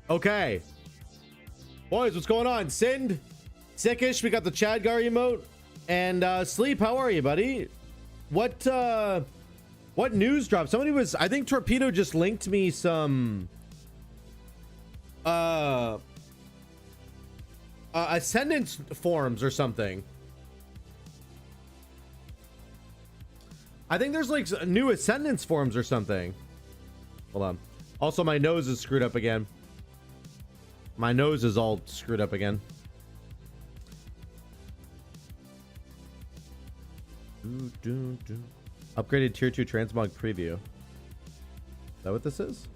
Okay. Boys, what's going on? Sind, Sickish, we got the Chadgar emote. And Sleep, how are you, buddy? What news dropped? Somebody was, I think Torpedo just linked me some Ascendance forums or something. I think there's like new Ascendance forums or something. Hold on. Also, my nose is screwed up again. My nose is all screwed up again. Upgraded tier 2 transmog preview. Is that what this is?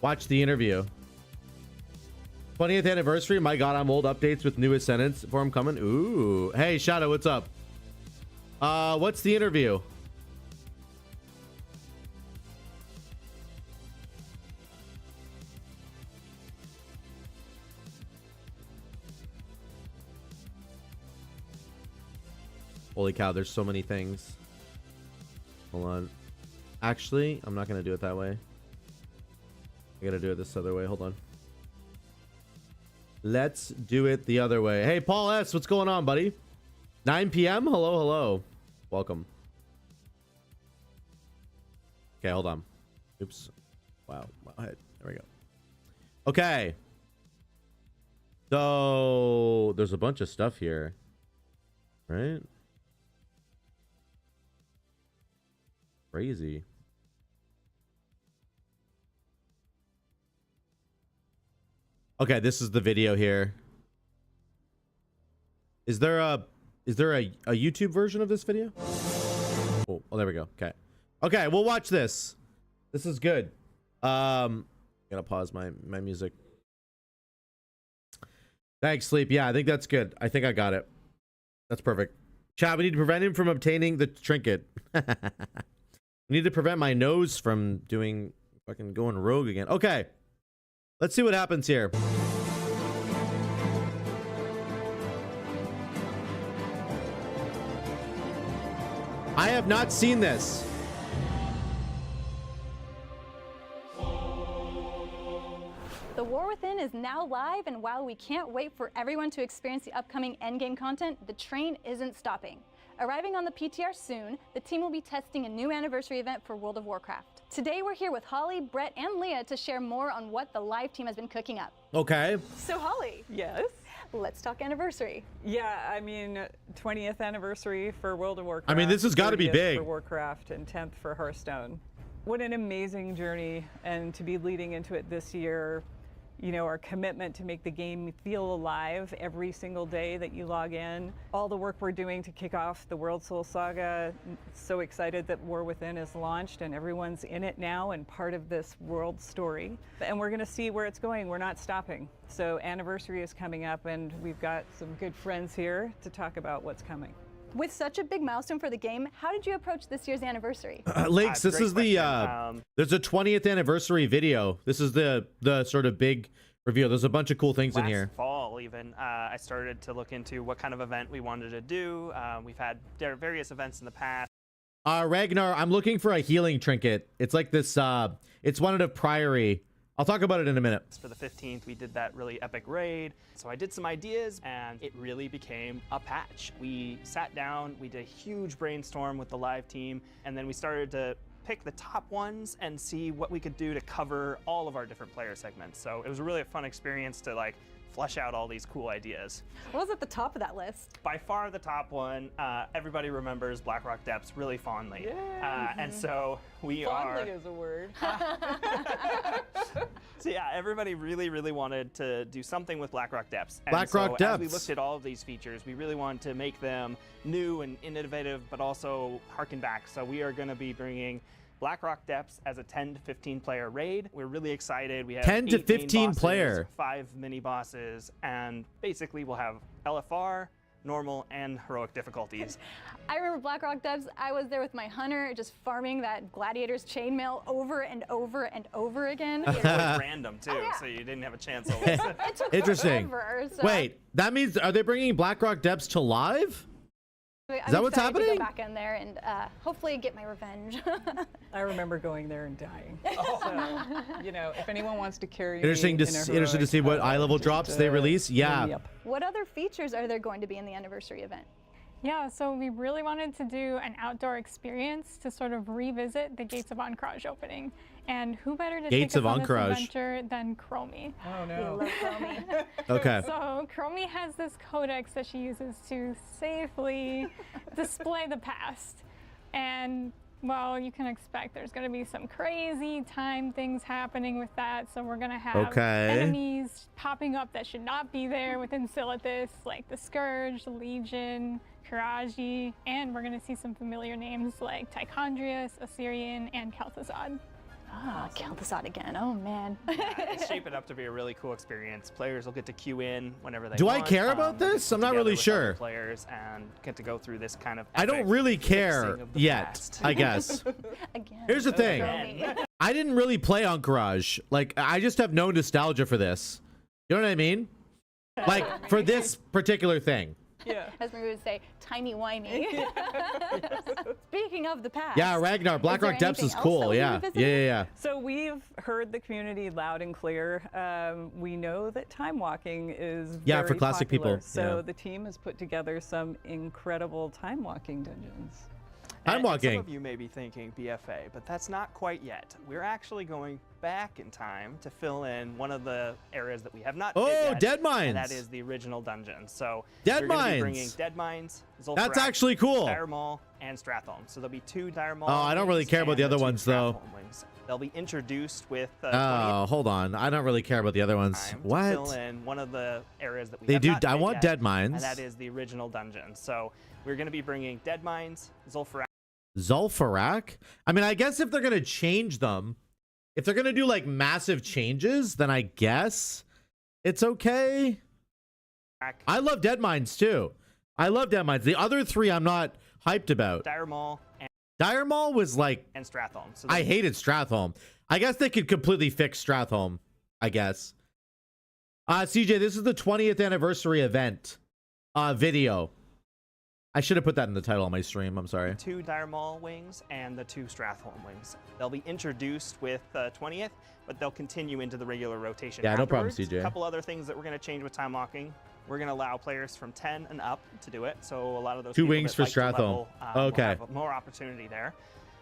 Watch the interview. 20th anniversary. My god, I'm old. Updates with new Ascendance forum coming. Ooh. Hey, Shadow, what's up? What's the interview? Holy cow, there's so many things. Hold on. Actually, I'm not gonna do it that way. I gotta do it this other way. Hold on. Let's do it the other way. Hey, Paul S, what's going on, buddy? 9 p.m. Hello, hello. Welcome. Okay, hold on. Oops. Wow. There we go. Okay. So there's a bunch of stuff here, right? Crazy. Okay, this is the video here. Is there a YouTube version of this video? Oh, there we go. Okay, we'll watch this. This is good. Gotta pause my music. Thanks, Sleep. Yeah, I think that's good. I think I got it. That's perfect. Chat, we need to prevent him from obtaining the trinket. We need to prevent my nose from doing fucking going rogue again. Okay. Let's see what happens here. I have not seen this. The War Within is now live, and while we can't wait for everyone to experience the upcoming endgame content, the train isn't stopping. Arriving on the PTR soon, the team will be testing a new anniversary event for World of Warcraft. Today we're here with Holly, Brett, and Leah to share more on what the live team has been cooking up. Okay. So Holly. Yes? Let's talk anniversary. Yeah, I mean, 20th anniversary for World of Warcraft. I mean, this has got to be 30th big. For Warcraft and 10th for Hearthstone. What an amazing journey, and to be leading into it this year. You know, our commitment to make the game feel alive every single day that you log in. All the work we're doing to kick off the World Soul Saga. So excited that War Within is launched and everyone's in it now and part of this world story. And we're gonna see where it's going. We're not stopping. So anniversary is coming up, and we've got some good friends here to talk about what's coming. With such a big milestone for the game, how did you approach this year's anniversary? Links, this is the there's a 20th anniversary video. This is the sort of big reveal. There's a bunch of cool things in here. Last fall even, I started to look into what kind of event we wanted to do. We've had various events in the past. Ragnar, I'm looking for a healing trinket. It's like this it's one of Priory. I'll talk about it in a minute. For the 15th, we did that really epic raid. So I did some ideas, and it really became a patch. We sat down, we did a huge brainstorm with the live team, and then we started to pick the top ones and see what we could do to cover all of our different player segments. So it was really a fun experience to like flesh out all these cool ideas. What was at the top of that list? By far the top one, everybody remembers Blackrock Depths really fondly. Yeah. And so we Fondly is a word. So yeah, everybody really wanted to do something with Blackrock Depths. And Blackrock Depths. As we looked at all of these features, we really wanted to make them new and innovative, but also harken back. So we are going to be bringing Blackrock Depths as a 10 to 15 player raid. We're really excited. We have 10 to 8 main 15 bosses, player. 5 mini bosses, and basically we'll have LFR, normal, and heroic difficulties. I remember Blackrock Depths. I was there with my hunter, just farming that gladiator's chainmail over and over and over again. It was random too, Oh, yeah. so you didn't have a chance always. It took Interesting. forever, so. Wait, that means are they bringing Blackrock Depths to live? Is that what's To happening? go back in there and hopefully get my revenge. I remember going there and dying. So, you know, if anyone wants to carry Interesting me to in a interesting to see what eye level drops they release. hit me Yeah. up. What other features are there going to be in the anniversary event? Yeah, so we really wanted to do an outdoor experience to sort of revisit the Gates of Ancrage opening. And who better to Gates take us of on this Ancrage. adventure than Chromie? Oh We no. love Chromie. Okay. So Chromie has this codex that she uses to safely display the past. And well, you can expect there's going to be some crazy time things happening with that. So we're going to have Okay. enemies popping up that should not be there within Silithus, like the Scourge, the Legion, Karaji, and we're going to see some familiar names like Tichondrius, Assyrian, and Kel'Thuzad. Ah, Kel'Thuzad again. Oh man. It's shaping up to be a really cool experience. Players will get to queue in whenever they Do want. I care about they'll get this? I'm not together really with sure. other Players and get to go through this kind of. I don't epic really care fixing of the yet, past. I guess. Again. Here's the thing. Chromie. I didn't really play Ancrage. Like, I just have no nostalgia for this. You know what I mean? Like, for this particular thing. Yeah. As we would say, tiny whiny. Speaking of the past. Yeah, Ragnar, Blackrock Depths is cool. Yeah. Yeah. So we've heard the community loud and clear. We know that time walking is Yeah, very for classic popular. people, So yeah. the team has put together some incredible time walking dungeons. Time And walking. Some of you may be thinking BFA, but that's not quite yet. We're actually going back in time to fill in one of the areas that we have not. Oh, hit yet, Dead Mines. And that is the original dungeon. So Dead we're gonna be Mines. bringing Dead Mines. That's Zul'Farrak, actually cool. Dire Maul, and Stratholme. So there'll be 2 Dire Maul. Oh, I don't really wings care about and the other two ones, though. Stratholme wings. They'll be introduced with Oh, hold on. I don't really care about the other ones. time to fill What? in one of the areas that we They have do. not I hit want yet, Dead Mines. and that is the original dungeon. So we're going to be bringing Dead Mines, Zul'Farrak. Zul'Farrak? I mean, I guess if they're going to change them, if they're going to do like massive changes, then I guess it's okay. I love Dead Mines too. I love Dead Mines. The other 3 I'm not hyped about. Dire Maul, Dire Maul was like, and Stratholme. So I hated Stratholme. I guess they could completely fix Stratholme, I guess. CJ, this is the 20th anniversary event video. I should have put that in the title of my stream. I'm sorry. 2 Dire Maul wings and the 2 Stratholme wings. They'll be introduced with 20th, but they'll continue into the regular rotation. Yeah, no problem, afterwards. CJ. A couple other things that we're going to change with time locking. We're going to allow players from 10 and up to do it. So a lot of those 2 people wings that for like to Stratholme. level, will Okay. have more opportunity there.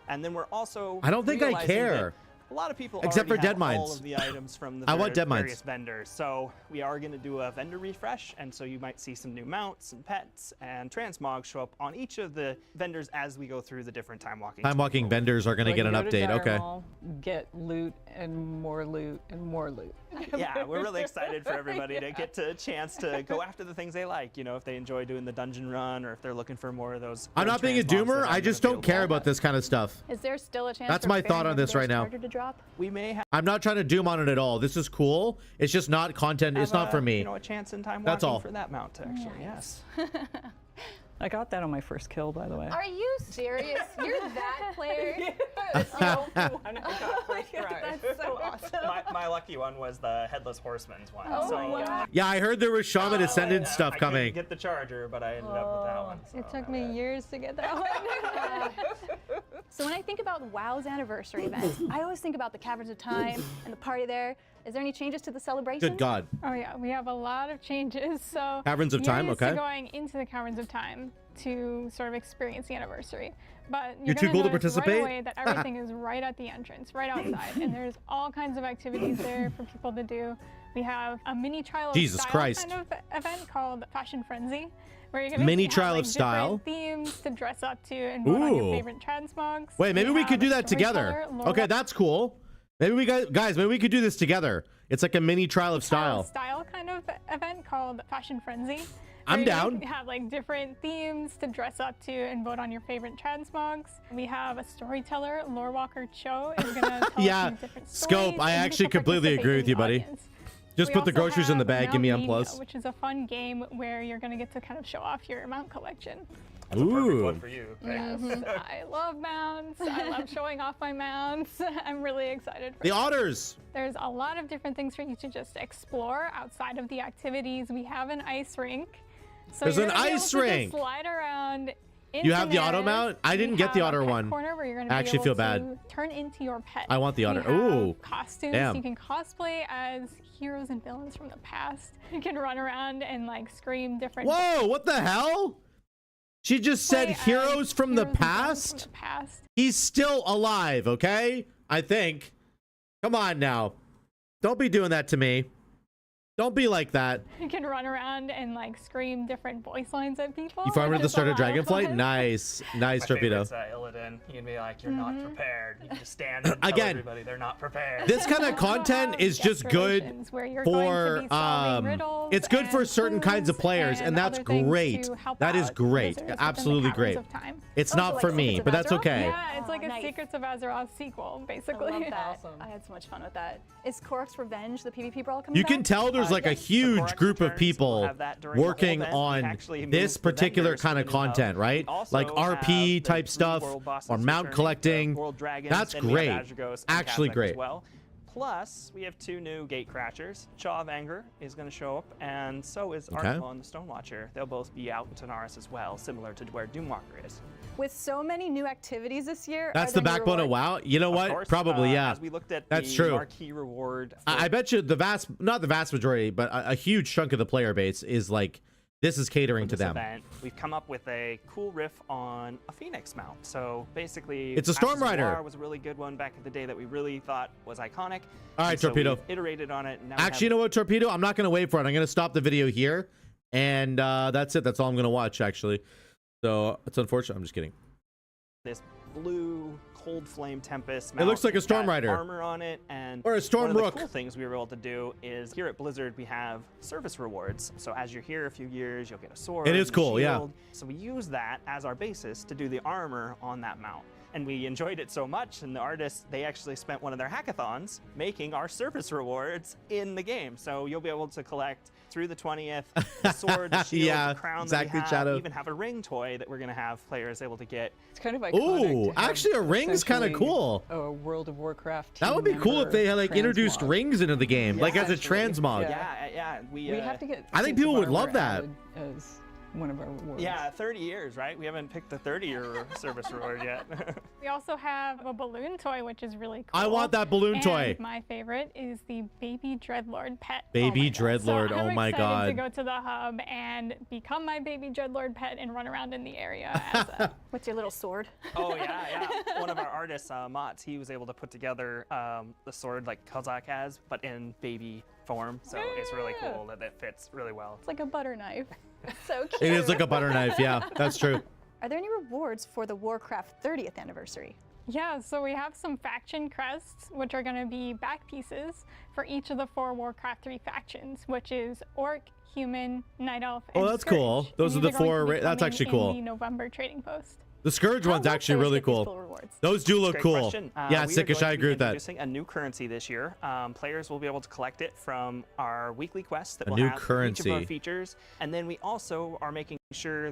And then we're also I don't think I realizing care. that a lot of people Except already for have Dead all Mines. of the items from the I want Dead Mines. various vendors. So we are going to do a vendor refresh, and so you might see some new mounts and pets and transmog show up on each of the vendors as we go through the different time walking. Time walking vendors are going to So get you an go to update. Dire Okay. Maul, get loot and more loot and more loot. Yeah, we're really excited for everybody to get to a chance to go after the things they like. You know, if they enjoy doing the dungeon run or if they're looking for more of those. I'm not being a transmogs that doomer. I aren't just don't available. care about this kind of stuff. Is there still a chance? That's for my Fairy thought on this Vendor's right now. charger to drop? We may have I'm not trying to doom on it at all. This is cool. It's just not content. It's not for me. You know, a chance in time That's walking all. for that mount, actually. Yes. I got that on my first kill, by the way. Are you serious? You're that player? That's so awesome. My lucky one was the Headless Horseman's one. Oh so, my God. Yeah, I heard there was Shaman Ascendant stuff I couldn't coming. get the charger, but I ended up with that one. It so took me years to get that one. So when I think about WoW's anniversary event, I always think about the Caverns of Time and the party there. Is there any changes to the celebration? Good God. Oh yeah, we have a lot of changes. So Caverns of you're Time, used okay. to going into the Caverns of Time to sort of experience the anniversary, but You're too gonna cool to notice participate? right away that everything is right at the entrance, right outside, and there's all kinds of activities there for people to do. We have a mini trial of Jesus style Christ. kind of event called Fashion Frenzy, where you're gonna Mini have, trial like, of style? different themes to dress up to and vote on your Ooh. favorite transmogs. Wait, maybe we have could do a that together. storyteller, lore Okay, that's cool. Maybe we guys, maybe we could do this together. It's like a mini trial of style. Style kind of event called Fashion Frenzy. I'm where down. You have like different themes to dress up to and vote on your favorite transmogs. We have a storyteller, Lore Walker Cho, is gonna tell Yeah, us some different Scope, stories, I and you actually get to completely participate agree in with the you, buddy. audience. Just We put the also groceries in the have bag. Give me M+. Mount, which is a fun game where you're gonna get to kind of show off your mount collection. That's a perfect Ooh. one for you. I love mounts. I love showing off my mounts. I'm really excited for The that. otters. There's a lot of different things for you to just explore outside of the activities. We have an ice rink. So There's you're an gonna be ice able to just rink. slide around In You have the auto scenarios, mount? I we didn't get the have a otter pet one. corner where you're gonna I be actually able feel bad. to turn into your pet. I want the otter. We have Ooh. costumes. Damn. You can cosplay as heroes and villains from the past. You can run around and like scream different. Whoa, what the hell? She just said Play as heroes from the heroes and villains past? from the past. He's still alive, okay? I think. Come on now. Don't be doing that to me. Don't be like that. You can run around and like scream different voice lines at people. You farmed at which the is start a of lot of Dragonflight? fun. Nice. Nice, My Torpedo. favorite's Illidan. You can be like, you're not prepared. You can just stand and tell Again, everybody they're not prepared. This kind of Also content have is just good decorations where you're going to for be solving riddles it's good for and certain kinds of clues players, and that's other things great. to help That is out great. users within the Absolutely Caverns great. of Time. It's Oh, not so for like me, Secrets of but that's Azeroth? okay. Yeah, it's like a nice. Secrets of Azeroth sequel, basically. I love that. Awesome. I had so much fun with that. Is Korok's Revenge the PvP brawl coming You back? can tell there's like a Yes, the huge Korok group of returns. We'll people have that during the whole working event. We on actually this moved the particular vendors kind of in and out. content, right? We also Like have RP the type three stuff world bosses or mount returning, the collecting. World Dragons, That's and we have great. Azragos and Actually Kazakh great. As well. Plus, we have 2 new gate crashers. Chaw of Anger is going to show up, and so is Okay. Artimo and the Stonewatcher. They'll both be out in Tanaris as well, similar to where Doomwalker is. With so many new activities this year, That's are the there new backbone of rewards? WoW. You know Of what? course, Probably, yeah. As we looked at That's the true. marquee reward. I bet you not the vast majority, but a huge chunk of the player base is like, this is catering to this them. event, we've come up with a cool riff on a Phoenix mount. So basically, It's a Storm Ashes of Rider. War was a really good one back in the day that we really thought was iconic. All right, And so Torpedo. we've iterated on it. And now we Actually, you have know what, Torpedo? I'm not going to wait for it. I'm going to stop the video here. And that's it. That's all I'm going to watch, actually. So it's unfortunate. I'm just kidding. this blue Cold Flame Tempest. It looks mount. like a It's Storm got Rider. armor on it, and Or a Storm one of Rook. the cool things we were able to do is here at Blizzard we have service rewards. So as you're here a few years, you'll get a sword. It is and a cool, yeah. shield. So we use that as our basis to do the armor on that mount. And we enjoyed it so much, and the artists, they actually spent one of their hackathons making our service rewards in the game. So you'll be able to collect through the 20th the sword, the shield, Yeah, the crown exactly, that we have, Shadow. even have a ring toy that we're going to have players able to get. It's kind of iconic. Ooh, to have actually, a ring's kind of essentially cool. A World of Warcraft. That team would be cool if member they had like introduced transmog. rings into the game, like as a Essentially, transmog. yeah. Yeah. We have to get. I think Suits people of would love Armor that. added as one of our rewards. Yeah, 30 years, right? We haven't picked the 30-year service reward yet. We also have a balloon toy, which is really cool. I want that balloon And toy. my favorite is the Baby Dreadlord pet. Baby my God. Dreadlord, So oh I'm my excited God. to go to the hub and become my Baby Dreadlord pet and run around in the area as a With your little sword. Oh, yeah. One of our artists, Mats, he was able to put together the sword like Kazakh has, but in baby form. So it's really cool that it fits really well. It's like a butter knife. So cute. It is like a butter knife. Yeah, that's true. Are there any rewards for the Warcraft 30th anniversary? Yeah, so we have some faction crests, which are going to be back pieces for each of the 4 Warcraft 3 factions, which is Orc, Human, Night Elf, and Oh, that's Scourge. cool. Those And are these the going 4 to be that's coming actually cool. in the November trading post. The Scourge How one's will actually players really get these cool. full rewards? Those do look Great cool. question. Yeah, We are Sickish, going I to agree be with that. introducing a new currency this year. Players will be able to collect it from our weekly quests that A we'll new have for each of our currency. features. And then we also are making sure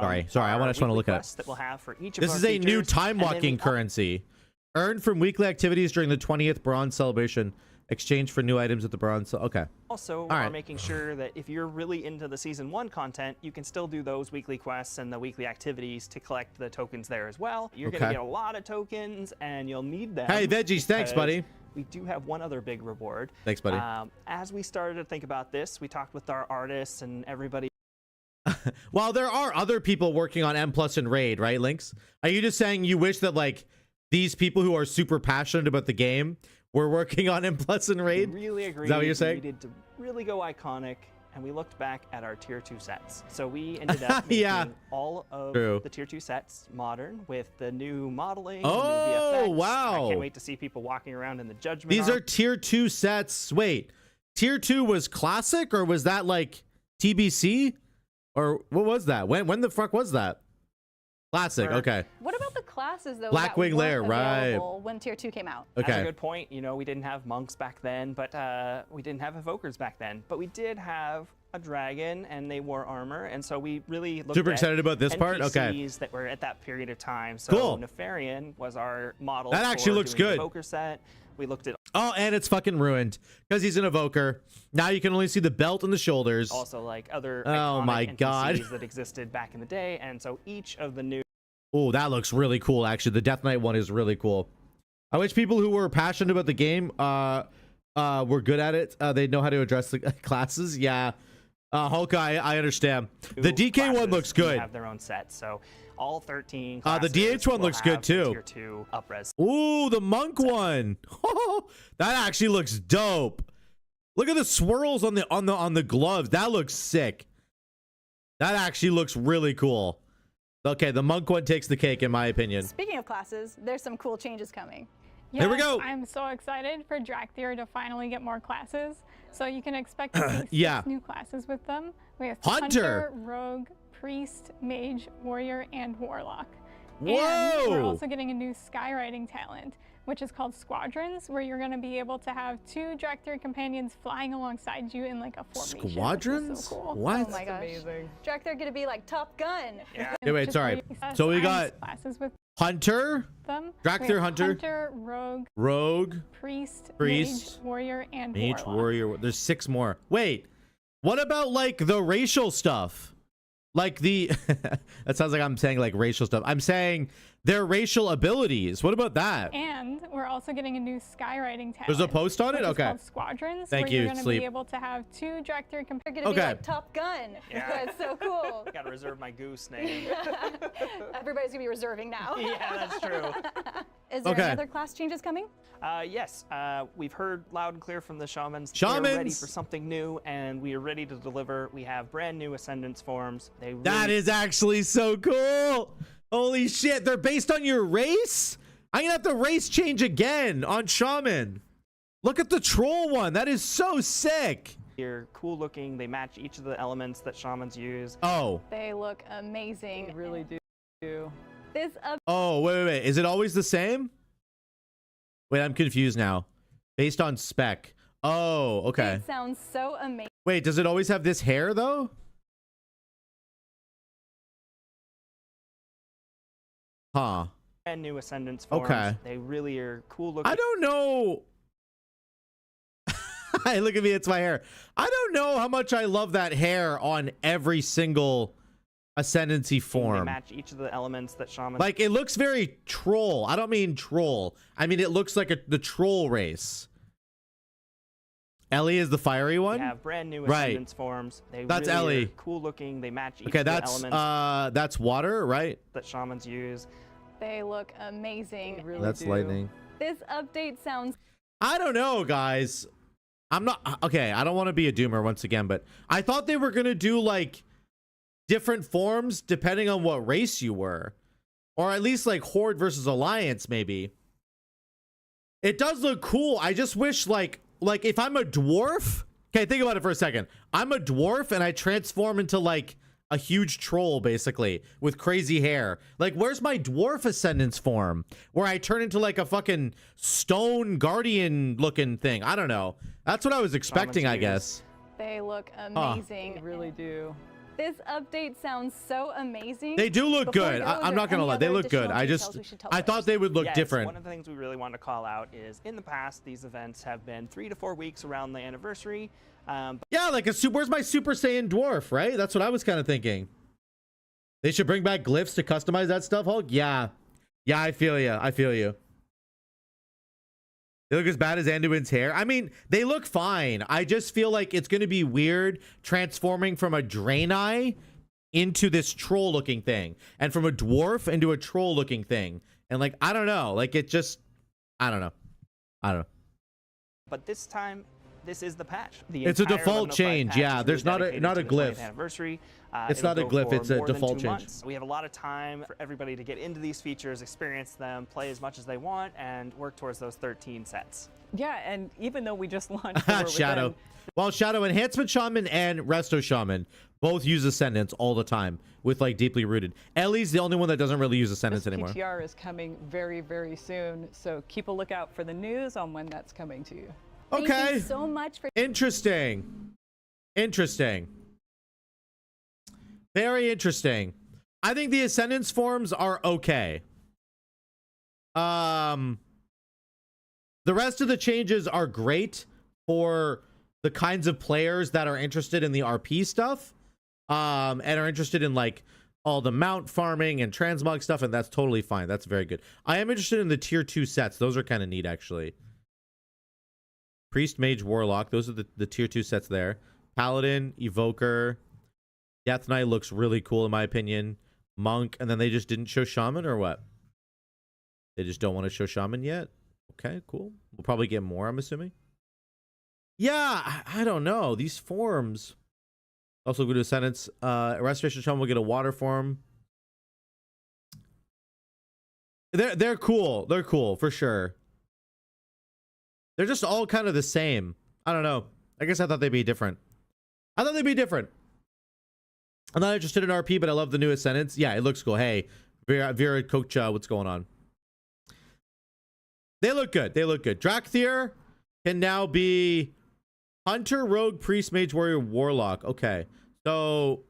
Sorry, I just our want to weekly look at quests that we'll have for each of This our is a new features. time And then walking we currency. Earned from weekly activities during the 20th Bronze Celebration. Exchange for new items at the Bronze. Okay. Also, right. are making sure that if you're really into the Season 1 content, you can still do those weekly quests and the weekly activities to collect the tokens there as well. You're going Okay. to get a lot of tokens, and you'll need them. Hey, Veggies, thanks, because buddy. We do have one other big reward. Thanks, buddy. As we started to think about this, we talked with our artists and everybody. Well, there are other people working on M+ and Raid, right, Lynx? Are you just saying you wish that, like, these people who are super passionate about the game were working on M+ and Raid? Really agreed. Is that what you're saying? We needed to really go iconic, and we looked back at our Tier 2 sets. So we ended up making Yeah. all of True. the Tier 2 sets modern with the new modeling, Oh, the new VFX. wow. I can't wait to see people walking around in the Judgment These are Arc. Tier 2 sets. Wait, Tier 2 was Classic, or was that, like, TBC? Or what was that? When the fuck was that? Classic, Where- okay. What about the classes though? Blackwing that Lair, weren't right. available when Tier 2 came out? That's a Okay. good point. You know, we didn't have monks back then, but we didn't have evokers back then. But we did have a dragon and they wore armor, and so we really looked Super at excited about this part? Okay. NPCs that were at that period of time. So Cool. Nefarian was our model. That actually for looks doing the good. Evoker set. We looked at Oh, and it's fucking ruined because he's an evoker. Now you can only see the belt and the shoulders. also like other Oh iconic my NPCs God. that existed back in the day, and so each of the new Oh, that looks really cool. Actually, the Death Knight one is really cool. I wish people who were passionate about the game were good at it. They know how to address the classes. Yeah. Hulk, I understand. The DK one classes looks do good. have their own set, so all 13 The classes DH one will looks good have too. Tier 2 up-res. Ooh, the monk one. That actually looks dope. Look at the swirls on the gloves. That looks sick. That actually looks really cool. Okay, the monk one takes the cake in my opinion. Speaking of classes, there's some cool changes coming. Here we Yes, go. I'm so excited for Drakthir to finally get more classes. So you can expect to see 6 Yeah. new classes with them. We have Hunter. Rogue, Priest, Mage, Warrior, and Warlock. And Whoa. we're also getting a new skywriting talent, which is called Squadrons, where you're going to be able to have 2 Drakthir companions flying alongside you in like a formation. which is Squadrons? So cool. What? Oh my gosh. Amazing. Drakthir gonna be like Top Gun. Yeah. Hey, wait, Just sorry. really fast So we and got classes with Hunter, them. Drakthir We have Hunter. Rogue, Rogue, Priest, Priest, Mage, Warrior, and Mage, Warlock. Warrior. There's 6 more. Wait, what about like the racial stuff? Like the that sounds like I'm saying like racial stuff. I'm saying their racial abilities. What about that? And we're also getting a new skywriting talent. There's a post on it? which is Okay. called Squadrons. Thank where you, You're going to Sleep. be able to have 2 Drakthir companions. They're gonna be Okay. like Top Gun. Yeah. That's so cool. Gotta reserve my goose name. Everybody's gonna be reserving now. Yeah, that's true. Is there Okay. any other class changes coming? Yes, we've heard loud and clear from the shamans. Shamans! They're ready for something new, and we are ready to deliver. We have brand new Ascendance forms. They That really is actually so cool. Holy shit, they're based on your race? I'm gonna have the race change again on Shaman. Look at the troll one. That is so sick. They're cool looking. They match each of the elements that shamans use. Oh. They look amazing. They really do. This Oh, wait. Is it always the same? Wait, I'm confused now. Based on spec. Oh, okay. update sounds so amazing. Wait, does it always have this hair though? Huh. Brand new Ascendance forms. Okay. They really are cool looking. I don't know. Hey, look at me, it's my hair. I don't know how much I love that hair on every single ascendancy They form. match each of the elements that shamans Like, it looks very troll. I don't mean troll. I mean, it looks like the troll race. Ellie is the fiery one? have brand new Right. Ascendance forms. They That's really Ellie. are cool looking. They match each Okay, of the that's elements water, right? that shamans use. They look They amazing. really That's do. lightning. This update sounds I don't know, guys. I'm not okay. I don't want to be a doomer once again, but I thought they were gonna do like different forms depending on what race you were, or at least like Horde versus Alliance. Maybe it does look cool. I just wish like if I'm a dwarf. Okay, think about it for a second. I'm a dwarf and I transform into like a huge troll basically with crazy hair. Like, where's my dwarf ascendance form where I turn into like a fucking stone guardian looking thing? I don't know. That's what I was expecting, I guess. they look They amazing. really do. This update sounds so amazing. They do look Before we good. go, is I'm there not gonna any lie. They other look good. additional I details just we should tell I thought players? they would look Yes, different. One of the things we really want to call out is in the past, these events have been 3 to 4 weeks around the anniversary. Yeah, like a super. Where's my Super Saiyan dwarf? Right. That's what I was kind of thinking. They should bring back glyphs to customize that stuff, Hulk. Yeah. I feel you. They look as bad as Anduin's hair. I mean, they look fine. I just feel like it's going to be weird transforming from a Draenei into this troll looking thing and from a dwarf into a troll looking thing. And like, I don't know. Like, it just, I don't know. But this time, this is the patch. It's a default change, yeah. There's not a glyph. Anniversary. It's It'll not a go glyph, for it's a more than default 2 change. months. We have a lot of time for everybody to get into these features, experience them, play as much as they want, and work towards those 13 sets. Yeah, and even though we just launched War Shadow. Within, Well, Shadow Enhancement Shaman and Resto Shaman both use Ascendance all the time with like Deeply Rooted. Ellie's the only one that doesn't really use Ascendance this anymore. PTR is coming very, very soon, so keep a lookout for the news on when that's coming to you. Thank you Okay. so much for Interesting. Very interesting. I think the Ascendance forms are okay. The rest of the changes are great for the kinds of players that are interested in the RP stuff, and are interested in like all the mount farming and transmog stuff, and that's totally fine. That's very good. I am interested in the tier 2 sets. Those are kind of neat, actually. Priest, Mage, Warlock. Those are the tier 2 sets there. Paladin, Evoker. Death Knight looks really cool in my opinion. Monk, and then they just didn't show Shaman, or what? They just don't want to show Shaman yet? Okay, cool. We'll probably get more, I'm assuming. Yeah, I don't know. These forms. Also go to Ascendance. Restoration Shaman will get a water form. They're cool. They're cool, for sure. They're just all kind of the same. I don't know. I guess I thought they'd be different. I thought they'd be different. I'm not interested in RP, but I love the new Ascendance. Yeah, it looks cool. Hey, Vera Kocha, what's going on? They look good. They look good. Drakthir can now be Hunter, Rogue, Priest, Mage, Warrior, Warlock. Okay. So,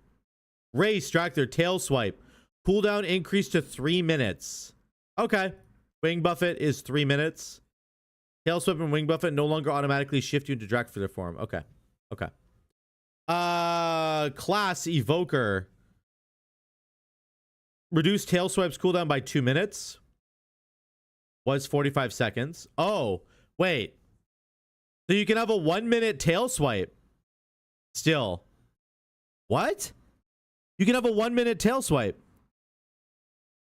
Race, Drakthir, Tail Swipe. Cooldown increased to 3 minutes. Okay. Wing Buffet is 3 minutes. Tail Swipe and Wing Buffet no longer automatically shift you into Drakthir form. Okay. Okay. Class Evoker. Reduce Tail Swipe's cooldown by 2 minutes. Was 45 seconds. Oh, wait. So you can have a 1 minute Tail Swipe. Still. What? You can have a 1 minute Tail Swipe.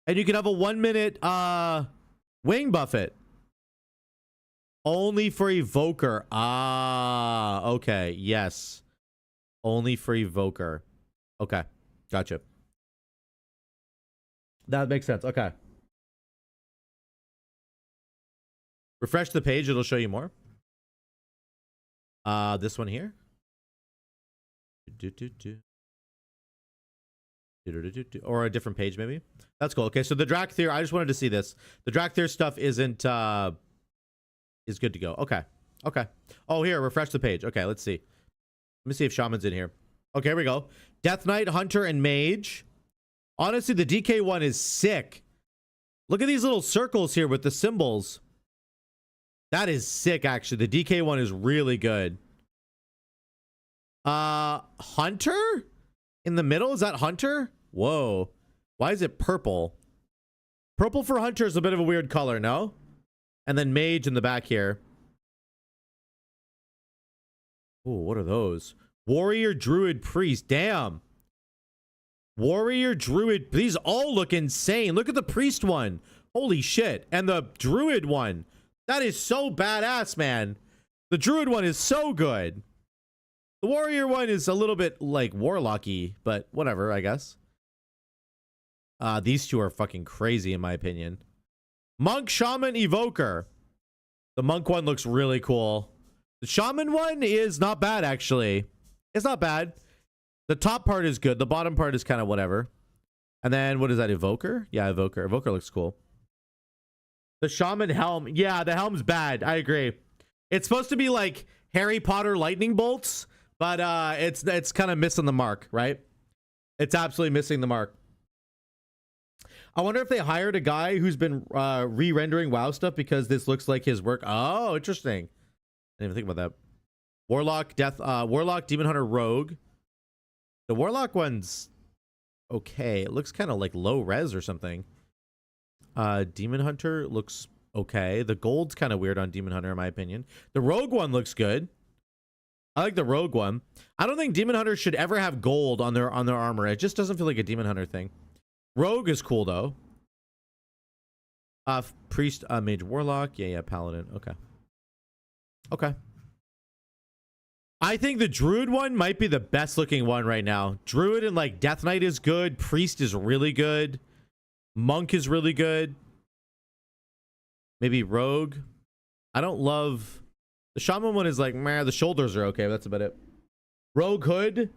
And you can have a 1 minute Wing Buffet. Only for Evoker. Ah, okay. Yes. Only for Evoker. Okay. Gotcha. That makes sense. Okay. Refresh the page. It'll show you more. This one here. Or a different page, maybe. That's cool. Okay, so the Drakthir, I just wanted to see this. The Drakthir stuff isn't is good to go. Okay. Okay. Oh, here, refresh the page. Okay, let's see. Let me see if Shaman's in here. Okay, here we go. Death Knight, Hunter, and Mage. Honestly, the DK one is sick. Look at these little circles here with the symbols. That is sick, actually. The DK one is really good. Hunter? In the middle? Is that Hunter? Whoa. Why is it purple? Purple for Hunter is a bit of a weird color, no? And then Mage in the back here. Oh, what are those? Warrior, Druid, Priest. Damn. Warrior, Druid. These all look insane. Look at the Priest one. Holy shit. And the Druid one. That is so badass, man. The Druid one is so good. The Warrior one is a little bit like Warlocky, but whatever, I guess. These two are fucking crazy in my opinion. Monk, Shaman, Evoker. The Monk one looks really cool. The Shaman one is not bad, actually. It's not bad. The top part is good. The bottom part is kind of whatever. And then, what is that, Evoker? Yeah, Evoker. Evoker looks cool. The Shaman helm. Yeah, the helm's bad. I agree. It's supposed to be like Harry Potter lightning bolts, but it's kind of missing the mark, right? It's absolutely missing the mark. I wonder if they hired a guy who's been re-rendering WoW stuff because this looks like his work. Oh, interesting. I didn't even think about that. Warlock, Warlock, Demon Hunter, Rogue. The Warlock one's okay. It looks kind of like low res or something. Demon Hunter looks okay. The gold's kind of weird on Demon Hunter in my opinion. The Rogue one looks good. I like the Rogue one. I don't think Demon Hunter should ever have gold on their armor. It just doesn't feel like a Demon Hunter thing. Rogue is cool though. Priest, Mage, Warlock. Yeah, Paladin. Okay. Okay. I think the Druid one might be the best looking one right now. Druid and like Death Knight is good. Priest is really good. Monk is really good. Maybe Rogue. I don't love the Shaman one. Is like, meh, the shoulders are okay, but that's about it. Rogue Hood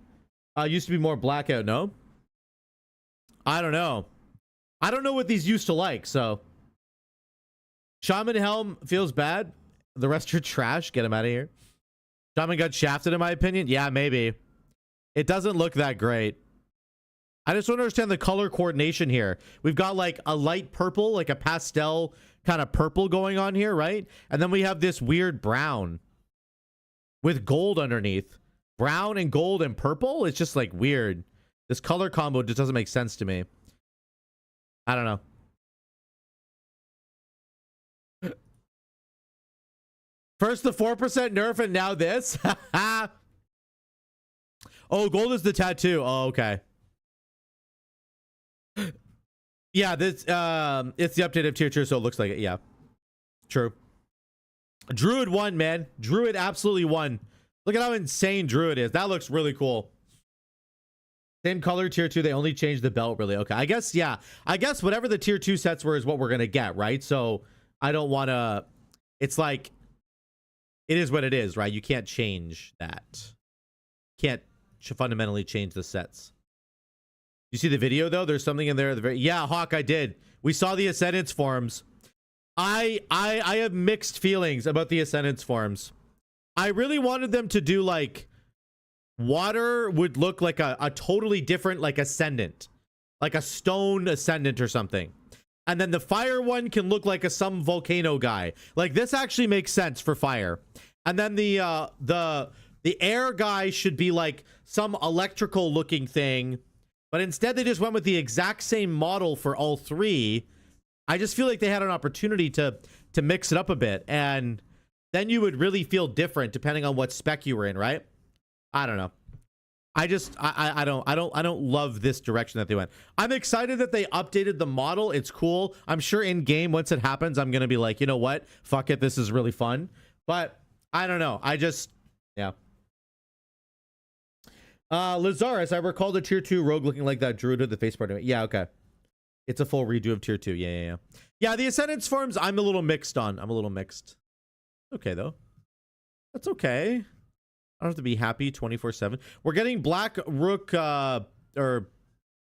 used to be more blackout. No, I don't know. I don't know what these used to like. So Shaman helm feels bad. The rest are trash. Get him out of here. Shaman got shafted in my opinion. Yeah, maybe. It doesn't look that great. I just don't understand the color coordination here. We've got like a light purple, like a pastel kind of purple going on here, right? And then we have this weird brown with gold underneath. Brown and gold and purple. It's just like weird. This color combo just doesn't make sense to me. I don't know. First the 4% nerf and now this. Oh, gold is the tattoo. Oh, okay. Yeah, this it's the update of tier 2, so it looks like it. Yeah. True. Druid won, man. Druid absolutely won. Look at how insane Druid is. That looks really cool. Same color tier 2. They only changed the belt, really. Okay. I guess, yeah. I guess whatever the tier 2 sets were is what we're gonna get, right? So I don't wanna. It's like it is what it is, right? You can't change that. Can't fundamentally change the sets. You see the video though? There's something in there. Yeah, Hawk, I did. We saw the Ascendance forms. I have mixed feelings about the Ascendance forms. I really wanted them to do like water would look like a totally different like Ascendant, like a stone Ascendant or something. And then the fire one can look like some volcano guy. Like this actually makes sense for fire. And then the air guy should be like some electrical looking thing. But instead they just went with the exact same model for all three. I just feel like they had an opportunity to mix it up a bit. And then you would really feel different depending on what spec you were in, right? I don't know. I don't love this direction that they went. I'm excited that they updated the model. It's cool. I'm sure in game once it happens, I'm gonna be like, you know what? Fuck it, this is really fun. But I don't know. Yeah. Lazarus, I recall the tier 2 rogue looking like that Druid with the face part of it. Yeah, okay. It's a full redo of tier 2. Yeah. Yeah, the Ascendance forms, I'm a little mixed on. I'm a little mixed. Okay, though. That's okay. I don't have to be happy 24/7. We're getting Black Rook, or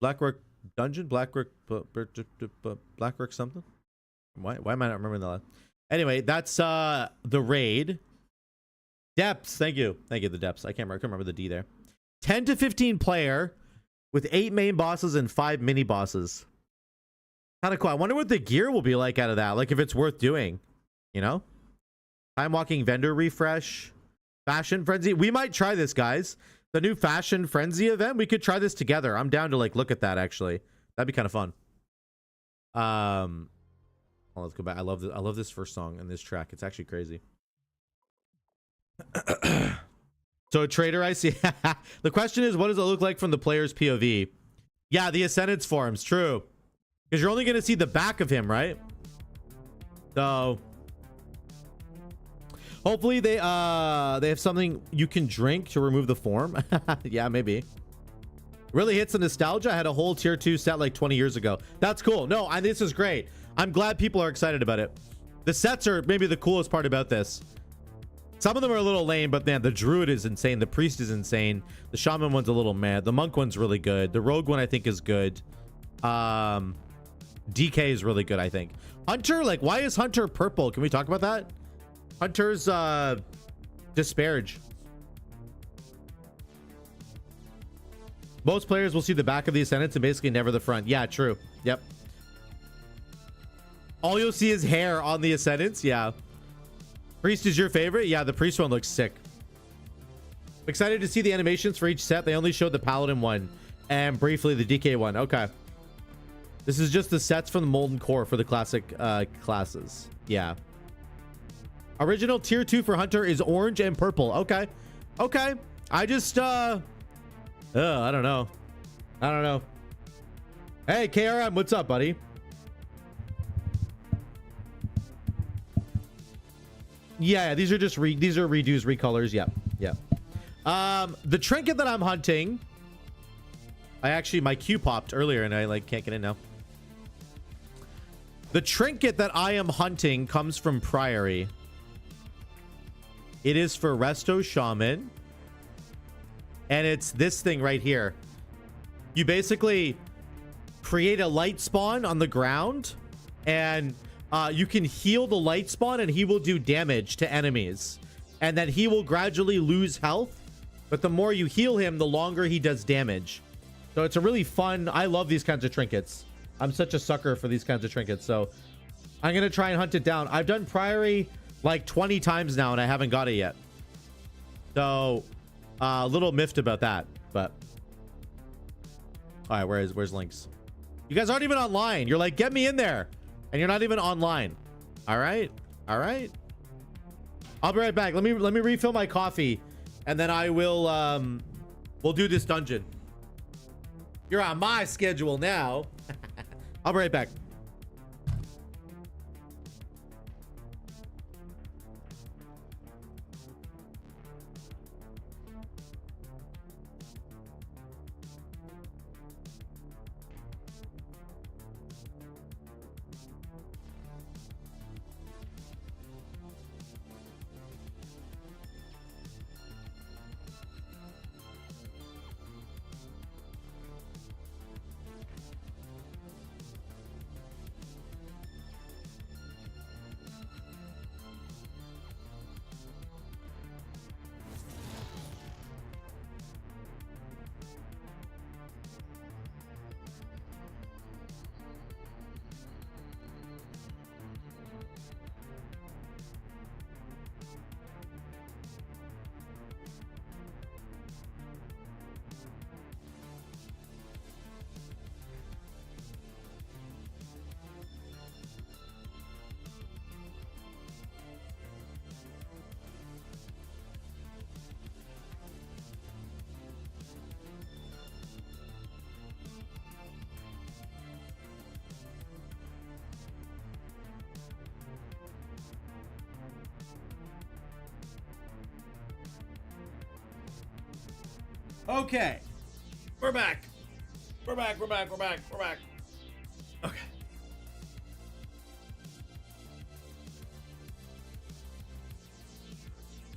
Black Rook Dungeon? Black Rook something? Why am I not remembering that? Anyway, that's the raid. Depths, thank you. Thank you, the depths. I can't remember the D there. 10 to 15 player with 8 main bosses and 5 mini bosses. Kind of cool. I wonder what the gear will be like out of that. Like if it's worth doing, you know? Time walking vendor refresh. Fashion frenzy. We might try this, guys. The new fashion frenzy event. We could try this together. I'm down to like look at that actually. That'd be kind of fun. Well, let's go back. I love this first song and this track. It's actually crazy. So trader, I see. The question is, what does it look like from the player's POV? Yeah, the Ascendance forms. True. Because you're only going to see the back of him, right? So hopefully they have something you can drink to remove the form. Yeah, maybe. Really hits the nostalgia. I had a whole tier 2 set like 20 years ago. That's cool. No, this is great. I'm glad people are excited about it. The sets are maybe the coolest part about this. Some of them are a little lame, but man, the Druid is insane. The Priest is insane. The Shaman one's a little mad. The Monk one's really good. The Rogue one I think is good. DK is really good, I think. Hunter, like, why is Hunter purple? Can we talk about that? Hunter's disparage. Most players will see the back of the Ascendants and basically never the front. Yeah, true. Yep. All you'll see is hair on the Ascendants. Yeah. Priest is your favorite? Yeah, the Priest one looks sick. Excited to see the animations for each set. They only showed the Paladin one and briefly the DK one. Okay. This is just the sets from the Molten Core for the classic classes. Yeah. Original tier 2 for Hunter is orange and purple. Okay. Okay. I just I don't know. Hey, KRM, what's up, buddy? Yeah, these are just these are redos, recolors. Yeah. The trinket that I'm hunting, my queue popped earlier and I like can't get in now. The trinket that I am hunting comes from Priory. It is for Resto Shaman. And it's this thing right here. You basically create a light spawn on the ground and you can heal the light spawn and he will do damage to enemies. And then he will gradually lose health. But the more you heal him, the longer he does damage. So it's a really fun, I love these kinds of trinkets. I'm such a sucker for these kinds of trinkets. So I'm going to try and hunt it down. I've done Priory like 20 times now and I haven't got it yet. So a little miffed about that, but all right, where's Lynx? You guys aren't even online. You're like, get me in there. And you're not even online. All right. All right. I'll be right back. Let me refill my coffee and then I will we'll do this dungeon. You're on my schedule now. I'll be right back. Okay. We're back. We're back. Okay.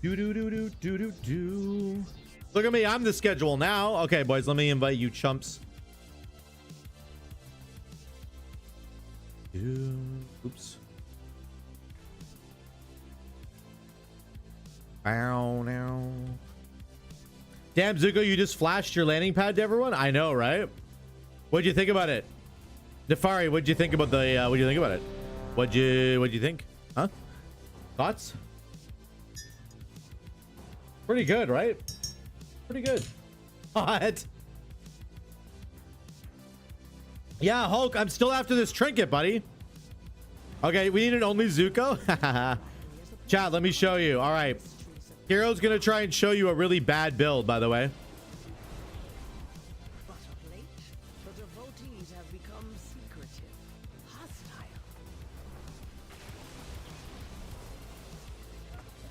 Do. Look at me. I'm the schedule now. Okay, boys, let me invite you chumps. Oops. Ow, now. Damn, Zuko, you just flashed your landing pad to everyone? I know, right? What'd you think about it? Defari, what'd you think about the what'd you think about it? What'd you think? Huh? Thoughts? Pretty good, right? Pretty good. What? Yeah, Hulk, I'm still after this trinket, buddy. Okay, we need an only Zuko. Chat, let me show you. All right. Hero's gonna try and show you a really bad build, by the way. But of late, the devotees have become secretive, hostile.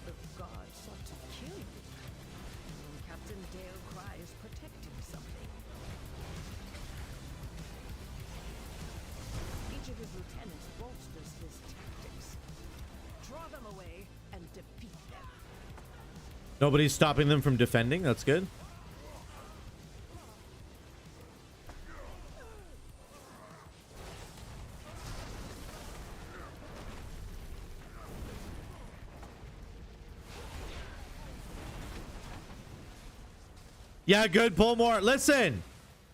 The god sought to kill you, and Captain Dale cries protecting something. Each of his lieutenants bolsters his tactics. Draw them away and defeat them. Nobody's stopping them from defending. That's good. Yeah, good. Pull more. Listen,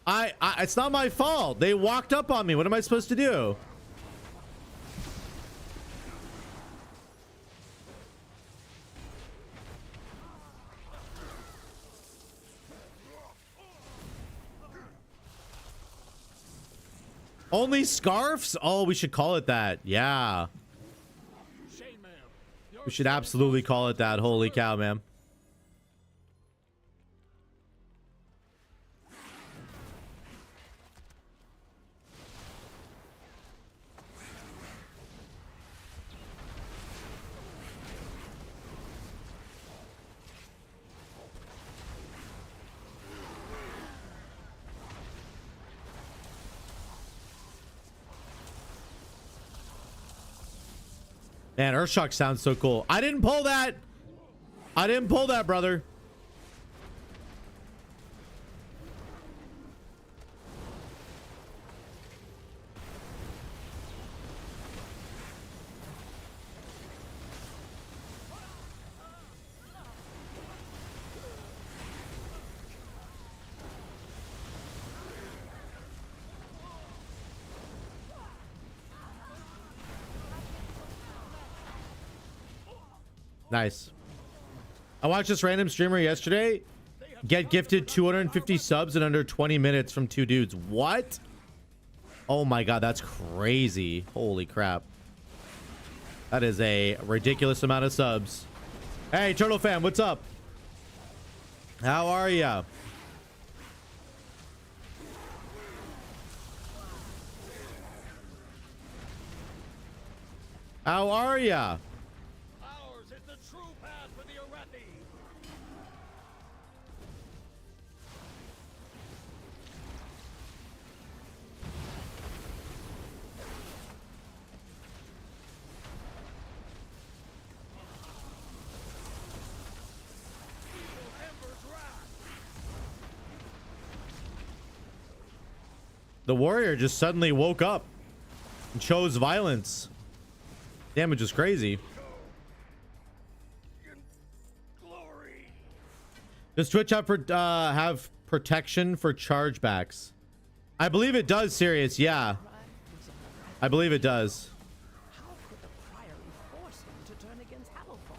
I it's not my fault. They walked up on me. What am I supposed to do? Only scarves? Oh, we should call it that. Yeah. We should absolutely call it that. Holy cow, man. Man, Earthshock sounds so cool. I didn't pull that. I didn't pull that, brother. Nice. I watched this random streamer yesterday get gifted 250 subs in under 20 minutes from 2 dudes. What? Oh my god, that's crazy. Holy crap. That is a ridiculous amount of subs. Hey, Turtle Fam, what's up? How are ya? How are ya? Ours is the true path for the Arathi. The warrior just suddenly woke up and chose violence. Damage is crazy. Does Twitch have protection for chargebacks? I believe it does, Sirius. Yeah, I believe it does. How could the Priory force him to turn against Hamilton?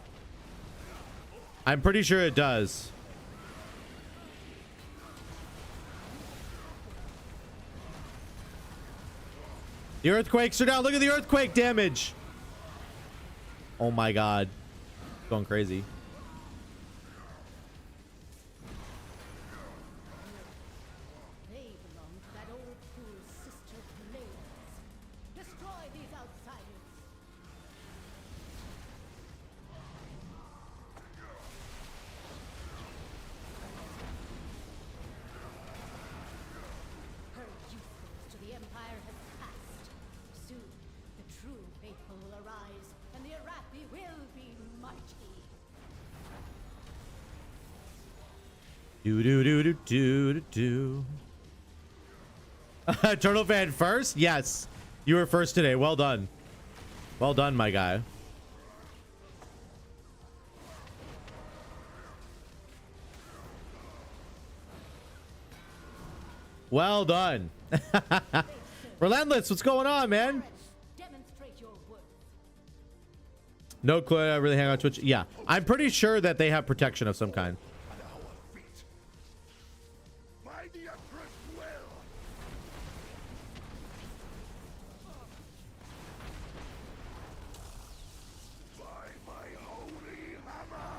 I'm pretty sure it does. The earthquakes are down. Look at the earthquake damage. Oh my god. Going crazy. They belong to that old fool's sister Blades. Destroy these outsiders. Her youthfulness to the Empire has passed. Soon, the true faithful will arise, and the Arathi will be mighty. Do do do do do do do. Turtle fan first? Yes. You were first today. Well done. Well done, my guy. Well done. Relentless, what's going on, man? Demonstrate your worth. No clue. I really hang on Twitch. Yeah, I'm pretty sure that they have protection of some kind. At our feet. By the Empress will. By my holy hammer.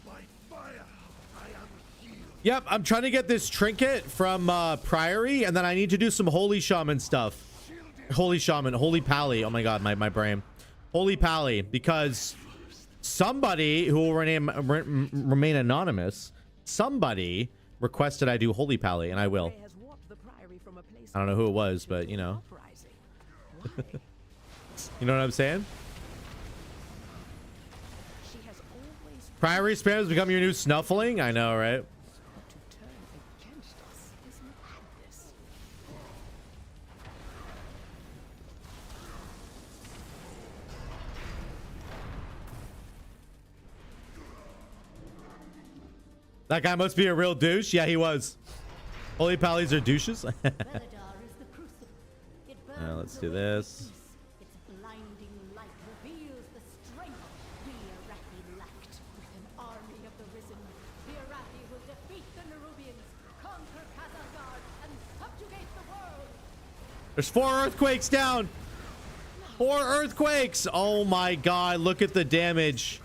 By fire, I am healed. Yep, I'm trying to get this trinket from Priory, and then I need to do some Holy Shaman stuff. Holy Shaman, Holy Pally. Oh my god, my brain. Holy Pally, because somebody who will remain anonymous, somebody requested I do Holy Pally, and I will. Has warped the Priory from a place I don't know who it was, but you know. uprising. Why? You know what I'm saying? She has always Priory spam has become your new snuffling? I know, right? to turn against us is madness. That guy must be a real douche. Yeah, he was. Holy Pallies are douches. Veladar is the crucible. It burns Let's do away this. peace. Its blinding light reveals the strength we Arathi lacked. With an army of the risen, the Arathi will defeat the Nerubians, conquer Khazar and subjugate the world. There's 4 earthquakes down. 4 earthquakes. Oh my god, look at the damage.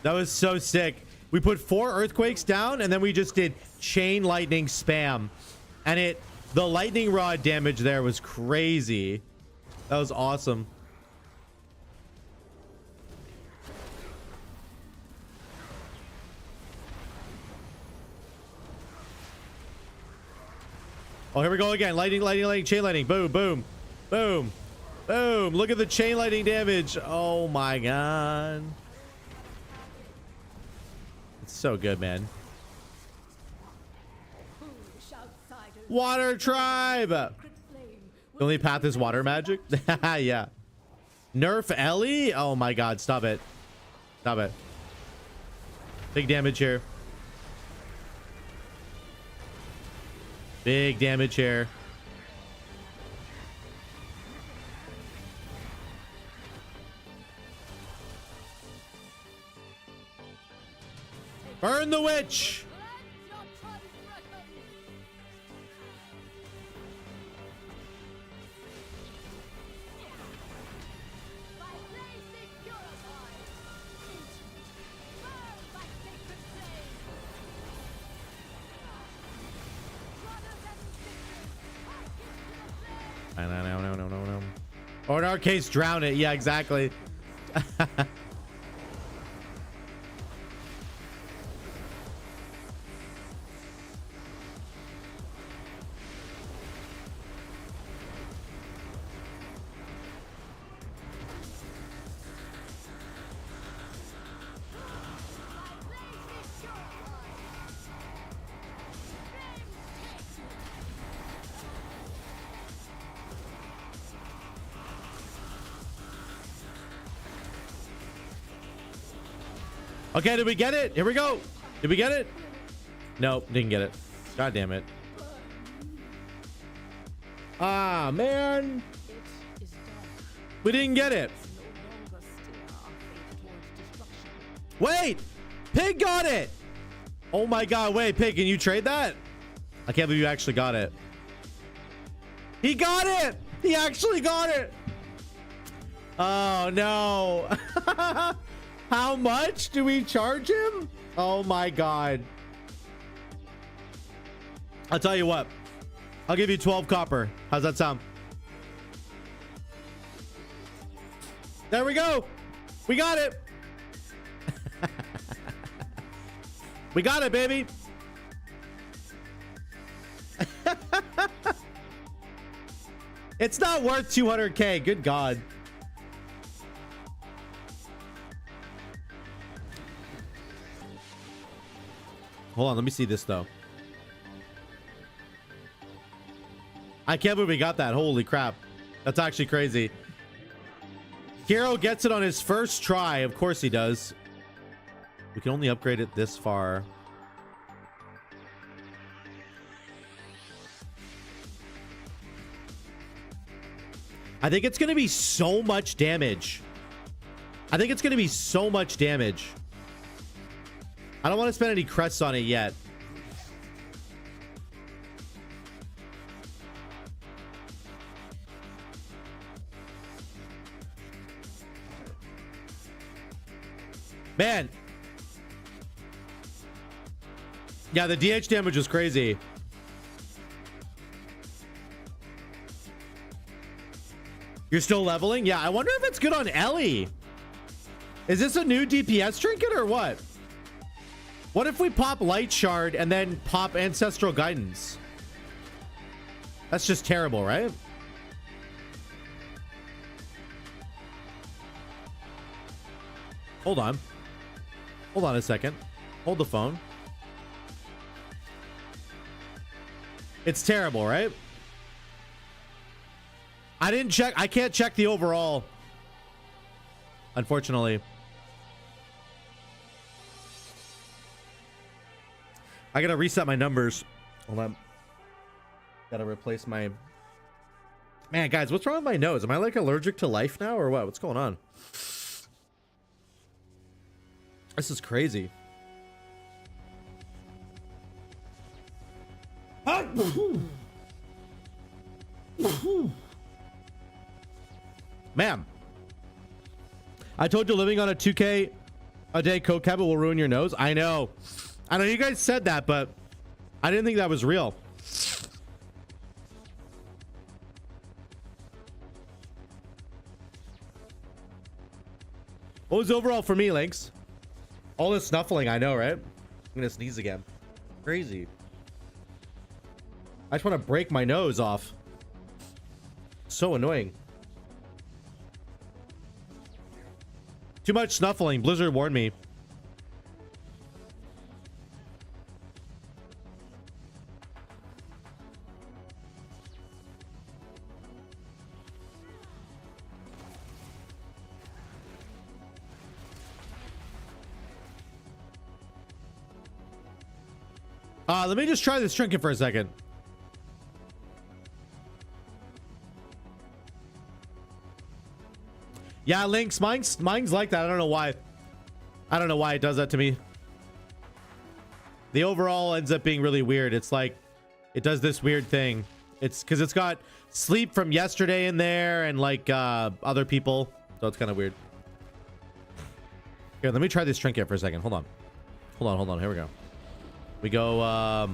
That was so sick. We put 4 earthquakes down, and then we just did chain lightning spam. And the lightning rod damage there was crazy. That was awesome. Oh, here we go again. Lightning, lightning, lightning, chain lightning. Boom, boom, boom, boom. Look at the chain lightning damage. Oh my god. It's so good, man. Foolish outsiders. Water tribe. The Sacred flame only path is water magic. Yeah. Nerf Ellie. Oh my god. Stop it. Stop it. Big damage here. Big damage here. Burn the witch. No. Or in our case, drown it. Yeah, exactly. Okay, did we get it? Here we go. Did we get it? Nope, didn't get it. God damn it. Ah, man. We didn't get it. Wait! Pig got it! Oh my god, wait, Pig, can you trade that? I can't believe you actually got it. He got it! He actually got it! Oh no. How much do we charge him? Oh my god. I'll tell you what. I'll give you 12 copper. How's that sound? There we go. We got it. We got it, baby. It's not worth 200k. Good god. Hold on, let me see this though. I can't believe we got that. Holy crap. That's actually crazy. Hero gets it on his first try. Of course he does. We can only upgrade it this far. I think it's going to be so much damage. I think it's going to be so much damage. I don't want to spend any crests on it yet. Man. Yeah, the DH damage was crazy. You're still leveling? Yeah, I wonder if it's good on Ellie. Is this a new DPS trinket or what? What if we pop Light Shard and then pop Ancestral Guidance? That's just terrible, right? Hold on. Hold on a second. Hold the phone. It's terrible, right? I didn't check. I can't check the overall. Unfortunately. I gotta reset my numbers. Hold on. Gotta replace my... Man, guys, what's wrong with my nose? Am I like allergic to life now or what? What's going on? This is crazy. Man. I told you living on a 2K a day coke habit will ruin your nose. I know. I know you guys said that, but I didn't think that was real. What was overall for me, Lynx? All this snuffling, I know, right? I'm gonna sneeze again. Crazy. I just want to break my nose off. So annoying. Too much snuffling. Blizzard warned me. Let me just try this trinket for a second. Yeah, Lynx, mine's like that. I don't know why. I don't know why it does that to me. The overall ends up being really weird. It's like it does this weird thing. It's because it's got sleep from yesterday in there and like other people, so it's kind of weird. Here, let me try this trinket for a second. Hold on. Here we go. We go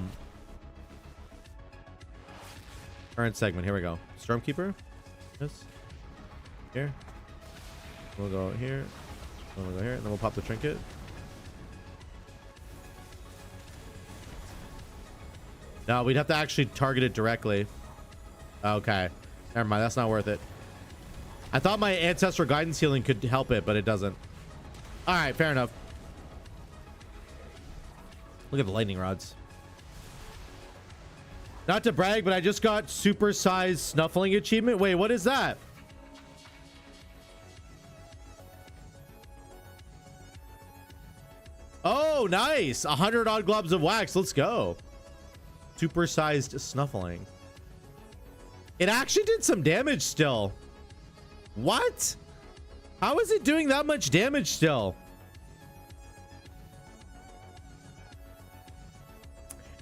current segment. Here we go. Stormkeeper. Yes. Here. We'll go here. We'll go here, and then we'll pop the trinket. No, we'd have to actually target it directly. Okay. Never mind. That's not worth it. I thought my ancestral guidance healing could help it, but it doesn't. All right. Fair enough. Look at the lightning rods. Not to brag, but I just got supersized snuffling achievement. Wait, what is that? Oh, nice. 100 odd globs of wax. Let's go. Supersized snuffling. It actually did some damage still. What? How is it doing that much damage still?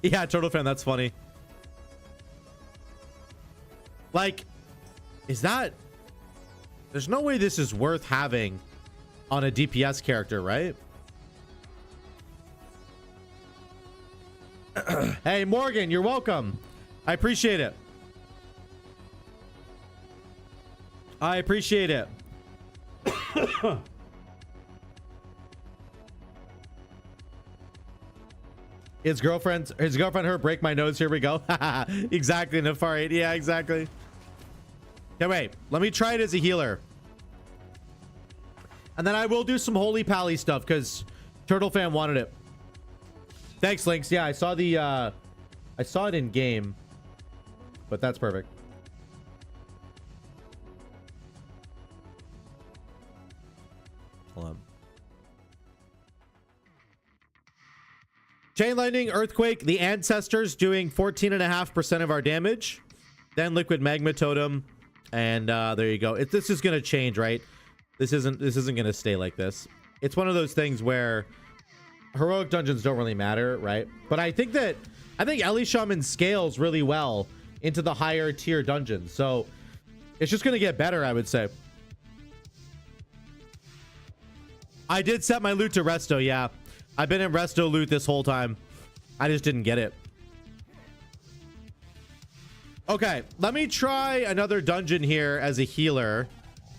Yeah, Turtle Fan, that's funny. Like, is that... There's no way this is worth having on a DPS character, right? Hey, Morgan, you're welcome. I appreciate it. I appreciate it. His girlfriend her break my nose. Here we go. Exactly, Nefari. Yeah, exactly. Okay, wait. Let me try it as a healer. And then I will do some holy pally stuff because Turtle Fan wanted it. Thanks, Lynx. Yeah, I saw it in game, but that's perfect. Hold on. Chain lightning, earthquake, the ancestors doing 14.5% of our damage. Then liquid magma totem, and there you go. This is gonna change, right? This isn't gonna stay like this. It's one of those things where heroic dungeons don't really matter, right? But I think Ellie Shaman scales really well into the higher tier dungeons, so it's just gonna get better, I would say. I did set my loot to resto. Yeah, I've been in resto loot this whole time. I just didn't get it. Okay, let me try another dungeon here as a healer.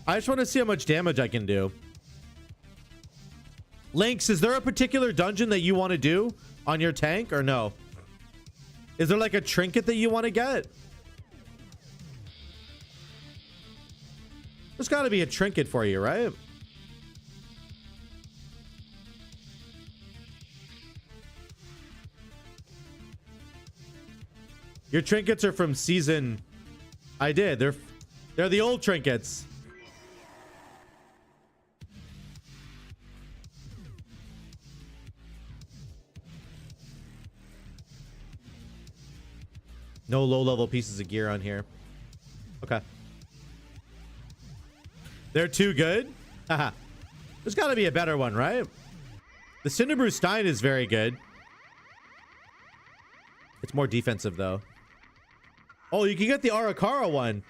I just want to see how much damage I can do. Lynx, is there a particular dungeon that you want to do on your tank or no? Is there like a trinket that you want to get? There's got to be a trinket for you, right? Your trinkets are from season... I did. They're the old trinkets. No low-level pieces of gear on here. Okay. They're too good? Haha. There's got to be a better one, right? The Cinderbrew Stein is very good. It's more defensive, though. Oh, you can get the Arakara one.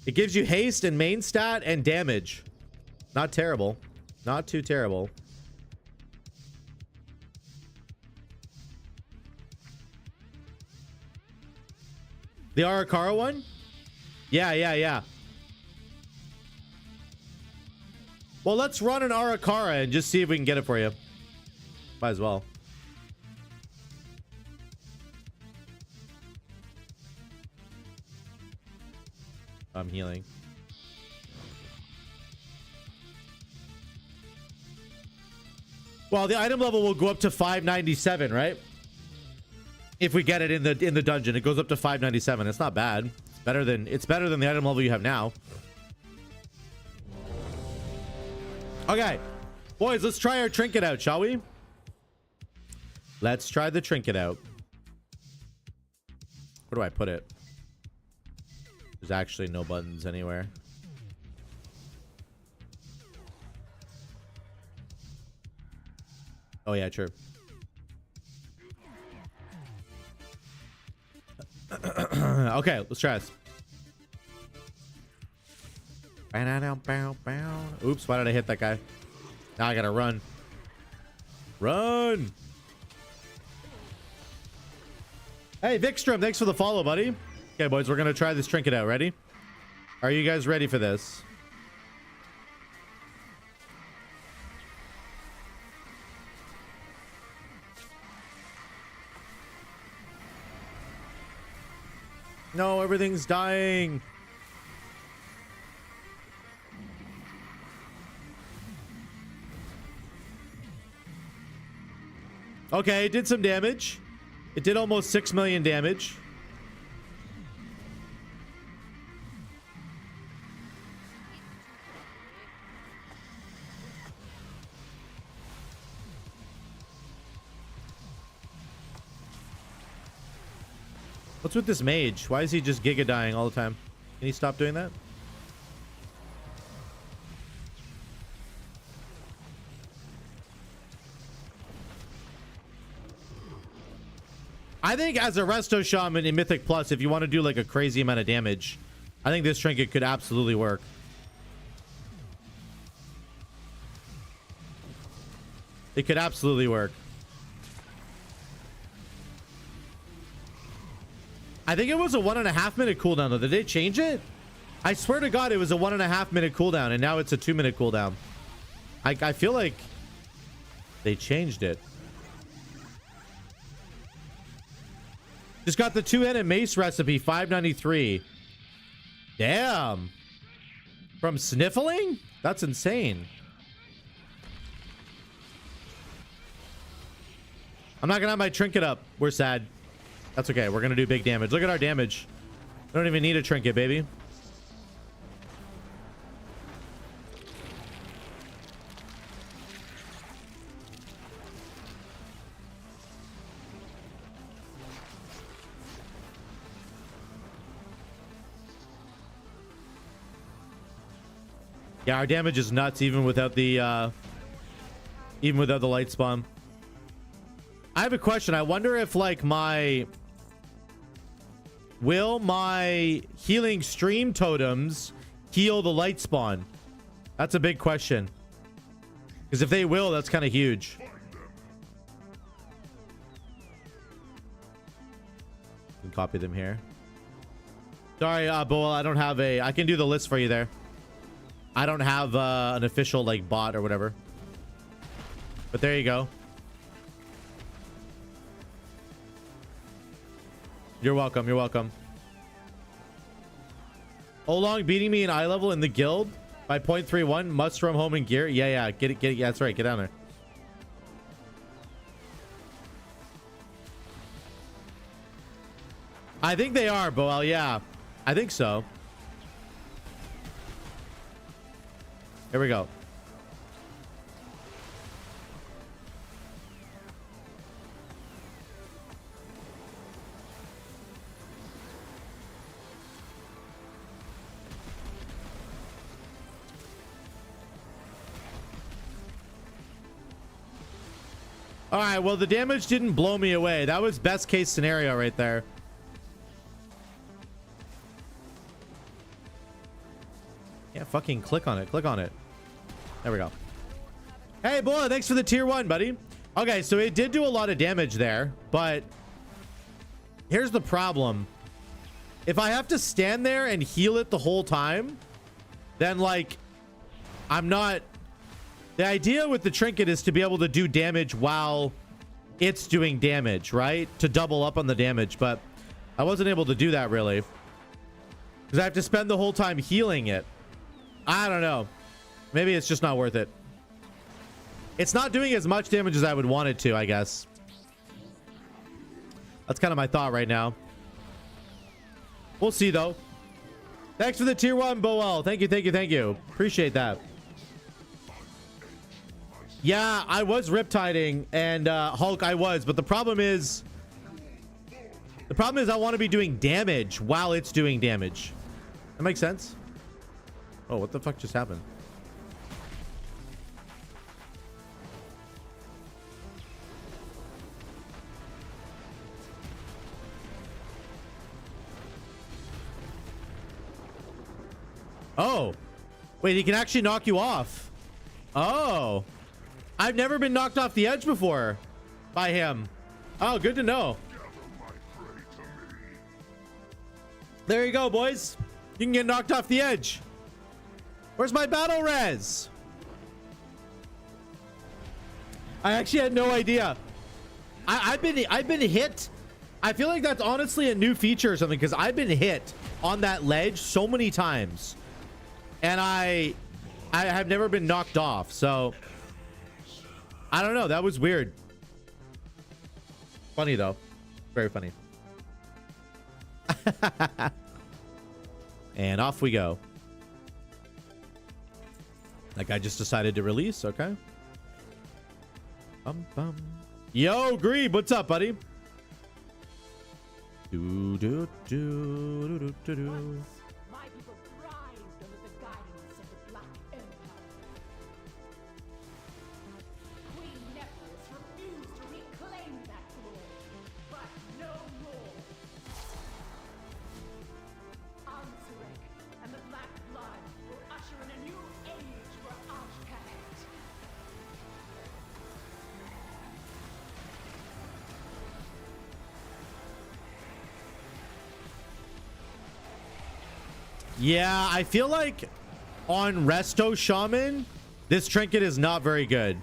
It gives you haste and main stat and damage. Not terrible. Not too terrible. The Arakara one? Yeah. Well, let's run an Arakara and just see if we can get it for you. Might as well. I'm healing. Well, the item level will go up to 597, right? If we get it in the dungeon, it goes up to 597. It's not bad. It's better than the item level you have now. Okay, boys, let's try our trinket out, shall we? Let's try the trinket out. Where do I put it? There's actually no buttons anywhere. Oh yeah, true. Okay, let's try this. Oops, why did I hit that guy? Now I gotta run. Run! Hey, Vikstrom, thanks for the follow, buddy. Okay, boys, we're gonna try this trinket out. Ready? Are you guys ready for this? No, everything's dying. Okay, it did some damage. It did almost 6 million damage. What's with this mage? Why is he just giga dying all the time? Can he stop doing that? I think as a Resto Shaman in Mythic Plus, if you want to do like a crazy amount of damage, I think this trinket could absolutely work. It could absolutely work. I think it was a 1.5 minute cooldown though. Did they change it? I swear to God, it was a 1.5 minute cooldown and now it's a 2 minute cooldown. I feel like they changed it. Just got the 2-handed mace recipe, 593. Damn. From sniffling? That's insane. I'm not gonna have my trinket up. We're sad. That's okay. We're gonna do big damage. Look at our damage. We don't even need a trinket, baby. Yeah, our damage is nuts even without the light spawn. I have a question. I wonder if like will my healing stream totems heal the light spawn? That's a big question. Because if they will, that's kind of huge. You can copy them here. Sorry, Boel, I don't have I can do the list for you there. I don't have an official like bot or whatever. But there you go. You're welcome. You're welcome. Olong beating me in eye level in the guild by 0.31. Must roam home in gear. Yeah. Get it. Yeah, that's right. Get down there. I think they are, Boel. Yeah, I think so. Here we go. All right, well, the damage didn't blow me away. That was best case scenario right there. Yeah, fucking click on it. Click on it. There we go. Hey, boy, thanks for the tier 1, buddy. Okay, so it did do a lot of damage there, but here's the problem. If I have to stand there and heal it the whole time, then, like, I'm not... The idea with the trinket is to be able to do damage while it's doing damage, right? To double up on the damage, but I wasn't able to do that, really. Because I have to spend the whole time healing it. I don't know. Maybe it's just not worth it. It's not doing as much damage as I would want it to, I guess. That's kind of my thought right now. We'll see, though. Thanks for the tier 1, Boel. Thank you. Appreciate that. Yeah, I was riptiding, and Hulk, I was. But the problem is, The problem is I want to be doing damage while it's doing damage. That makes sense. Oh, what the fuck just happened? Oh, wait, he can actually knock you off. Oh, I've never been knocked off the edge before by him. Oh, good to know. There you go, boys. You can get knocked off the edge. Where's my battle res? I actually had no idea. I've been hit. I feel like that's honestly a new feature or something, because I've been hit on that ledge so many times. And I have never been knocked off, so I don't know. That was weird. Funny though, very funny. And off we go. That guy just decided to release. Okay. Bum bum. Yo, Greeb, what's up, buddy? Do do do do do do. My people thrived under the guidance of the Black Empire. Queen Nephros refused to reclaim that glory, but no more. Ansurek and the Black Blood will usher in a new age for Ashkahet. Yeah, I feel like on Resto Shaman, this trinket is not very good.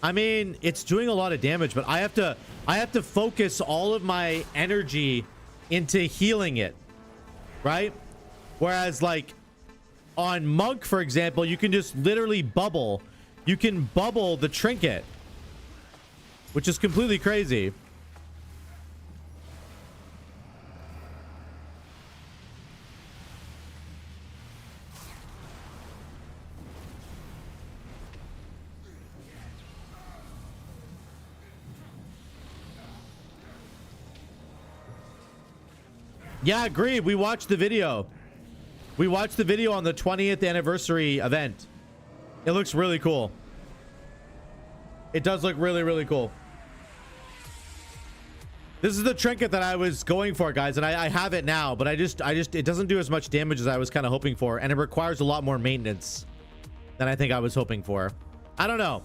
I mean, it's doing a lot of damage, but I have to focus all of my energy into healing it, right? Whereas like on Monk, for example, you can just literally bubble. You can bubble the trinket, which is completely crazy. Yeah, agreed. We watched the video. We watched the video on the 20th anniversary event. It looks really cool. It does look really, really cool. This is the trinket that I was going for, guys, and I have it now, but I just it doesn't do as much damage as I was kind of hoping for, and it requires a lot more maintenance than I think I was hoping for. I don't know.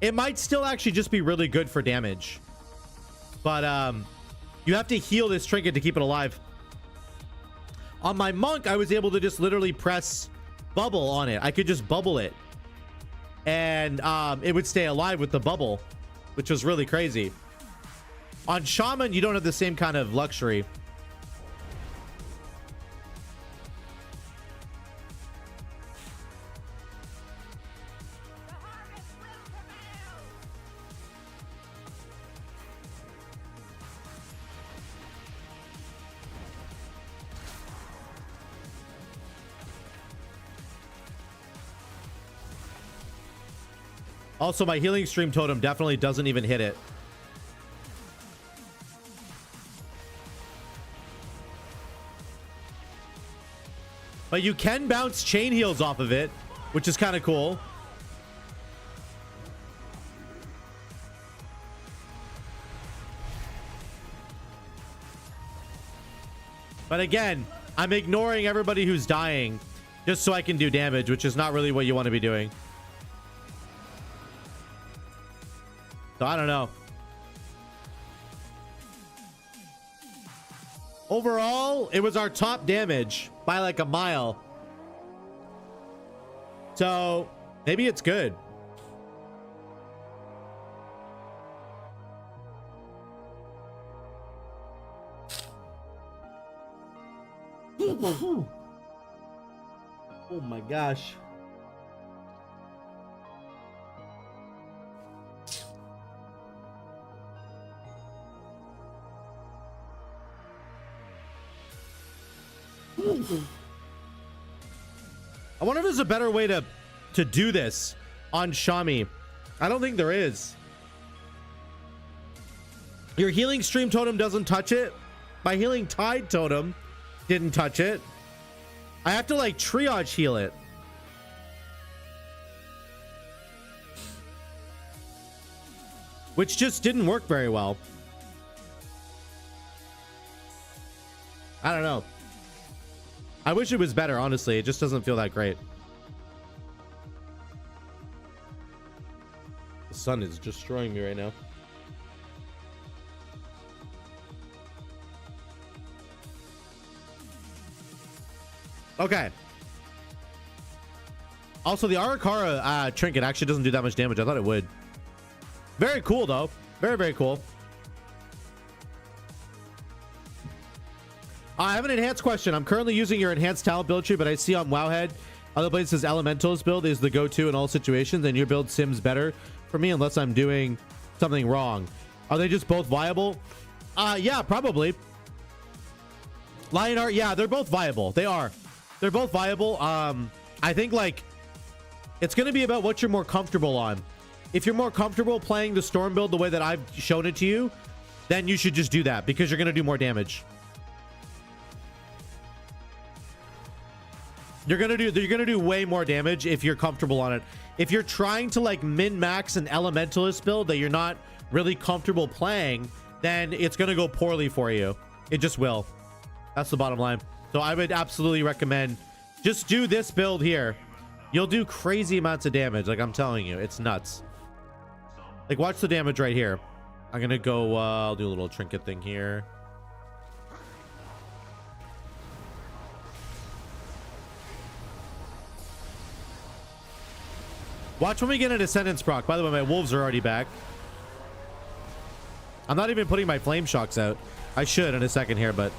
It might still actually just be really good for damage, but you have to heal this trinket to keep it alive. On my Monk, I was able to just literally press bubble on it. I could just bubble it, and it would stay alive with the bubble, which was really crazy. On Shaman, you don't have the same kind of luxury. Also, my healing stream totem definitely doesn't even hit it. But you can bounce chain heals off of it, which is kind of cool. But again, I'm ignoring everybody who's dying just so I can do damage, which is not really what you want to be doing. So I don't know. Overall, it was our top damage by like a mile. So maybe it's good. Oh my gosh. I wonder if there's a better way to do this on Shami. I don't think there is. Your healing stream totem doesn't touch it. My healing tide totem didn't touch it. I have to like triage heal it. Which just didn't work very well. I don't know. I wish it was better, honestly. It just doesn't feel that great. The sun is destroying me right now. Okay. Also, the Arakara trinket actually doesn't do that much damage. I thought it would. Very cool, though. Very, very cool. I have an enhanced question. I'm currently using your enhanced talent build tree, but I see on Wowhead other places Elementalist build is the go-to in all situations, and your build sims better for me unless I'm doing something wrong. Are they just both viable? Yeah, probably. Lionheart, yeah, they're both viable. They are. They're both viable. I think like it's going to be about what you're more comfortable on. If you're more comfortable playing the Storm build the way that I've shown it to you, then you should just do that because you're going to do more damage. You're gonna do way more damage if you're comfortable on it. If you're trying to like min-max an Elementalist build that you're not really comfortable playing, then it's gonna go poorly for you. It just will. That's the bottom line. So I would absolutely recommend just do this build here. You'll do crazy amounts of damage. Like I'm telling you, it's nuts. Like watch the damage right here. I'm gonna go. I'll do a little trinket thing here. Watch when we get an Ascendance proc. By the way, my wolves are already back. I'm not even putting my flame shocks out. I should in a second here, but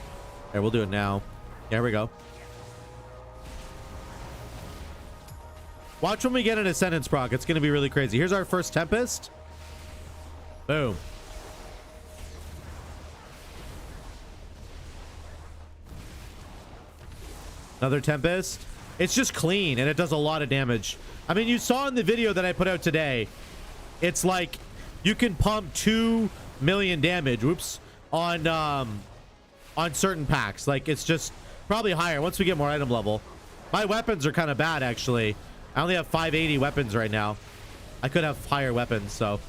here, we'll do it now. There we go. Watch when we get an Ascendance proc. It's going to be really crazy. Here's our first Tempest. Boom. Another Tempest. It's just clean and it does a lot of damage. I mean, you saw in the video that I put out today, it's like you can pump 2 million damage, whoops, on certain packs. Like it's just probably higher once we get more item level. My weapons are kind of bad, actually. I only have 580 weapons right now. I could have higher weapons, so.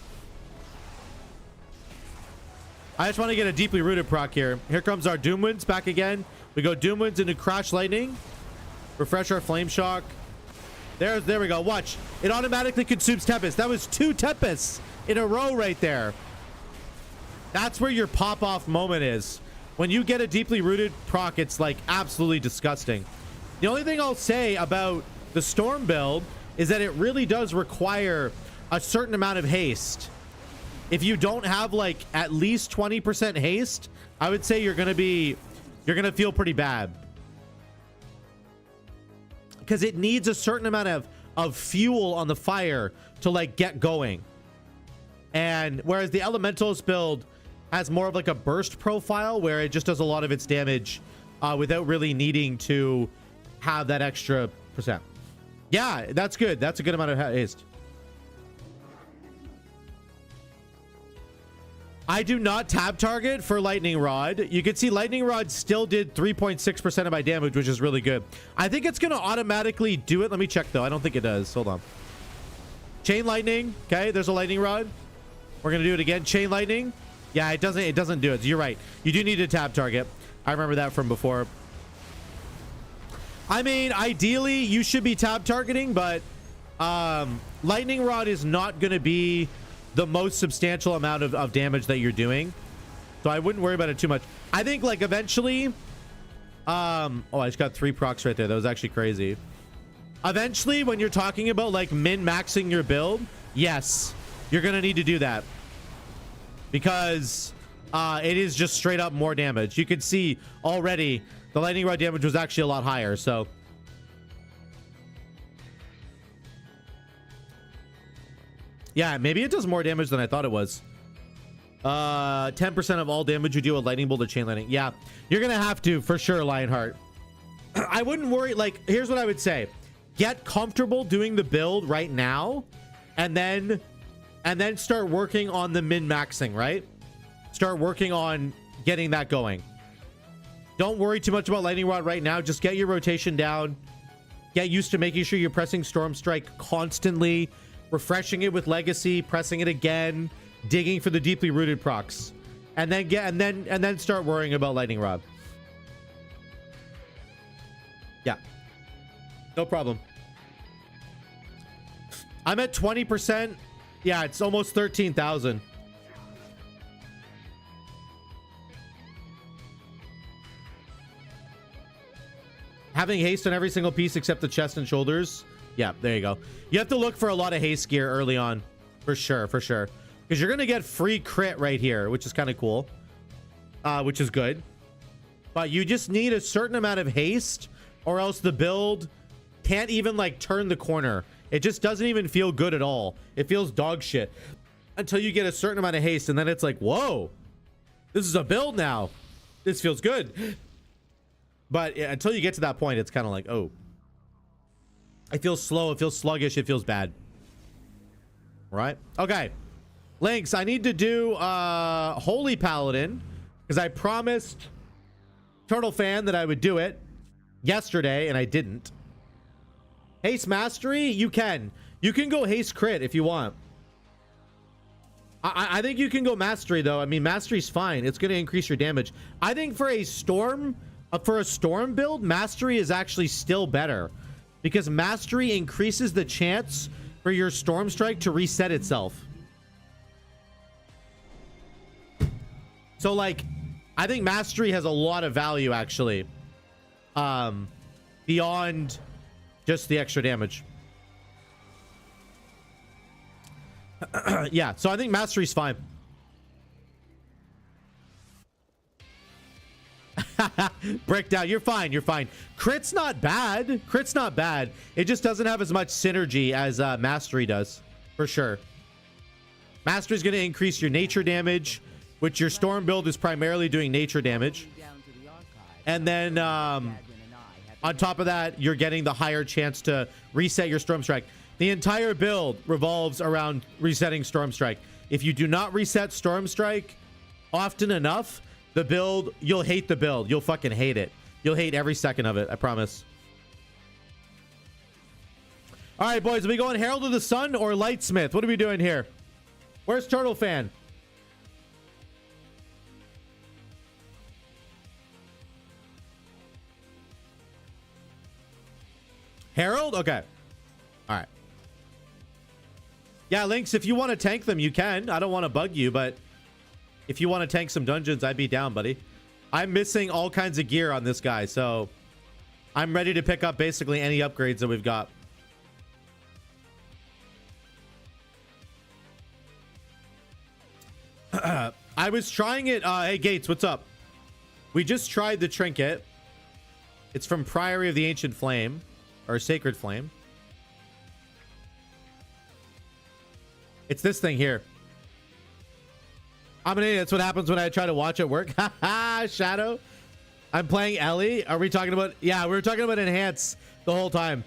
I just want to get a deeply rooted proc here. Here comes our Doom Winds back again. We go Doom Winds into Crash Lightning. Refresh our Flame Shock. There we go. Watch. It automatically consumes Tempest. That was 2 Tempests in a row right there. That's where your pop-off moment is. When you get a deeply rooted proc, it's like absolutely disgusting. The only thing I'll say about the Storm build is that it really does require a certain amount of haste. If you don't have like at least 20% haste, I would say you're gonna feel pretty bad. Because it needs a certain amount of fuel on the fire to like get going. And whereas the Elementalist build has more of like a burst profile where it just does a lot of its damage without really needing to have that extra percent. Yeah, that's good. That's a good amount of haste. I do not tab target for Lightning Rod. You can see Lightning Rod still did 3.6% of my damage, which is really good. I think it's going to automatically do it. Let me check, though. I don't think it does. Hold on. Chain Lightning. Okay, there's a Lightning Rod. We're going to do it again. Chain Lightning. Yeah, it doesn't do it. You're right. You do need a tab target. I remember that from before. I mean, ideally, you should be tab targeting, but Lightning Rod is not going to be the most substantial amount of damage that you're doing, so I wouldn't worry about it too much. I think like eventually oh, I just got 3 procs right there. That was actually crazy. Eventually, when you're talking about like min-maxing your build, yes, you're gonna need to do that because it is just straight up more damage. You can see already the Lightning Rod damage was actually a lot higher, so yeah, maybe it does more damage than I thought it was. 10% of all damage you deal with Lightning Bolt or Chain Lightning. Yeah, you're gonna have to for sure, Lionheart. I wouldn't worry. Like, here's what I would say: get comfortable doing the build right now, and then start working on the min-maxing. Right? start working on getting that going. Don't worry too much about lightning rod right now. Just get your rotation down. Get used to making sure you're pressing storm strike constantly, refreshing it with legacy, pressing it again, digging for the deeply rooted procs, and then start worrying about lightning rod. Yeah, no problem. I'm at 20%. Yeah, it's almost 13,000. Having haste on every single piece except the chest and shoulders. Yeah, there you go. You have to look for a lot of haste gear early on. For sure, for sure. Because you're going to get free crit right here, which is kind of cool. Which is good. But you just need a certain amount of haste, or else the build can't even like turn the corner. It just doesn't even feel good at all. It feels dog shit until you get a certain amount of haste, and then it's like, whoa, this is a build now. This feels good. But yeah, until you get to that point, it's kind of like, oh, it feels slow. It feels sluggish. It feels bad. Right? Okay. Lynx, I need to do Holy Paladin because I promised Turtle Fan that I would do it yesterday, and I didn't. Haste Mastery, you can. You can go Haste Crit if you want. I think you can go Mastery, though. I mean, Mastery's fine. It's going to increase your damage. I think for a Storm build, Mastery is actually still better because Mastery increases the chance for your Storm Strike to reset itself. So, like, I think Mastery has a lot of value, actually. Beyond just the extra damage. Yeah, so I think Mastery's fine. Breakdown, you're fine, you're fine. Crit's not bad. Crit's not bad. It just doesn't have as much synergy as Mastery does, for sure. Mastery's going to increase your nature damage, which your Storm build is primarily doing nature damage. And then on top of that, you're getting the higher chance to reset your Storm Strike. The entire build revolves around resetting Storm Strike. If you do not reset Storm Strike often enough, the build, you'll hate the build. You'll fucking hate it. You'll hate every second of it, I promise. All right, boys, are we going Herald of the Sun or Lightsmith? What are we doing here? Where's Turtle Fan? Herald? Okay. All right. Yeah, Lynx, if you want to tank them, you can. I don't want to bug you, but if you want to tank some dungeons, I'd be down, buddy. I'm missing all kinds of gear on this guy, so I'm ready to pick up basically any upgrades that we've got. I was trying it. Hey, Gates, what's up? We just tried the Trinket. It's from Priory of the Ancient Flame, or Sacred Flame. It's this thing here. I'm an idiot. That's what happens when I try to watch it work. Haha, Shadow. I'm playing Ellie. Are we talking about... Yeah, we were talking about Enhance the whole time.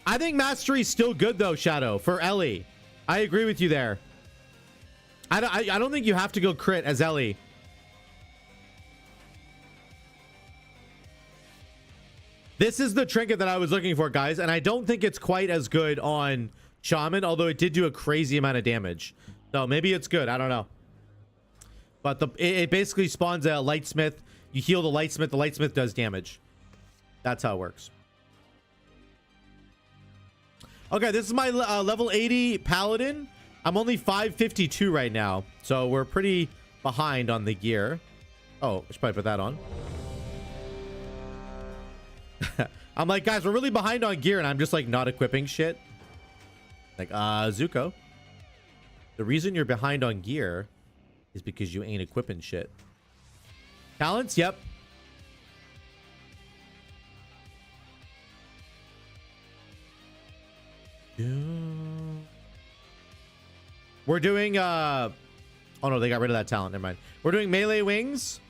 I think Mastery's still good, though, Shadow, for Ellie. I agree with you there. I don't think you have to go crit as Ellie. This is the trinket that I was looking for, guys, and I don't think it's quite as good on Shaman, although it did do a crazy amount of damage. So maybe it's good. I don't know. But it basically spawns a Lightsmith. You heal the Lightsmith does damage. That's how it works. Okay, this is my level 80 Paladin. I'm only 552 right now, so we're pretty behind on the gear. Oh, I should probably put that on. I'm like, guys, we're really behind on gear, and I'm just like not equipping shit. Like, Zuko, the reason you're behind on gear is because you ain't equipping shit. Talents, yep. We're doing oh no, they got rid of that talent. Never mind. We're doing melee wings.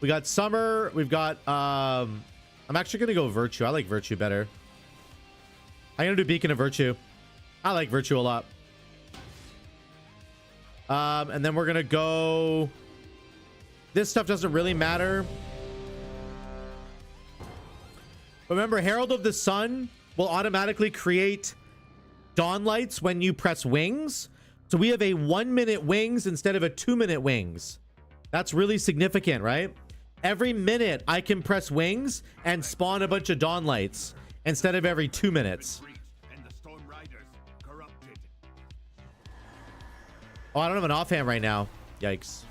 We got summer. We've got I'm actually gonna go virtue. I like virtue better. I'm gonna do beacon of virtue. I like virtue a lot. And then we're gonna go. This stuff doesn't really matter. Remember, Herald of the Sun will automatically create dawn lights when you press wings. So we have a 1 minute wings instead of a 2 minute wings. That's really significant, right? Every minute I can press wings and spawn a bunch of dawn lights instead of every 2 minutes. Oh, I don't have an offhand right now. Yikes.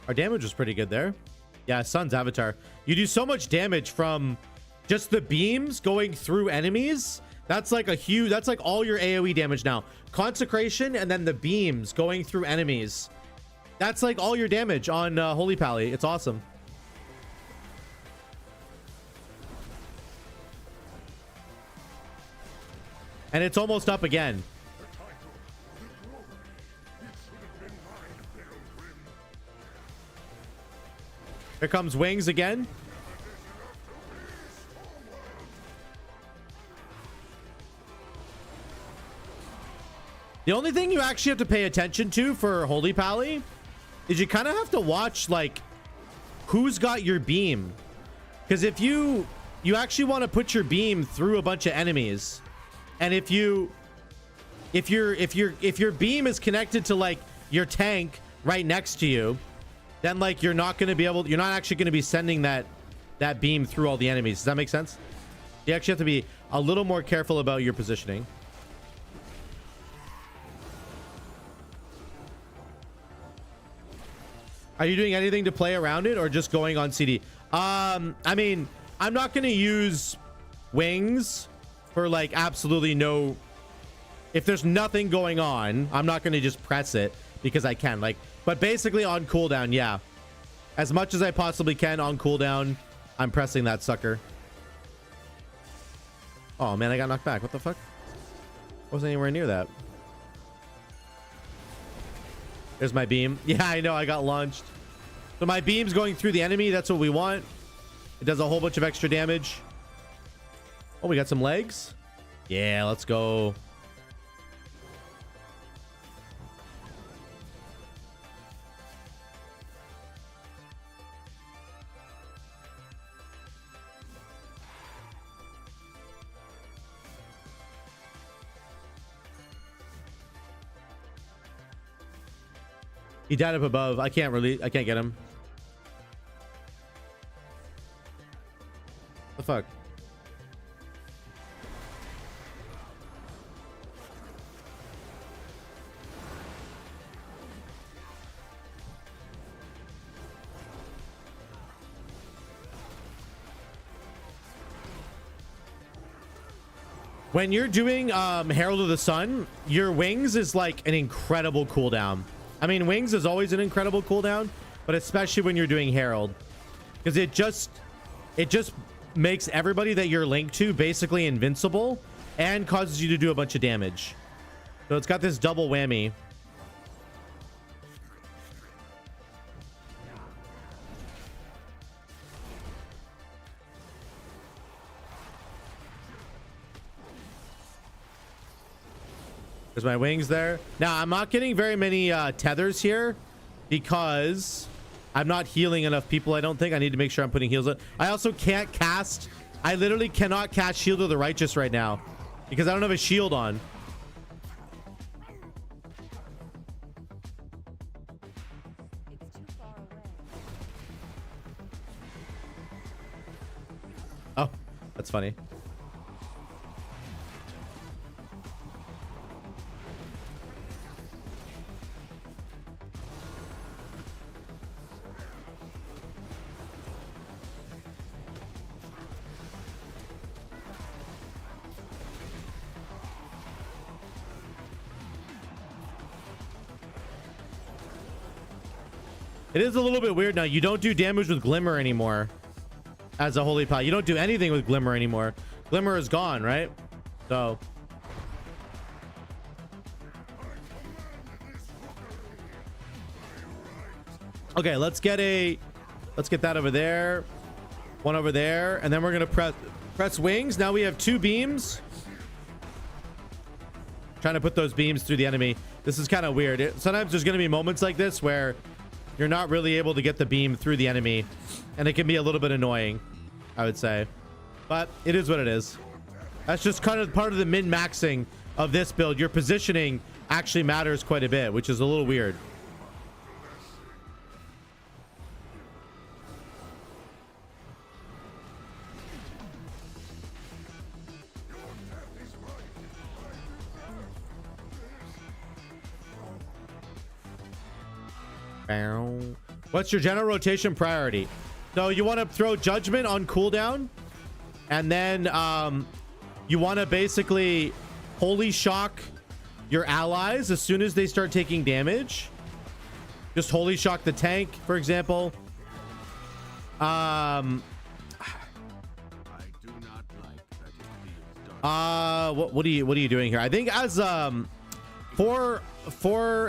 Our damage was pretty good there. Yeah, Sun's avatar. You do so much damage from just the beams going through enemies. That's like a huge, that's like all your AoE damage now. Consecration and then the beams going through enemies. That's like all your damage on Holy Pally. It's awesome. And it's almost up again. Here comes wings again. The only thing you actually have to pay attention to for Holy Pally is you kind of have to watch like who's got your beam, because if you actually want to put your beam through a bunch of enemies, and if your beam is connected to like your tank right next to you, then like you're not actually going to be sending that beam through all the enemies. Does that make sense? You actually have to be a little more careful about your positioning. Are you doing anything to play around it or just going on CD? I mean, I'm not going to use wings for like absolutely no. If there's nothing going on, I'm not going to just press it because I can. Like, but basically on cooldown, yeah. As much as I possibly can on cooldown, I'm pressing that sucker. Oh man, I got knocked back. What the fuck? Wasn't anywhere near that. There's my beam. Yeah, I know, I got launched. So my beam's going through the enemy. That's what we want. It does a whole bunch of extra damage. Oh, we got some legs. Yeah, let's go. He died up above. I can't get him. The fuck? When you're doing Herald of the Sun, your wings is like an incredible cooldown. I mean, wings is always an incredible cooldown, but especially when you're doing Herald, because it just makes everybody that you're linked to basically invincible and causes you to do a bunch of damage. So it's got this double whammy. There's my wings there. Now, I'm not getting very many tethers here because I'm not healing enough people, I don't think. I need to make sure I'm putting heals on. I also can't cast. I literally cannot cast Shield of the Righteous right now because I don't have a shield on. Oh, that's funny. It is a little bit weird now. You don't do damage with Glimmer anymore as a Holy Pal. You don't do anything with Glimmer anymore. Glimmer is gone, right? So okay, let's get that over there, one over there, and then we're gonna press wings. Now we have 2 beams. Trying to put those beams through the enemy. This is kind of weird. Sometimes there's gonna be moments like this where you're not really able to get the beam through the enemy, and it can be a little bit annoying, I would say, but it is what it is. That's just kind of part of the min-maxing of this build. Your positioning actually matters quite a bit, which is a little weird. What's your general rotation priority? So you want to throw Judgment on cooldown, and then you want to basically Holy Shock your allies as soon as they start taking damage. Just Holy Shock the tank, for example. What are you doing here? I think as for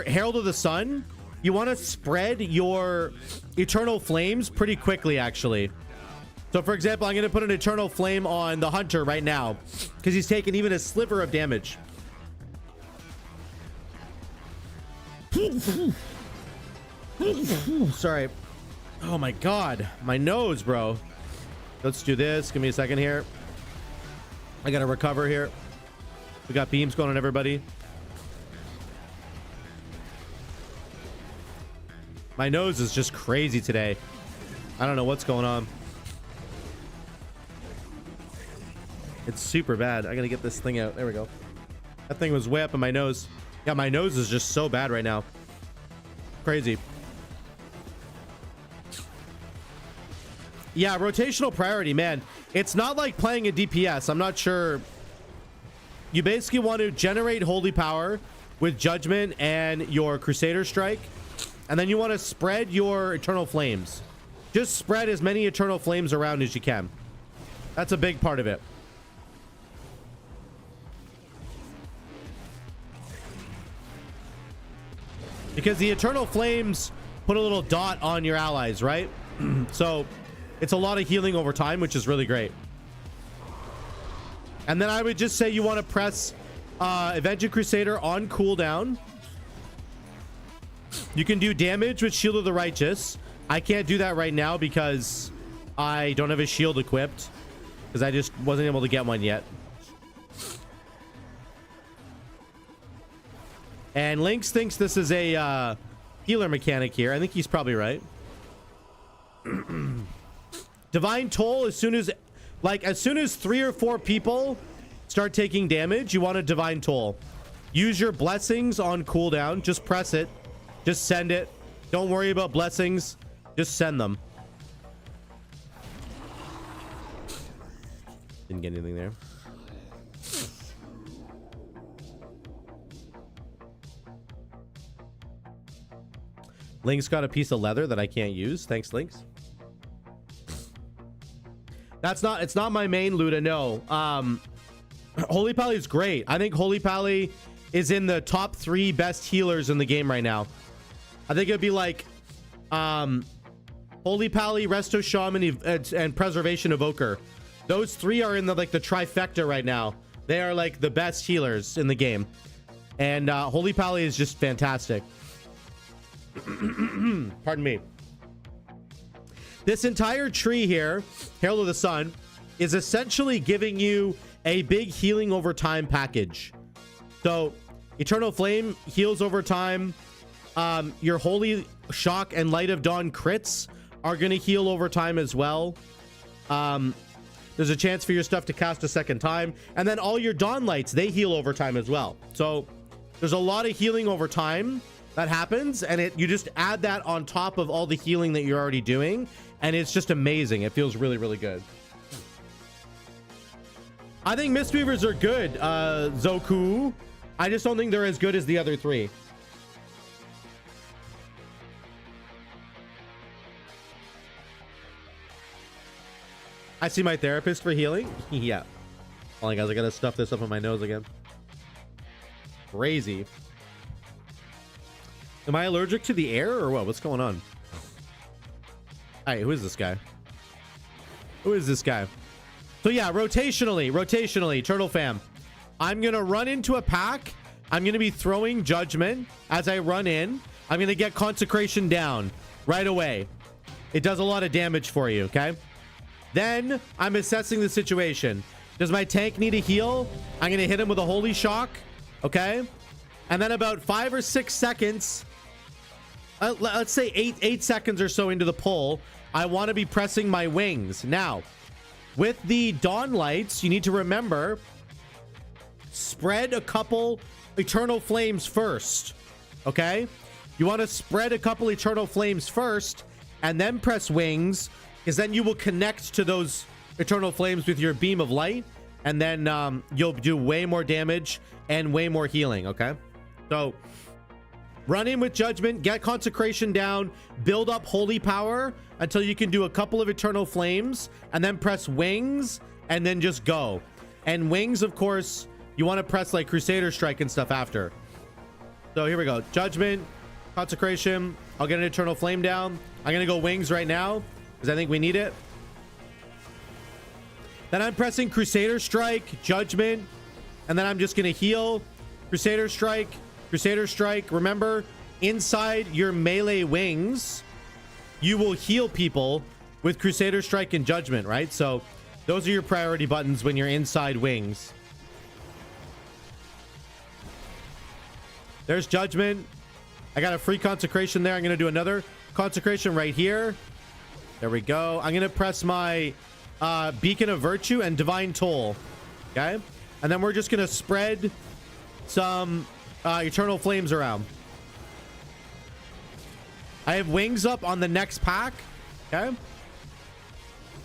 Herald of the Sun, you want to spread your Eternal Flames pretty quickly, actually. So, for example, I'm going to put an Eternal Flame on the Hunter right now because he's taken even a sliver of damage. Sorry. Oh, my God. My nose, bro. Let's do this. Give me a second here. I got to recover here. We got beams going on everybody. My nose is just crazy today. I don't know what's going on. It's super bad. I gotta get this thing out. There we go. That thing was way up in my nose. Yeah, my nose is just so bad right now. Crazy. Yeah, rotational priority, man. It's not like playing a DPS. I'm not sure. You basically want to generate holy power with Judgment and your Crusader Strike. And then you want to spread your Eternal Flames. Just spread as many Eternal Flames around as you can. That's a big part of it. Because the Eternal Flames put a little dot on your allies, right? So it's a lot of healing over time, which is really great. And then I would just say you want to press Avenging Crusader on cooldown. You can do damage with Shield of the Righteous. I can't do that right now because I don't have a shield equipped, because I just wasn't able to get one yet. And Lynx thinks this is a healer mechanic here. I think he's probably right. Divine Toll, as soon as 3 or 4 people start taking damage, you want a Divine Toll. Use your blessings on cooldown. Just press it. Just send it. Don't worry about blessings. Just send them. Didn't get anything there. Link's got a piece of leather that I can't use. Thanks, Lynx. It's not my main Luda, no. Holy Pally is great. I think Holy Pally is in the top 3 best healers in the game right now. I think it'd be like Holy Pally, Resto Shaman, and Preservation Evoker. Those 3 are in the trifecta right now. They are like the best healers in the game. And Holy Pally is just fantastic. Pardon me. This entire tree here, Herald of the Sun, is essentially giving you a big healing over time package. So Eternal Flame heals over time. Your Holy Shock and Light of Dawn crits are going to heal over time as well. There's a chance for your stuff to cast a second time. And then all your Dawn Lights, they heal over time as well. So there's a lot of healing over time that happens, and you just add that on top of all the healing that you're already doing, and it's just amazing. It feels really, really good. I think Mistweavers are good, Zoku. I just don't think they're as good as the other 3. I see my therapist for healing. Yeah. Hold on, guys. I gotta stuff this up in my nose again. Crazy. Am I allergic to the air or what? What's going on? Hey, who is this guy? Who is this guy? So yeah, rotationally, Turtle Fam. I'm gonna run into a pack. I'm gonna be throwing Judgment as I run in. I'm gonna get Consecration down right away. It does a lot of damage for you, okay? Then I'm assessing the situation. Does my tank need a heal? I'm gonna hit him with a Holy Shock, okay? And then about 5 or 6 seconds, let's say 8 seconds or so into the pull, I want to be pressing my wings. Now, with the Dawn Lights, you need to remember, spread a couple Eternal Flames first, okay? You want to spread a couple Eternal Flames first and then press wings, because then you will connect to those Eternal Flames with your Beam of Light, and then you'll do way more damage and way more healing, okay? So run in with Judgment, get Consecration down, build up Holy Power until you can do a couple of Eternal Flames, and then press wings, and then just go. And wings, of course, you want to press like Crusader Strike and stuff after. So here we go. Judgment, Consecration. I'll get an Eternal Flame down. I'm going to go wings right now because I think we need it. Then I'm pressing Crusader Strike, Judgment, and then I'm just going to heal. Crusader Strike, Crusader Strike. Remember, inside your melee wings, you will heal people with Crusader Strike and Judgment, right? So those are your priority buttons when you're inside wings. There's Judgment. I got a free Consecration there. I'm going to do another Consecration right here. There we go. I'm going to press my Beacon of Virtue and Divine Toll. Okay. And then we're just going to spread some Eternal Flames around. I have wings up on the next pack. Okay.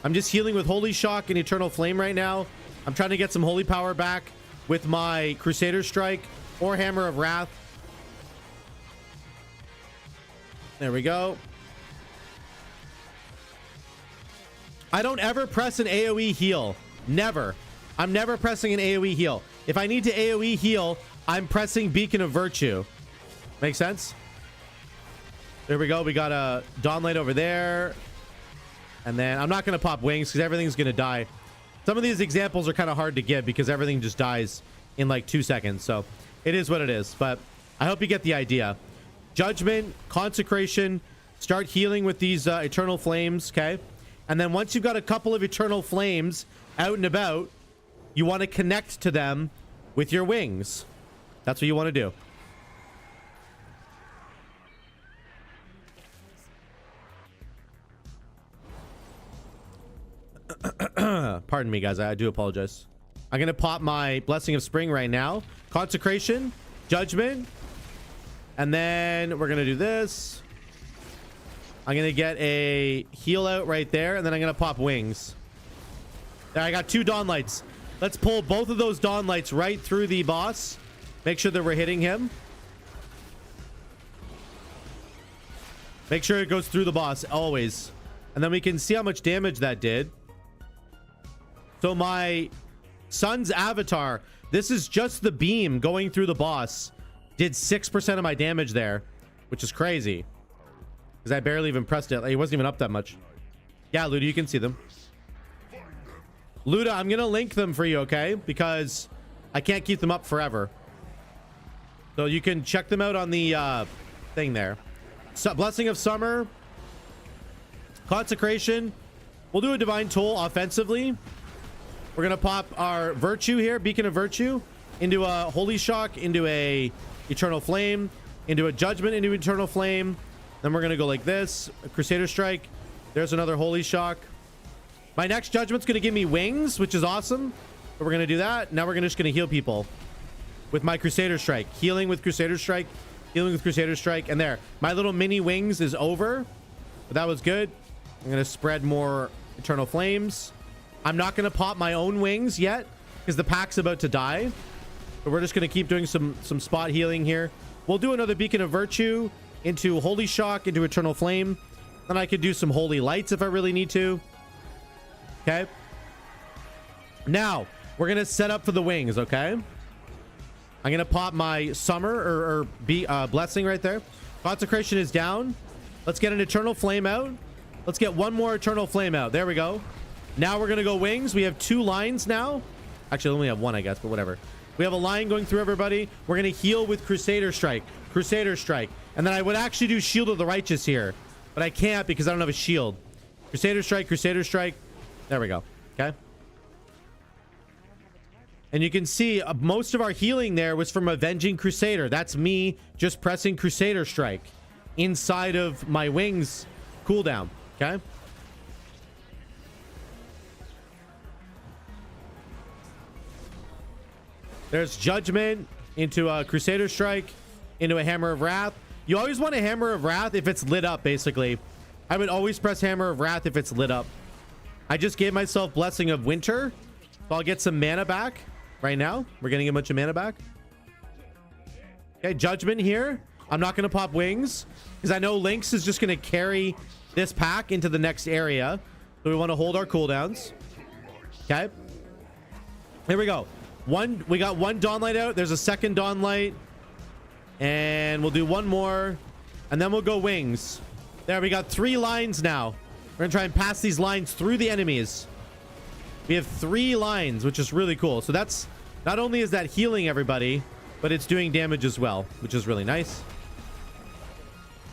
I'm just healing with Holy Shock and Eternal Flame right now. I'm trying to get some Holy Power back with my Crusader Strike or Hammer of Wrath. There we go. I don't ever press an AoE heal. Never. I'm never pressing an AoE heal. If I need to AoE heal, I'm pressing Beacon of Virtue. Make sense? There we go. We got a Dawnlight over there. And then I'm not going to pop wings because everything's going to die. Some of these examples are kind of hard to give because everything just dies in like 2 seconds. So it is what it is. But I hope you get the idea. Judgment, Consecration, start healing with these Eternal Flames, okay? And then once you've got a couple of Eternal Flames out and about, you want to connect to them with your wings. That's what you want to do. Pardon me, guys. I do apologize. I'm going to pop my Blessing of Spring right now. Consecration, Judgment. And then we're going to do this. I'm going to get a heal out right there. And then I'm going to pop wings. There, I got 2 Dawn Lights. Let's pull both of those Dawn Lights right through the boss. Make sure that we're hitting him. Make sure it goes through the boss always. And then we can see how much damage that did. So my son's avatar, this is just the beam going through the boss, did 6% of my damage there, which is crazy because I barely even pressed it. Like, it wasn't even up that much. Yeah, Luda, you can see them. Luda, I'm gonna link them for you, okay? Because I can't keep them up forever, so you can check them out on the thing there. So, Blessing of Summer, Consecration. We'll do a Divine Toll offensively. We're gonna pop our Virtue here, Beacon of Virtue, into a Holy Shock, into a Eternal Flame, into a Judgment, into Eternal Flame. Then we're gonna go like this, a Crusader Strike. There's another Holy Shock. My next Judgment's gonna give me wings, which is awesome. But we're gonna do that. Now we're just gonna heal people with my Crusader Strike. Healing with Crusader Strike, healing with Crusader Strike, and there. My little mini wings is over, but that was good. I'm gonna spread more Eternal Flames. I'm not gonna pop my own wings yet because the pack's about to die. But we're just gonna keep doing some spot healing here. We'll do another Beacon of Virtue into Holy Shock, into Eternal Flame. Then I could do some Holy Lights if I really need to. Okay. Now we're gonna set up for the wings. Okay, I'm gonna pop my summer or blessing right there. Consecration is down. Let's get an eternal flame out. Let's get one more eternal flame out. There we go. Now we're gonna go wings. We have 2 lines now. Actually, I only have 1, I guess, but whatever. We have a line going through everybody. We're gonna heal with Crusader Strike. Crusader Strike. And then I would actually do Shield of the Righteous here, but I can't because I don't have a shield. Crusader Strike, Crusader Strike. There we go. Okay. And you can see most of our healing there was from Avenging Crusader. That's me just pressing Crusader Strike inside of my wings cooldown. Okay. There's Judgment into a Crusader Strike into a Hammer of Wrath. You always want a Hammer of Wrath if it's lit up, basically. I would always press Hammer of Wrath if it's lit up. I just gave myself Blessing of Winter, so I'll get some mana back right now. We're getting a bunch of mana back. Okay, Judgment here. I'm not going to pop wings because I know Lynx is just going to carry this pack into the next area. So we want to hold our cooldowns. Okay. Here we go. We got 1 Dawnlight out. There's a second Dawnlight. And we'll do 1 more. And then we'll go wings. There, we got 3 lines now. We're going to try and pass these lines through the enemies. We have 3 lines, which is really cool. So that's, not only is that healing everybody, but it's doing damage as well, which is really nice.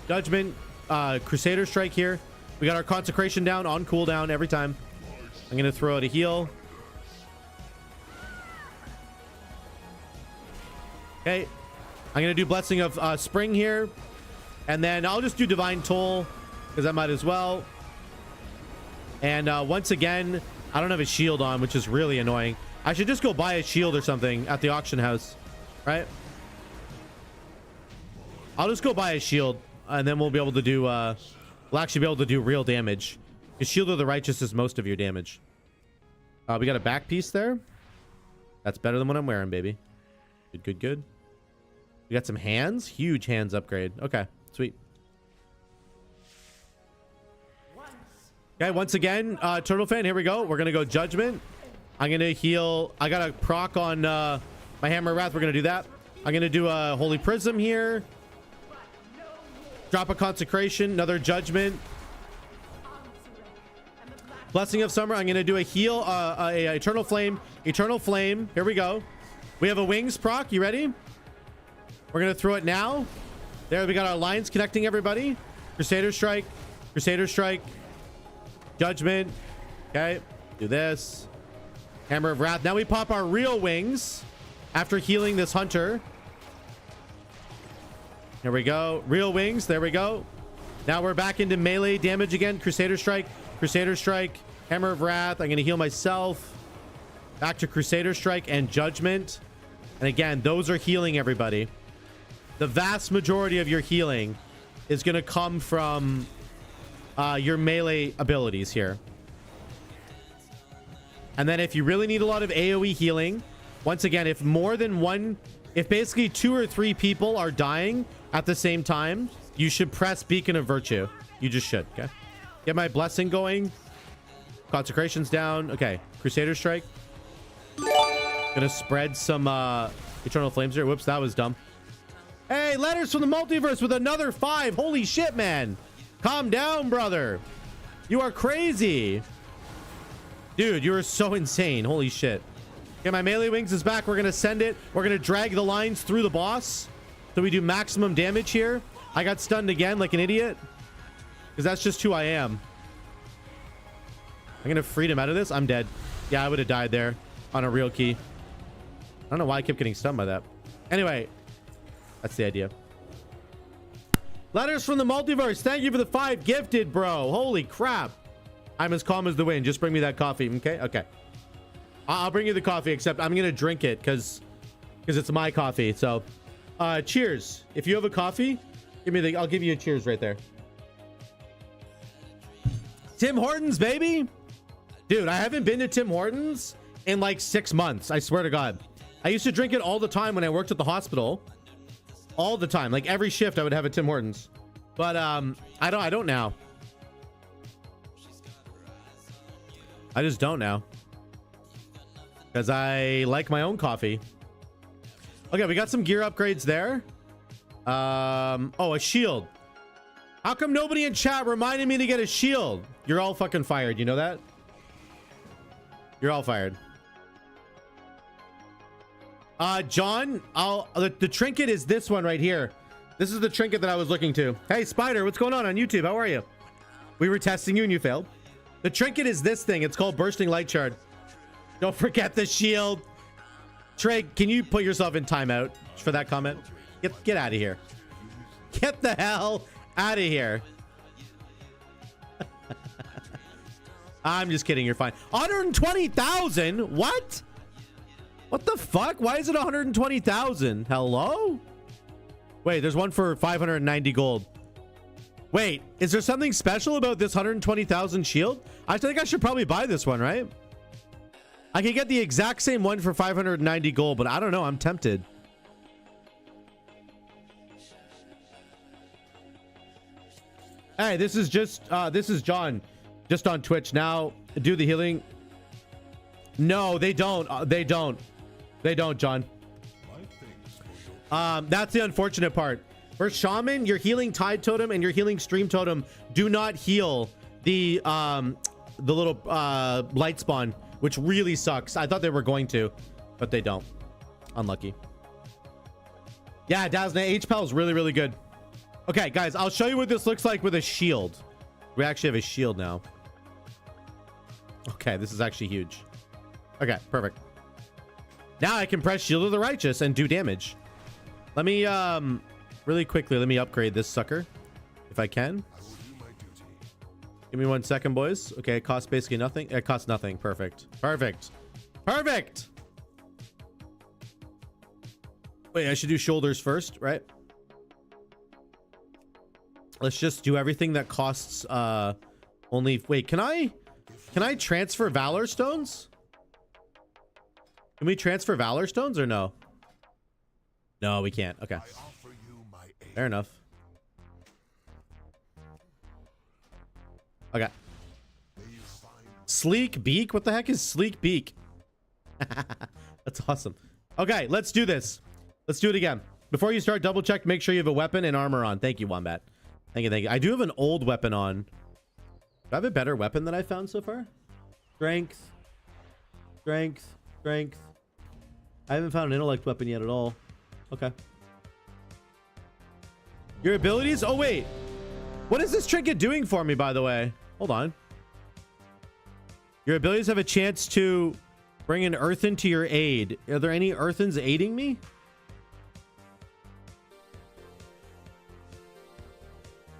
Judgment, Crusader Strike here. We got our Consecration down on cooldown every time. I'm going to throw out a heal. Okay. I'm going to do Blessing of Spring here. And then I'll just do Divine Toll because I might as well. And once again, I don't have a shield on, which is really annoying. I should just go buy a shield or something at the auction house, right? I'll just go buy a shield and then we'll be able to do, we'll actually be able to do real damage. The Shield of the Righteous is most of your damage. We got a back piece there. That's better than what I'm wearing, baby. Good, good, good. We got some hands. Huge hands upgrade. Okay, sweet. Okay, once again, Turtle Fan, here we go. We're going to go Judgment. I'm going to heal. I got a proc on my Hammer of Wrath. We're going to do that. I'm going to do a Holy Prism here. Drop a Consecration. Another Judgment. Blessing of Summer. I'm going to do a heal. A Eternal Flame. Eternal Flame. Here we go. We have a Wings proc. You ready? We're going to throw it now. There, we got our lines connecting everybody. Crusader Strike. Crusader Strike. Judgment. Okay. Do this. Hammer of Wrath. Now we pop our real wings after healing this hunter. Here we go. Real wings. There we go. Now we're back into melee damage again. Crusader Strike. Crusader Strike. Hammer of Wrath. I'm going to heal myself. Back to Crusader Strike and Judgment. And again, those are healing everybody. The vast majority of your healing is going to come from your melee abilities here. And then if you really need a lot of AoE healing, once again, if more than one, if basically 2 or 3 people are dying at the same time, you should press Beacon of Virtue. You just should, okay? Get my blessing going. Consecration's down. Okay, Crusader Strike. Gonna spread some Eternal Flames here. Whoops, that was dumb. Hey, Letters from the Multiverse with another 5. Holy shit, man. Calm down, brother. You are crazy. Dude, you are so insane. Holy shit. Okay, my melee wings is back. We're gonna send it. We're gonna drag the lines through the boss so we do maximum damage here. I got stunned again like an idiot because that's just who I am. I'm gonna freed him out of this. I'm dead. Yeah, I would have died there on a real key. I don't know why I kept getting stunned by that. Anyway, that's the idea. Letters from the Multiverse. Thank you for the 5 gifted, bro. Holy crap. I'm as calm as the wind. Just bring me that coffee. Okay. Okay. I'll bring you the coffee, except I'm going to drink it because it's my coffee. So cheers. If you have a coffee, I'll give you a cheers right there. Tim Hortons, baby. Dude, I haven't been to Tim Hortons in like 6 months. I swear to God. I used to drink it all the time when I worked at the hospital. All the time. Like every shift I would have a Tim Hortons. But I don't now. I just don't now. because I like my own coffee. Okay, we got some gear upgrades there. Oh, a shield. How come nobody in chat reminded me to get a shield? You're all fucking fired. You know that? You're all fired. John, the trinket is this one right here. This is the trinket that I was looking to. Hey, Spider, what's going on YouTube? How are you? We were testing you and you failed. The trinket is this thing. It's called Bursting Light Shard. Don't forget the shield. Trey, can you put yourself in timeout for that comment? Get out of here. Get the hell out of here. I'm just kidding. You're fine. 120,000? What? What the fuck? Why is it 120,000? Hello? Wait, there's one for 590 gold. Wait, is there something special about this 120,000 shield? I think I should probably buy this one, right? I can get the exact same one for 590 gold, but I don't know. I'm tempted. Hey, this is John, just on Twitch. Now, do the healing. No, they don't. They don't, John. That's the unfortunate part. For Shaman, your healing Tide Totem and your healing Stream Totem do not heal the little light spawn, which really sucks. I thought they were going to, but they don't. Unlucky. Yeah, Dazzna, HPAL is really, really good. Okay, guys, I'll show you what this looks like with a shield. We actually have a shield now. Okay, this is actually huge. Okay, perfect. Now I can press Shield of the Righteous and do damage. Let me, really quickly, let me upgrade this sucker, if I can. Give me 1 second, boys. Okay, it costs basically nothing. It costs nothing. Perfect. Perfect. Perfect. Wait, I should do shoulders first, right? Let's just do everything that costs only. Wait, can I transfer Valor Stones? Can we transfer Valor Stones or no? No, we can't. Okay. Fair enough. Okay. Sleek Beak? What the heck is Sleek Beak? That's awesome. Okay, let's do this. Let's do it again. Before you start, double check, make sure you have a weapon and armor on. Thank you, Wombat. Thank you, thank you. I do have an old weapon on. Do I have a better weapon that I found so far? Strength. Strength. Strength. I haven't found an intellect weapon yet at all. Okay. Your abilities? Oh, wait. What is this trinket doing for me, by the way? Hold on. Your abilities have a chance to bring an earthen to your aid. Are there any earthens aiding me?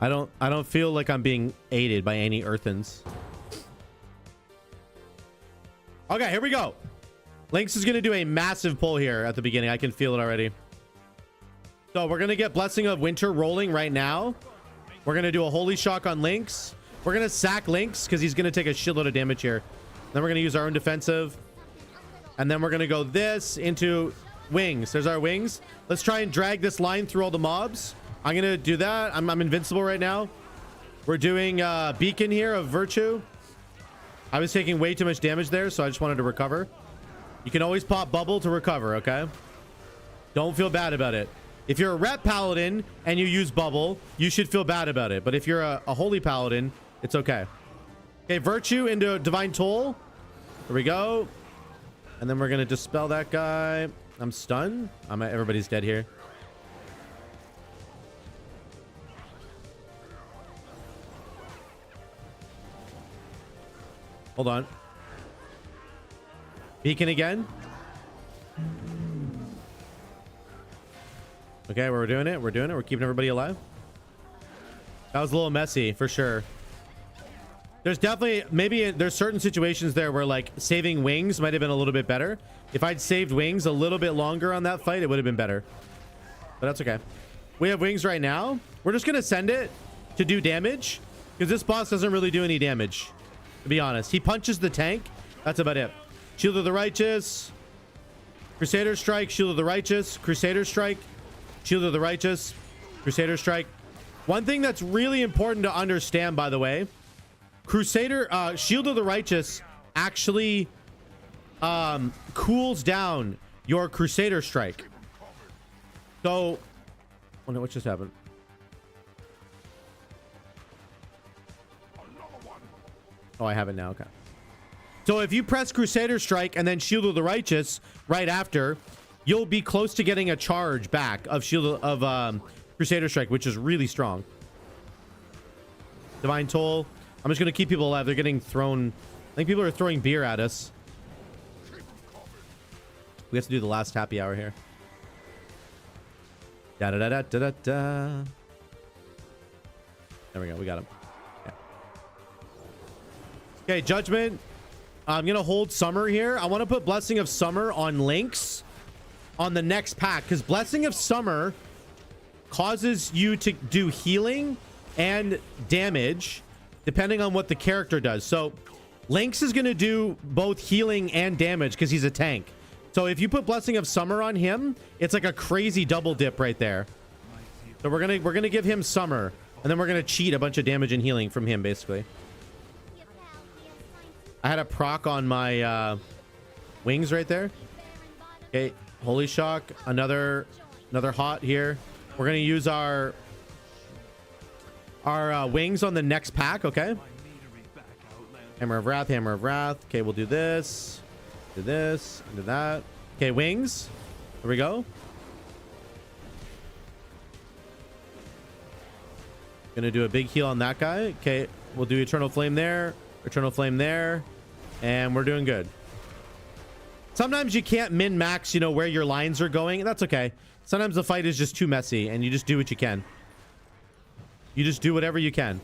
I don't feel like I'm being aided by any earthens. Okay, here we go. Lynx is going to do a massive pull here at the beginning. I can feel it already. So we're going to get Blessing of Winter rolling right now. We're going to do a Holy Shock on Lynx. We're going to sack Lynx because he's going to take a shitload of damage here. Then we're going to use our own defensive. And then we're going to go this into wings. There's our wings. Let's try and drag this line through all the mobs. I'm going to do that. I'm invincible right now. We're doing Beacon here of Virtue. I was taking way too much damage there, so I just wanted to recover. You can always pop Bubble to recover, okay? Don't feel bad about it. If you're a Rep Paladin and you use Bubble, you should feel bad about it. But if you're a Holy Paladin, it's okay. Okay, Virtue into Divine Toll. There we go. And then we're going to dispel that guy. I'm stunned. Everybody's dead here. Hold on. Beacon again. Okay, we're doing it. We're doing it. We're keeping everybody alive. That was a little messy for sure. There's definitely, maybe there's certain situations there where like saving wings might have been a little bit better. If I'd saved wings a little bit longer on that fight, it would have been better. But that's okay. We have wings right now. We're just going to send it to do damage because this boss doesn't really do any damage, to be honest. He punches the tank. That's about it. Shield of the Righteous. Crusader Strike. Shield of the Righteous. Crusader Strike. Shield of the Righteous. Crusader Strike. One thing that's really important to understand, by the way, Crusader, Shield of the Righteous actually cools down your Crusader strike. So, oh no, what just happened? Oh, I have it now. Okay. So if you press Crusader Strike and then Shield of the Righteous right after, you'll be close to getting a charge back of Crusader Strike, which is really strong. Divine Toll. I'm just gonna keep people alive. They're getting thrown. I think people are throwing beer at us. We have to do the last happy hour here. Da da da da da da da. There we go. We got him. Okay, Judgment. I'm gonna hold Summer here. I want to put Blessing of Summer on Lynx on the next pack, because Blessing of Summer causes you to do healing and damage depending on what the character does. So Lynx is gonna do both healing and damage because he's a tank. So if you put Blessing of Summer on him, it's like a crazy double dip right there. So we're gonna give him Summer, and then we're gonna cheat a bunch of damage and healing from him basically. I had a proc on my wings right there. Okay, Holy Shock, another hot here. We're gonna use our wings on the next pack. Okay, Hammer of Wrath, Hammer of Wrath. Okay, we'll do this, do that. Okay, wings. Here we go. Gonna do a big heal on that guy. Okay, we'll do Eternal Flame there, Eternal Flame there. And we're doing good. Sometimes you can't min-max, you know, where your lines are going. That's okay. Sometimes the fight is just too messy and you just do what you can. You just do whatever you can.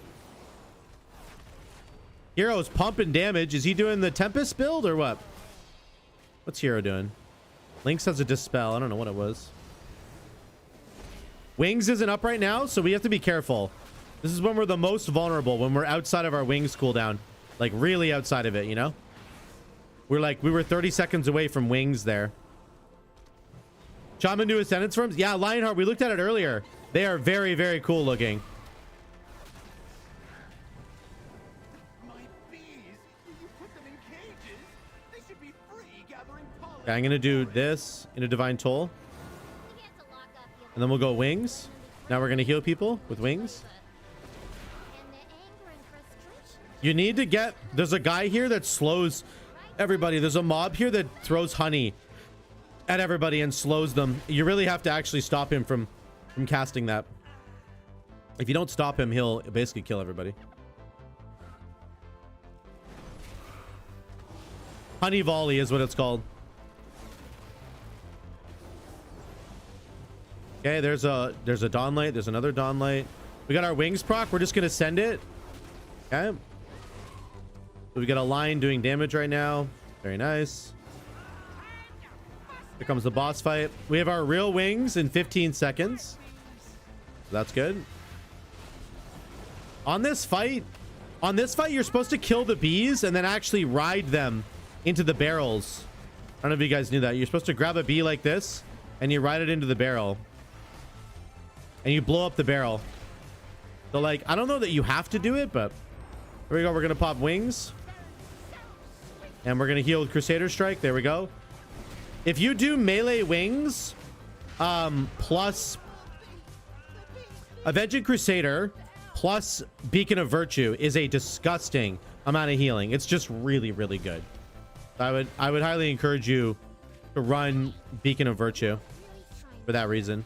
Hero's pumping damage. Is he doing the Tempest build or what? What's Hero doing? Lynx has a Dispel. I don't know what it was. Wings isn't up right now, so we have to be careful. This is when we're the most vulnerable, when we're outside of our wings cooldown. Like really outside of it, you know? We were 30 seconds away from wings there. Shaman new Ascendance forms? Yeah, Lionheart, we looked at it earlier. They are very, very cool looking. My bees, you put them in cages. They should be free gathering pollen. Okay, I'm gonna do this in a Divine Toll. And then we'll go wings. Now we're gonna heal people with wings. You need to get... There's a guy here that slows everybody. There's a mob here that throws honey at everybody and slows them. You really have to actually stop him from casting that. If you don't stop him, he'll basically kill everybody. Honey Volley is what it's called. Okay, there's a Dawn Light. There's another Dawn Light. We got our wings proc. We're just going to send it. Okay. We got a line doing damage right now. Very nice. Here comes the boss fight. We have our real wings in 15 seconds. So that's good. On this fight, you're supposed to kill the bees and then actually ride them into the barrels. I don't know if you guys knew that. You're supposed to grab a bee like this and you ride it into the barrel. And you blow up the barrel. So like, I don't know that you have to do it, but here we go. We're going to pop wings. And we're going to heal with Crusader Strike. There we go. If you do melee wings, plus Avenging Crusader, plus Beacon of Virtue is a disgusting amount of healing. It's just really, really good. I would highly encourage you to run Beacon of Virtue for that reason.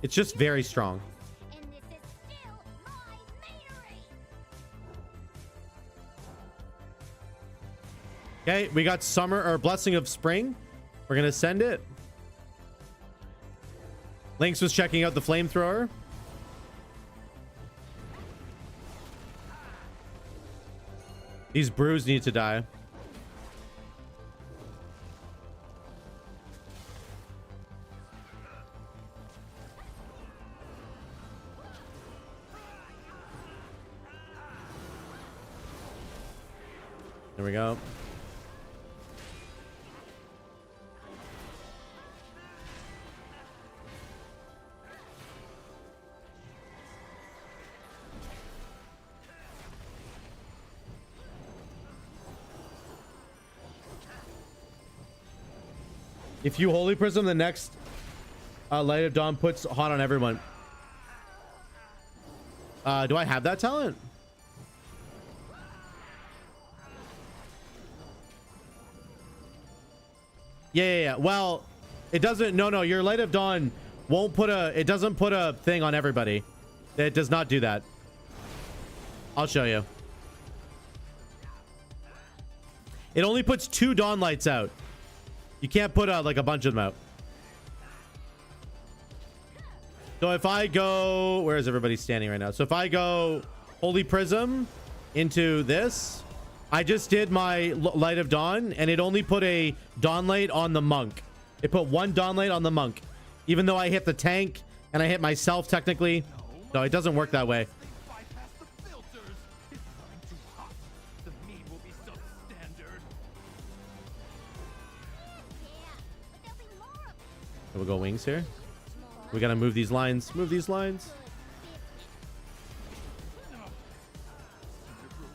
It's just very strong. Okay, we got Summer or Blessing of Spring. We're gonna send it. Lynx was checking out the flamethrower. These brews need to die. There we go. If you Holy Prism, the next Light of Dawn puts hot on everyone. Do I have that talent? Yeah. Well, it doesn't. No. Your Light of Dawn won't put a. It doesn't put a thing on everybody. It does not do that. I'll show you. It only puts 2 Dawn lights out. You can't put like a bunch of them out. So if I go, where is everybody standing right now? So if I go Holy Prism into this, I just did my Light of Dawn and it only put a Dawn light on the monk. It put 1 Dawn light on the monk, even though I hit the tank and I hit myself technically. No, it doesn't work that way. Bypass the filters. It's running too hot. The meat will be substandard. We'll go wings here. We gotta move these lines. Move these lines. Sugar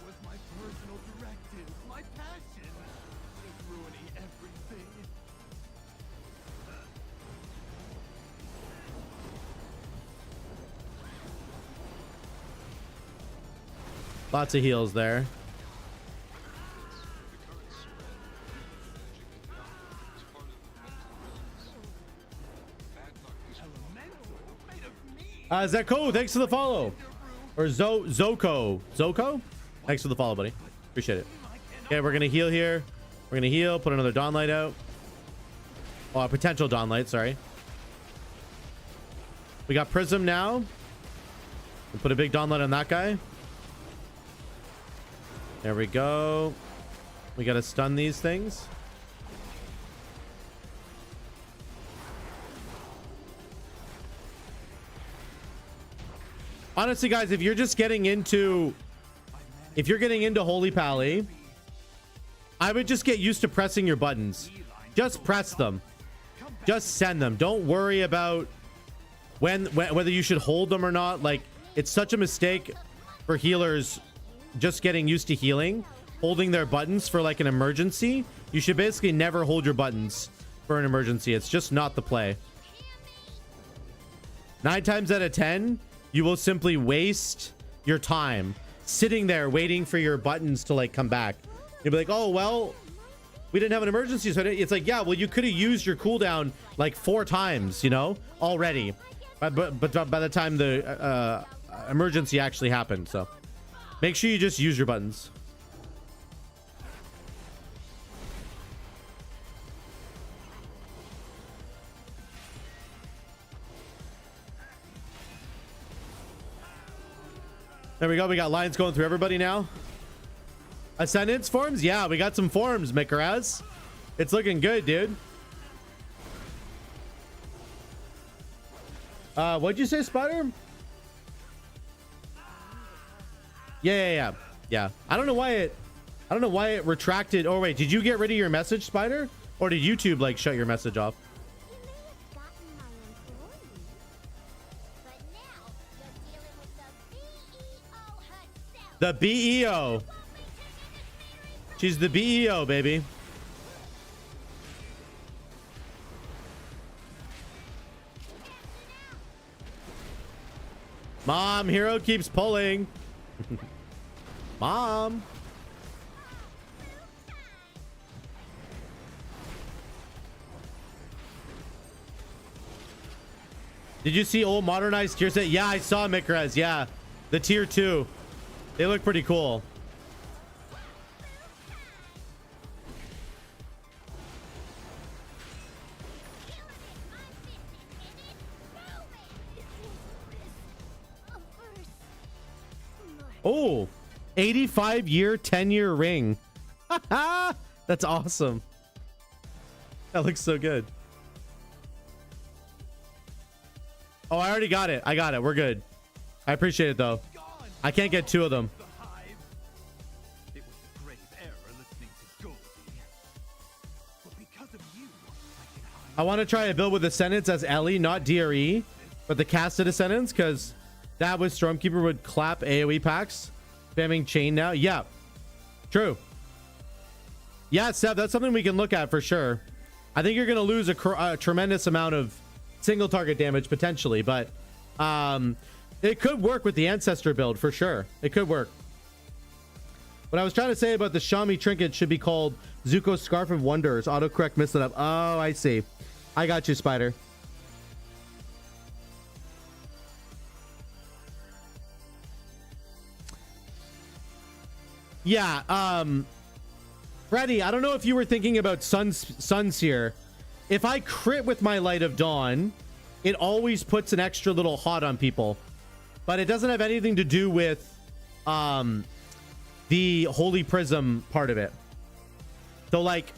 was my personal directive, my passion. It's ruining everything. Lots of heals there. Zeko, thanks for the follow. Or Zoko. Thanks for the follow, buddy. Appreciate it. Okay, we're gonna heal here. We're gonna heal, put another Dawn light out. Oh, a potential Dawn light, sorry. We got Prism now. We'll put a big Dawn light on that guy. There we go. We gotta stun these things. Honestly, guys, if you're getting into Holy Pally, I would just get used to pressing your buttons. Just press them. Just send them. Don't worry about whether you should hold them or not. Like, it's such a mistake for healers just getting used to healing, holding their buttons for like an emergency. You should basically never hold your buttons for an emergency. It's just not the play. 9 times out of 10, you will simply waste your time sitting there waiting for your buttons to like come back. You'll be like, oh, well, we didn't have an emergency. So it's like, yeah, well, you could have used your cooldown like 4 times, you know, already. But by the time the emergency actually happened. So make sure you just use your buttons. There we go. We got lines going through everybody now. Ascendance forms? Yeah, we got some forms, Mikaraz. It's looking good, dude. What'd you say, Spider? Yeah. I don't know why it retracted. Oh wait, did you get rid of your message, Spider? Or did YouTube like shut your message off? The BEO. She's the BEO, baby. Mom, Hero keeps pulling. Mom. Did you see old modernized tier set? Yeah, I saw Mikaraz. Yeah, the tier 2. They look pretty cool. Oh, 85-year, 10-year ring. That's awesome. That looks so good. Oh, I already got it. I got it. We're good. I appreciate it, though. I can't get 2 of them. It was a grave error listening to Goldie. But because of you, I can hide. I want to try a build with Ascendants as Ellie, not DRE, but the casted Ascendants, because that with Stormkeeper would clap AoE packs. Spamming chain now. Yeah. True. Yeah, Seb, that's something we can look at for sure. I think you're going to lose a tremendous amount of single target damage potentially, but it could work with the Ancestor build for sure. It could work. What I was trying to say about the Shaman Trinket should be called Zuko's Scarf of Wonders. Autocorrect messed it up. Oh, I see. I got you, Spider. Yeah, Freddy, I don't know if you were thinking about suns here. If I crit with my Light of Dawn, it always puts an extra little hot on people. But it doesn't have anything to do with the Holy Prism part of it. So, like,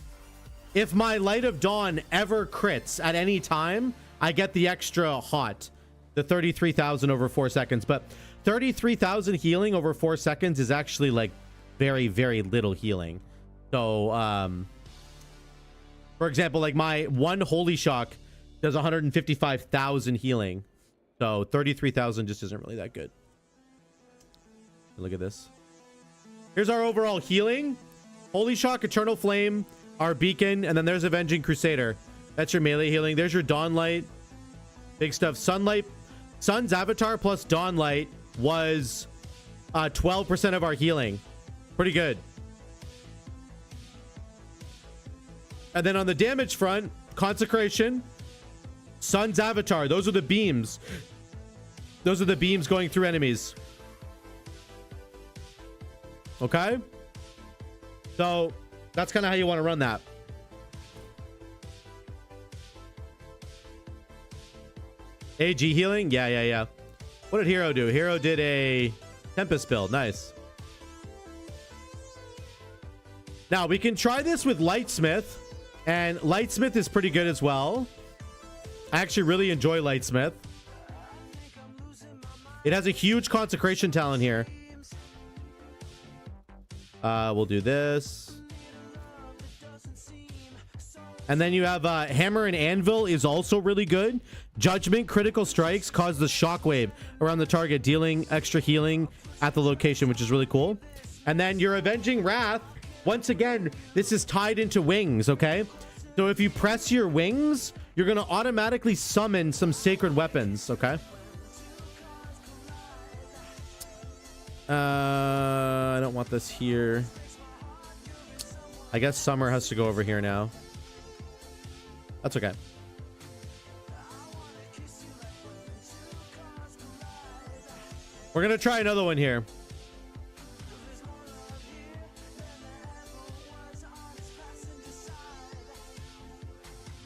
if my Light of Dawn ever crits at any time, I get the extra hot. The 33,000 over 4 seconds. But 33,000 healing over 4 seconds is actually, like, very, very little healing. So, for example, like my one Holy Shock does 155,000 healing. So 33,000 just isn't really that good. Look at this. Here's our overall healing. Holy Shock, Eternal Flame, our Beacon, and then there's Avenging Crusader. That's your melee healing. There's your Dawnlight. Big stuff. Sunlight. Sun's Avatar plus Dawnlight was 12% of our healing. Pretty good. And then on the damage front, Consecration, Sun's Avatar. Those are the beams. Those are the beams going through enemies. Okay? So that's kind of how you want to run that. AG healing? Yeah. What did Hero do? Hero did a Tempest build. Nice. Now we can try this with Lightsmith. And Lightsmith is pretty good as well. I actually really enjoy Lightsmith. It has a huge consecration talent here. We'll do this. And then you have Hammer and Anvil is also really good. Judgment critical strikes cause the shockwave around the target, dealing extra healing at the location, which is really cool. And then your Avenging Wrath. Once again, this is tied into wings, okay? So if you press your wings, you're going to automatically summon some sacred weapons, okay? I don't want this here. I guess Summer has to go over here now. That's okay. We're going to try another one here.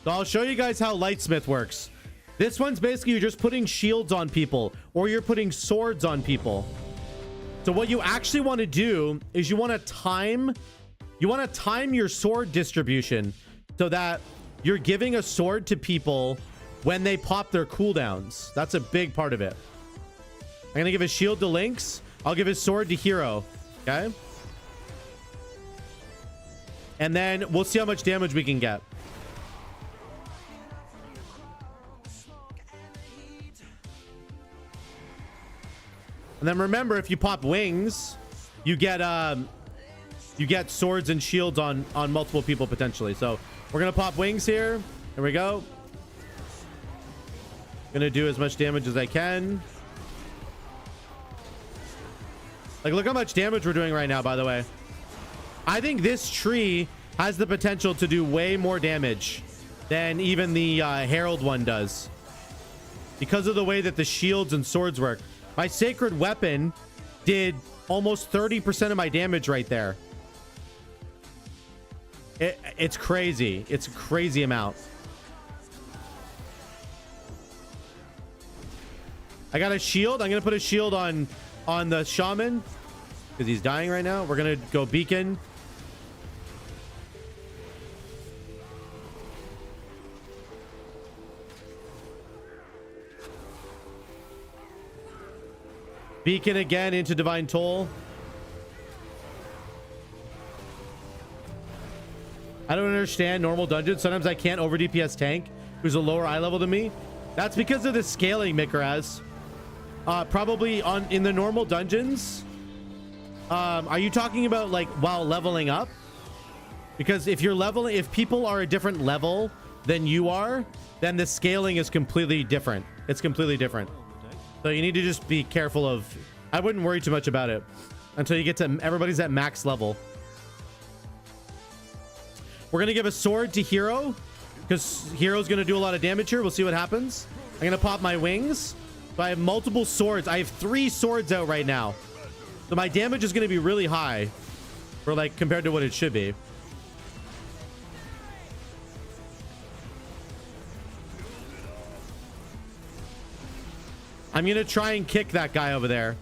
So I'll show you guys how Lightsmith works. This one's basically you're just putting shields on people or you're putting swords on people. So what you actually want to do is you want to time your sword distribution so that you're giving a sword to people when they pop their cooldowns. That's a big part of it. I'm going to give a shield to Lynx. I'll give his sword to Hero. Okay. And then we'll see how much damage we can get. And then remember, if you pop wings, you get swords and shields on multiple people potentially. So we're gonna pop wings here. Here we go. Gonna do as much damage as I can. Like, look how much damage we're doing right now, by the way. I think this tree has the potential to do way more damage than even the Herald one does, because of the way that the shields and swords work. My sacred weapon did almost 30% of my damage right there. It's crazy. It's a crazy amount. I got a shield. I'm going to put a shield on the Shaman because he's dying right now. We're going to go Beacon. Beacon again into Divine Toll. I don't understand normal dungeons. Sometimes I can't over DPS tank who's a lower eye level than me. That's because of the scaling, Mikaraz. Probably in the normal dungeons. Are you talking about like while leveling up? Because if you're leveling, if people are a different level than you are, then the scaling is completely different. It's completely different. So you need to just be careful of, I wouldn't worry too much about it until you get to, everybody's at max level. We're going to give a sword to Hero because Hero's going to do a lot of damage here. We'll see what happens. I'm going to pop my wings. So I have multiple swords. I have 3 swords out right now. So my damage is going to be really high for like compared to what it should be. I'm going to try and kick that guy over there.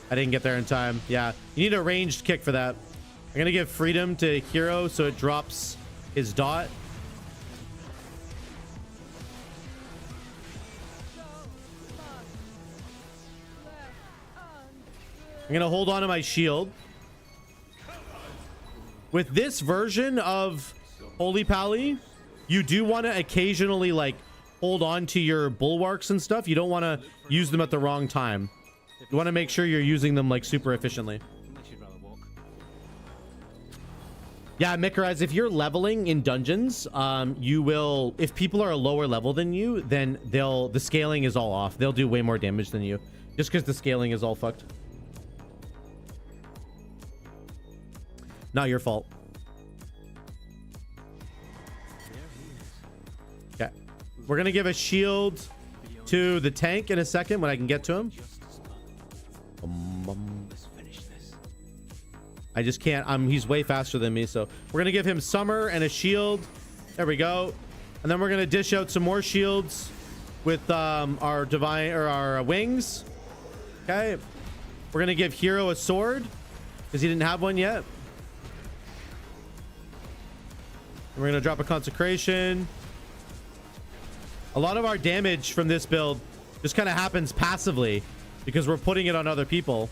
I didn't get there in time. Yeah, you need a ranged kick for that. I'm going to give freedom to Hero so it drops his dot. I'm going to hold on to my shield. With this version of Holy Pally, you do want to occasionally like hold on to your bulwarks and stuff. You don't want to use them at the wrong time. You want to make sure you're using them like super efficiently. Yeah, Mikaraz, if you're leveling in dungeons, you will, if people are a lower level than you, then the scaling is all off. They'll do way more damage than you just because the scaling is all fucked. Not your fault. Okay. We're going to give a shield to the tank in a second when I can get to him. I just can't. He's way faster than me, so we're gonna give him summer and a shield. There we go. And then we're gonna dish out some more shields with our divine or our wings. Okay. We're gonna give Hero a sword because he didn't have one yet. And we're gonna drop a consecration. A lot of our damage from this build just kind of happens passively because we're putting it on other people.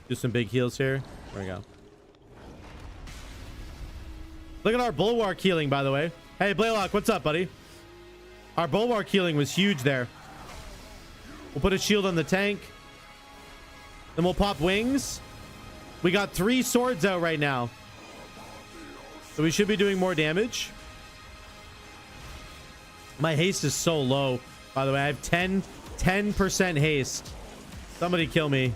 Do some big heals here. There we go. Look at our bulwark healing, by the way. Hey, Blaylock, what's up, buddy? Our bulwark healing was huge there. We'll put a shield on the tank. Then we'll pop wings. We got 3 swords out right now. So we should be doing more damage. My haste is so low, by the way. I have 10% haste. Somebody kill me.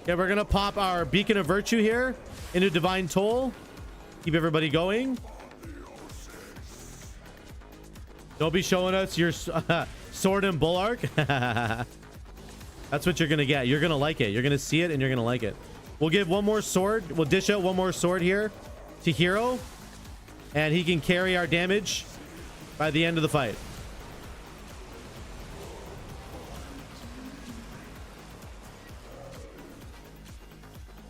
Okay, we're gonna pop our Beacon of Virtue here into Divine Toll. Keep everybody going. Don't be showing us your sword and bulwark. That's what you're gonna get. You're gonna like it. You're gonna see it and you're gonna like it. We'll give one more sword. We'll dish out one more sword here to Hero, and he can carry our damage by the end of the fight.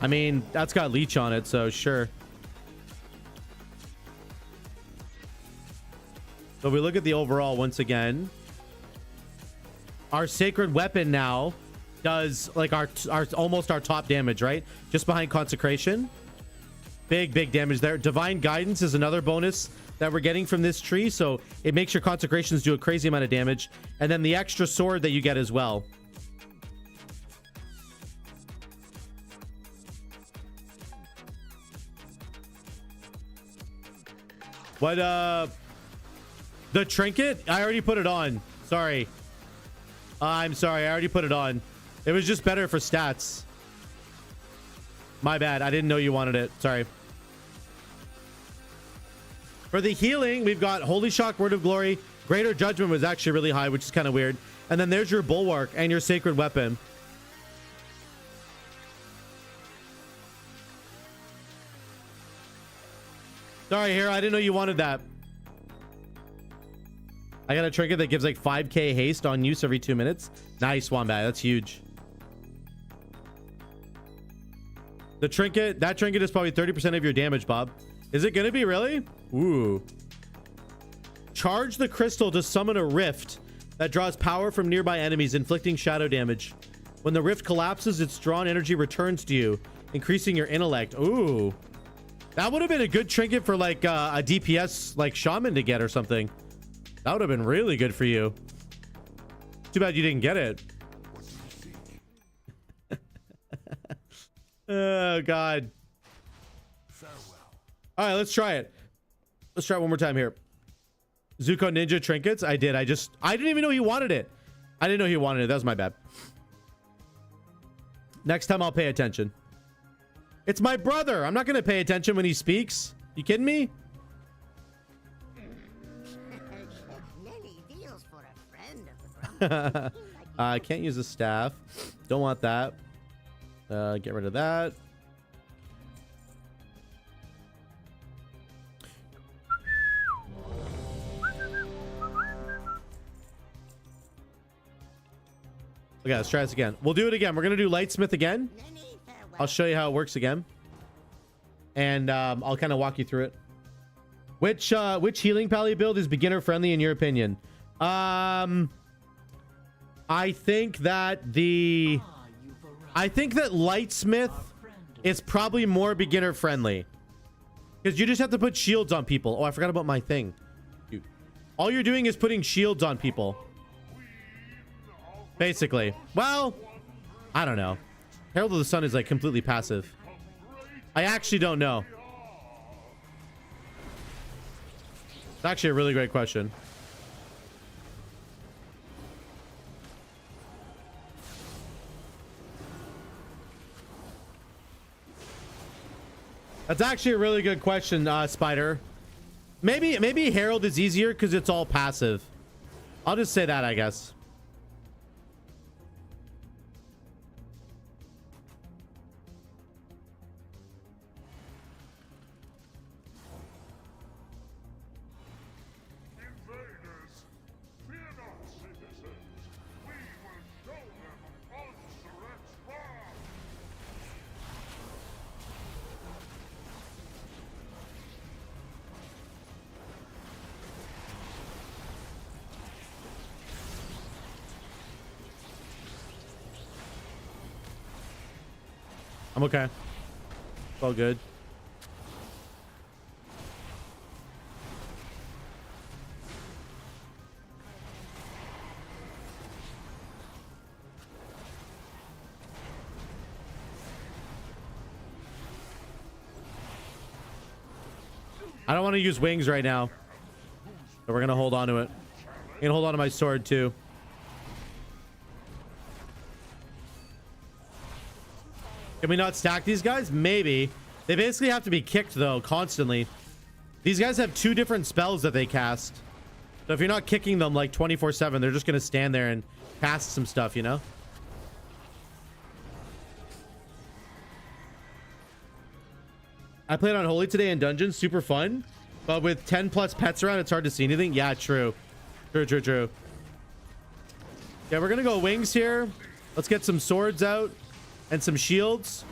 I mean, that's got leech on it, so sure. So if we look at the overall once again, our sacred weapon now does like our almost our top damage, right? Just behind consecration. Big damage there. Divine guidance is another bonus that we're getting from this tree, so it makes your consecrations do a crazy amount of damage. And then the extra sword that you get as well. What, the trinket? I already put it on. Sorry. I'm sorry. I already put it on. It was just better for stats. My bad. I didn't know you wanted it. Sorry. For the healing, we've got Holy Shock, Word of Glory. Greater Judgment was actually really high, which is kind of weird. And then there's your Bulwark and your Sacred Weapon. Sorry, here. I didn't know you wanted that. I got a trinket that gives like 5k haste on use every 2 minutes. Nice, Wombat. That's huge. The trinket, that trinket is probably 30% of your damage, Bob. Is it gonna be really? Ooh. Charge the crystal to summon a rift that draws power from nearby enemies, inflicting shadow damage. When the rift collapses, its drawn energy returns to you, increasing your intellect. Ooh. That would have been a good trinket for like a DPS like Shaman to get or something. That would have been really good for you. Too bad you didn't get it. Oh, God. All right, let's try it. Let's try it one more time here. Zuko Ninja trinkets. I did. I didn't even know he wanted it. I didn't know he wanted it. That was my bad. Next time I'll pay attention. It's my brother. I'm not going to pay attention when he speaks. You kidding me? I can't use the staff. Don't want that. Get rid of that. Okay, let's try this again. We'll do it again. We're gonna do Lightsmith again. I'll show you how it works again, and I'll kind of walk you through it. Which healing pally build is beginner friendly in your opinion? I think that Lightsmith is probably more beginner friendly because you just have to put shields on people. Oh, I forgot about my thing. Dude. All you're doing is putting shields on people. Basically. Well, I don't know. Herald of the Sun is like completely passive. I actually don't know. It's actually a really great question. That's actually a really good question, Spider. Maybe Herald is easier because it's all passive. I'll just say that, I guess. I'm okay. It's all good. I don't want to use wings right now, but we're gonna hold on to it. I'm gonna hold on to my sword too. Can we not stack these guys? Maybe. They basically have to be kicked though constantly. These guys have 2 different spells that they cast. So if you're not kicking them like 24/7, they're just gonna stand there and cast some stuff, you know? I played on Holy today in dungeons, super fun. But with 10 plus pets around, it's hard to see anything. Yeah, true. True. Yeah, we're gonna go wings here. Let's get some swords out. And some shields.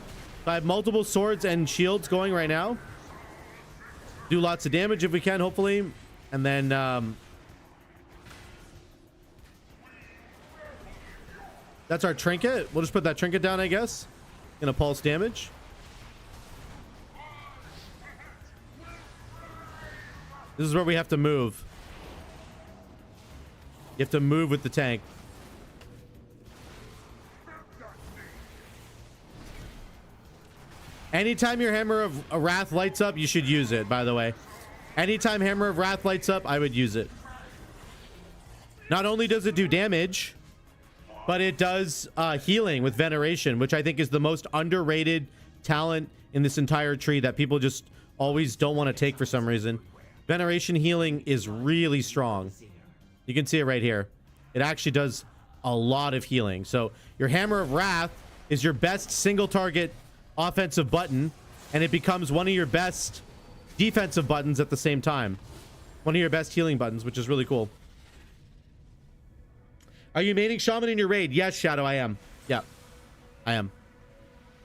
I have multiple swords and shields going right now. Do lots of damage if we can, hopefully. And then that's our trinket. We'll just put that trinket down, I guess. Gonna pulse damage. This is where we have to move. You have to move with the tank. Anytime your Hammer of Wrath lights up, you should use it, by the way. Anytime Hammer of Wrath lights up, I would use it. Not only does it do damage, but it does healing with Veneration, which I think is the most underrated talent in this entire tree that people just always don't want to take for some reason. Veneration healing is really strong. You can see it right here. It actually does a lot of healing. So your Hammer of Wrath is your best single target offensive button, and it becomes one of your best defensive buttons at the same time. One of your best healing buttons, which is really cool. Are you maining Shaman in your raid? Yes, Shadow, I am. Yeah, I am.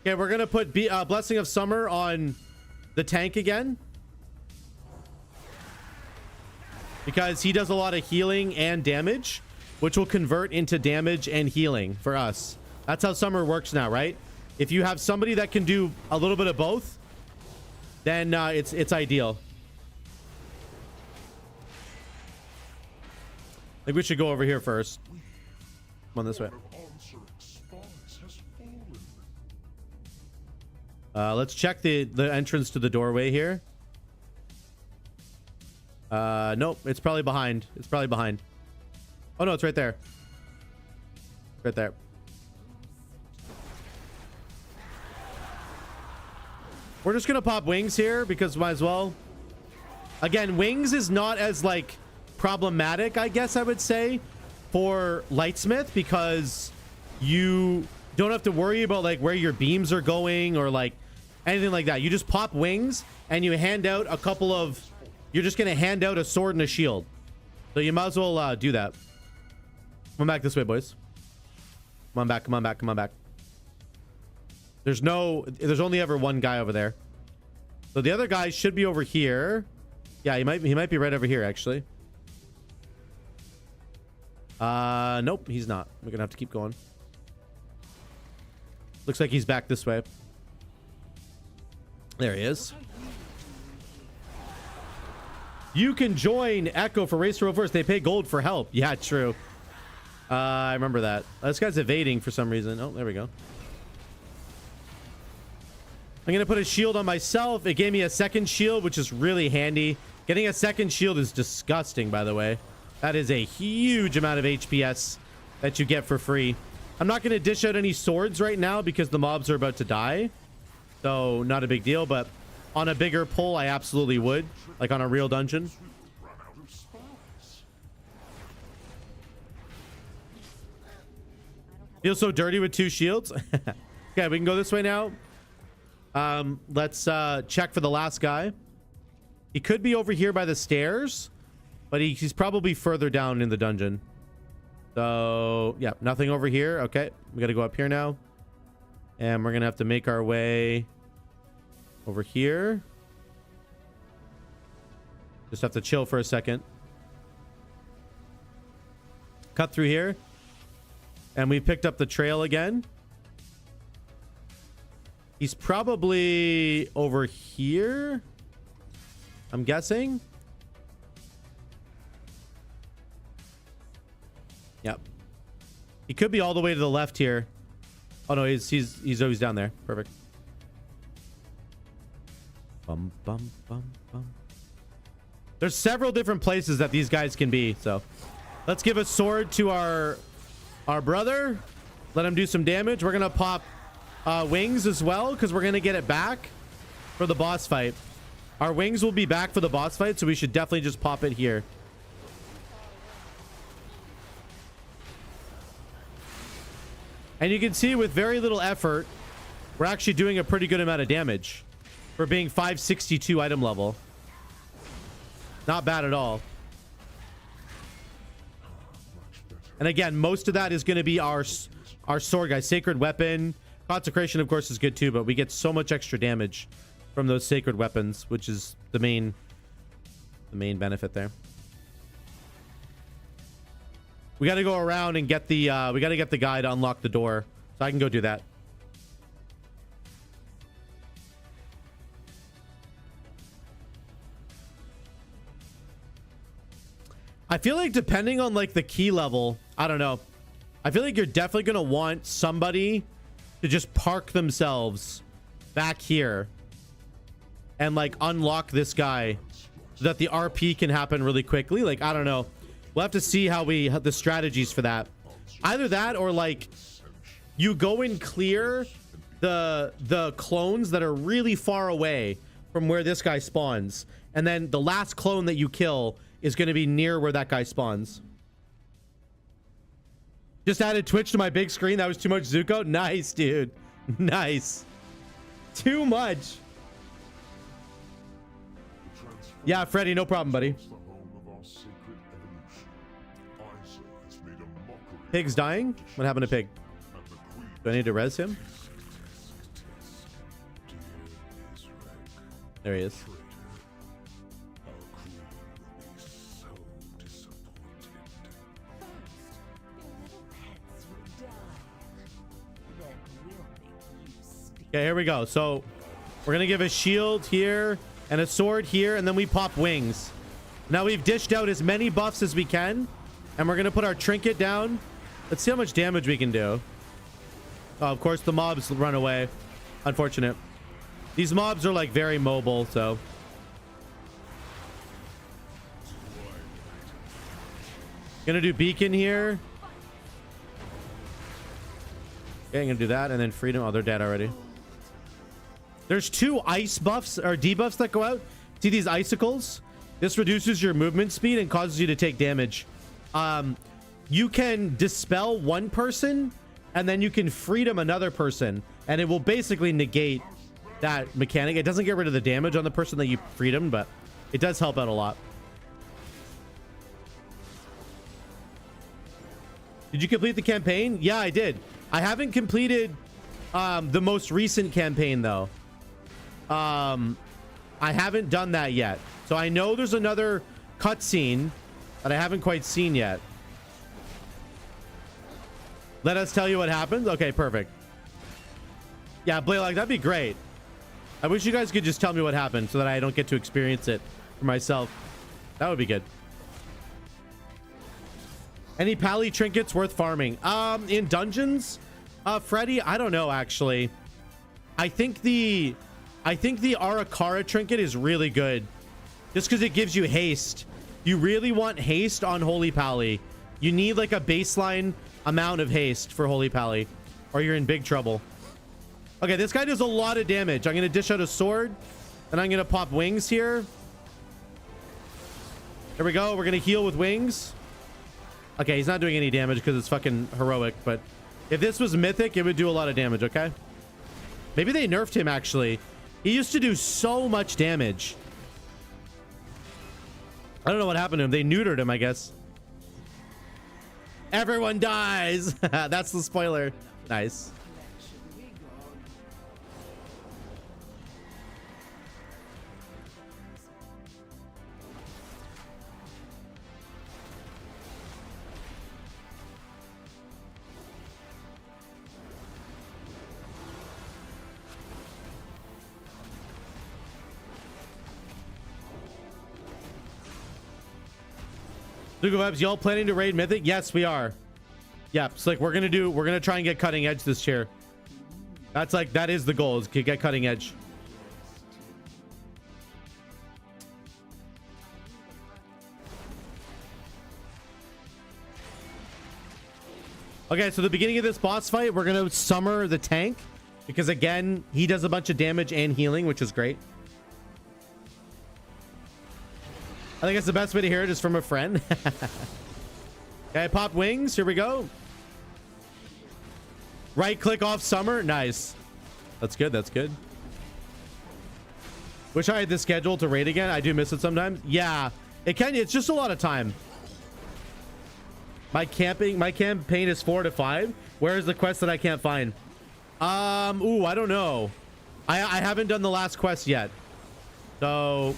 Okay, we're gonna put Blessing of Summer on the tank again, because he does a lot of healing and damage, which will convert into damage and healing for us. That's how Summer works now, right? If you have somebody that can do a little bit of both, then it's ideal. I think we should go over here first. Come on this way. Let's check the entrance to the doorway here. Nope, it's probably behind. It's probably behind. Oh no, it's right there. Right there. We're just gonna pop wings here because might as well. Again, wings is not as like problematic, I guess I would say, for Lightsmith, because you don't have to worry about like where your beams are going or like anything like that. You just pop wings and you hand out a couple of, you're just gonna hand out a sword and a shield, so you might as well do that. Come back this way, boys. Come on back, come on back, come on back. There's only ever one guy over there, so the other guy should be over here. Yeah, he might be right over here actually. Nope, he's not. We're gonna have to keep going. Looks like he's back this way. There he is. You can join Echo for Race to Row First. They pay gold for help. Yeah, true. I remember that. This guy's evading for some reason. Oh, there we go. I'm gonna put a shield on myself. It gave me a second shield, which is really handy. Getting a second shield is disgusting, by the way. That is a huge amount of HPS that you get for free. I'm not going to dish out any swords right now because the mobs are about to die. So not a big deal, but on a bigger pull, I absolutely would. Like on a real dungeon. Feels so dirty with 2 shields. Okay, we can go this way now. Let's check for the last guy. He could be over here by the stairs, but he's probably further down in the dungeon. So yeah, nothing over here. Okay, we got to go up here now, and we're gonna have to make our way over here. Just have to chill for a second. Cut through here, and we picked up the trail again. He's probably over here, I'm guessing. Yep. He could be all the way to the left here. Oh no, he's always down there. Perfect. Bum bum bum bum. There's several different places that these guys can be, so let's give a sword to our brother. Let him do some damage. We're gonna pop wings as well, because we're gonna get it back for the boss fight. Our wings will be back for the boss fight, so we should definitely just pop it here. And you can see with very little effort, we're actually doing a pretty good amount of damage for being 562 item level. Not bad at all. And again, most of that is going to be our sword guy. Sacred weapon. Consecration, of course, is good too, but we get so much extra damage from those sacred weapons, which is the main benefit there. We got to go around and get the we got to get the guy to unlock the door, so I can go do that. I feel like depending on like the key level, I don't know. I feel like you're definitely going to want somebody to just park themselves back here and like unlock this guy so that the RP can happen really quickly. Like, I don't know. We'll have to see how the strategies for that. Either that or like you go and clear the clones that are really far away from where this guy spawns. And then the last clone that you kill is going to be near where that guy spawns. Just added Twitch to my big screen. That was too much Zuko. Nice, dude. Nice. Too much. Yeah, Freddy, no problem, buddy. Pig's dying? What happened to Pig? Do I need to res him? There he is. Traitor. Our crew will be so disappointed. Your little pets will die. Then we'll make you speak. Okay, here we go. So we're gonna give a shield here and a sword here, and then we pop wings. Now we've dished out as many buffs as we can, and we're gonna put our trinket down. Let's see how much damage we can do. Oh, of course the mobs run away. Unfortunate. These mobs are like very mobile, so. Gonna do beacon here. Okay, I'm gonna do that, and then freedom. Oh, they're dead already. There's 2 ice buffs or debuffs that go out. See these icicles? This reduces your movement speed and causes you to take damage. You can dispel one person, and then you can freedom another person, and it will basically negate that mechanic. It doesn't get rid of the damage on the person that you freedom, but it does help out a lot. Did you complete the campaign? Yeah, I did. I haven't completed the most recent campaign though. I haven't done that yet, so I know there's another cutscene that I haven't quite seen yet. Let us tell you what happens. Okay, perfect. Yeah, Blaylock, that'd be great. I wish you guys could just tell me what happened so that I don't get to experience it for myself. That would be good. Any pally trinkets worth farming? In dungeons, Freddy, I don't know actually. I think the Arakara trinket is really good, just because it gives you haste. You really want haste on Holy Pally. You need like a baseline amount of haste for Holy Pally, or you're in big trouble. Okay, this guy does a lot of damage. I'm gonna dish out a sword, and I'm gonna pop wings here. There we go. We're gonna heal with wings. Okay, he's not doing any damage because it's fucking heroic, but if this was mythic, it would do a lot of damage. Okay, maybe they nerfed him actually. He used to do so much damage. I don't know what happened to him. They neutered him, I guess. Everyone dies. That's the spoiler. Nice. Lugo Webs, y'all planning to raid Mythic? Yes, we are. Yeah, it's like we're gonna try and get cutting edge this year. That's like, that is the goal, is to get cutting edge. Okay, so the beginning of this boss fight, we're gonna summer the tank, because again, he does a bunch of damage and healing, which is great. I think it's the best way to hear it is from a friend. Okay, pop wings. Here we go. Right click off summer. Nice. That's good. That's good. Wish I had this schedule to raid again. I do miss it sometimes. Yeah, it can. It's just a lot of time. My campaign is 4 to 5. Where is the quest that I can't find? Ooh, I don't know. I haven't done the last quest yet, so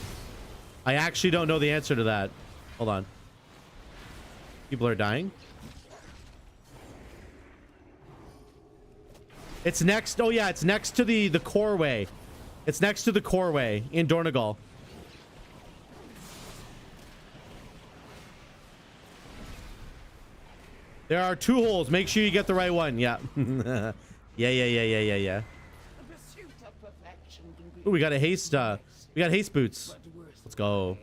I actually don't know the answer to that. Hold on. People are dying. It's next. Oh yeah, it's next to the core way. It's next to the core way in Dornegal. There are 2 holes. Make sure you get the right one. Yeah. Yeah. Ooh, we got a haste. We got haste boots. Let's go.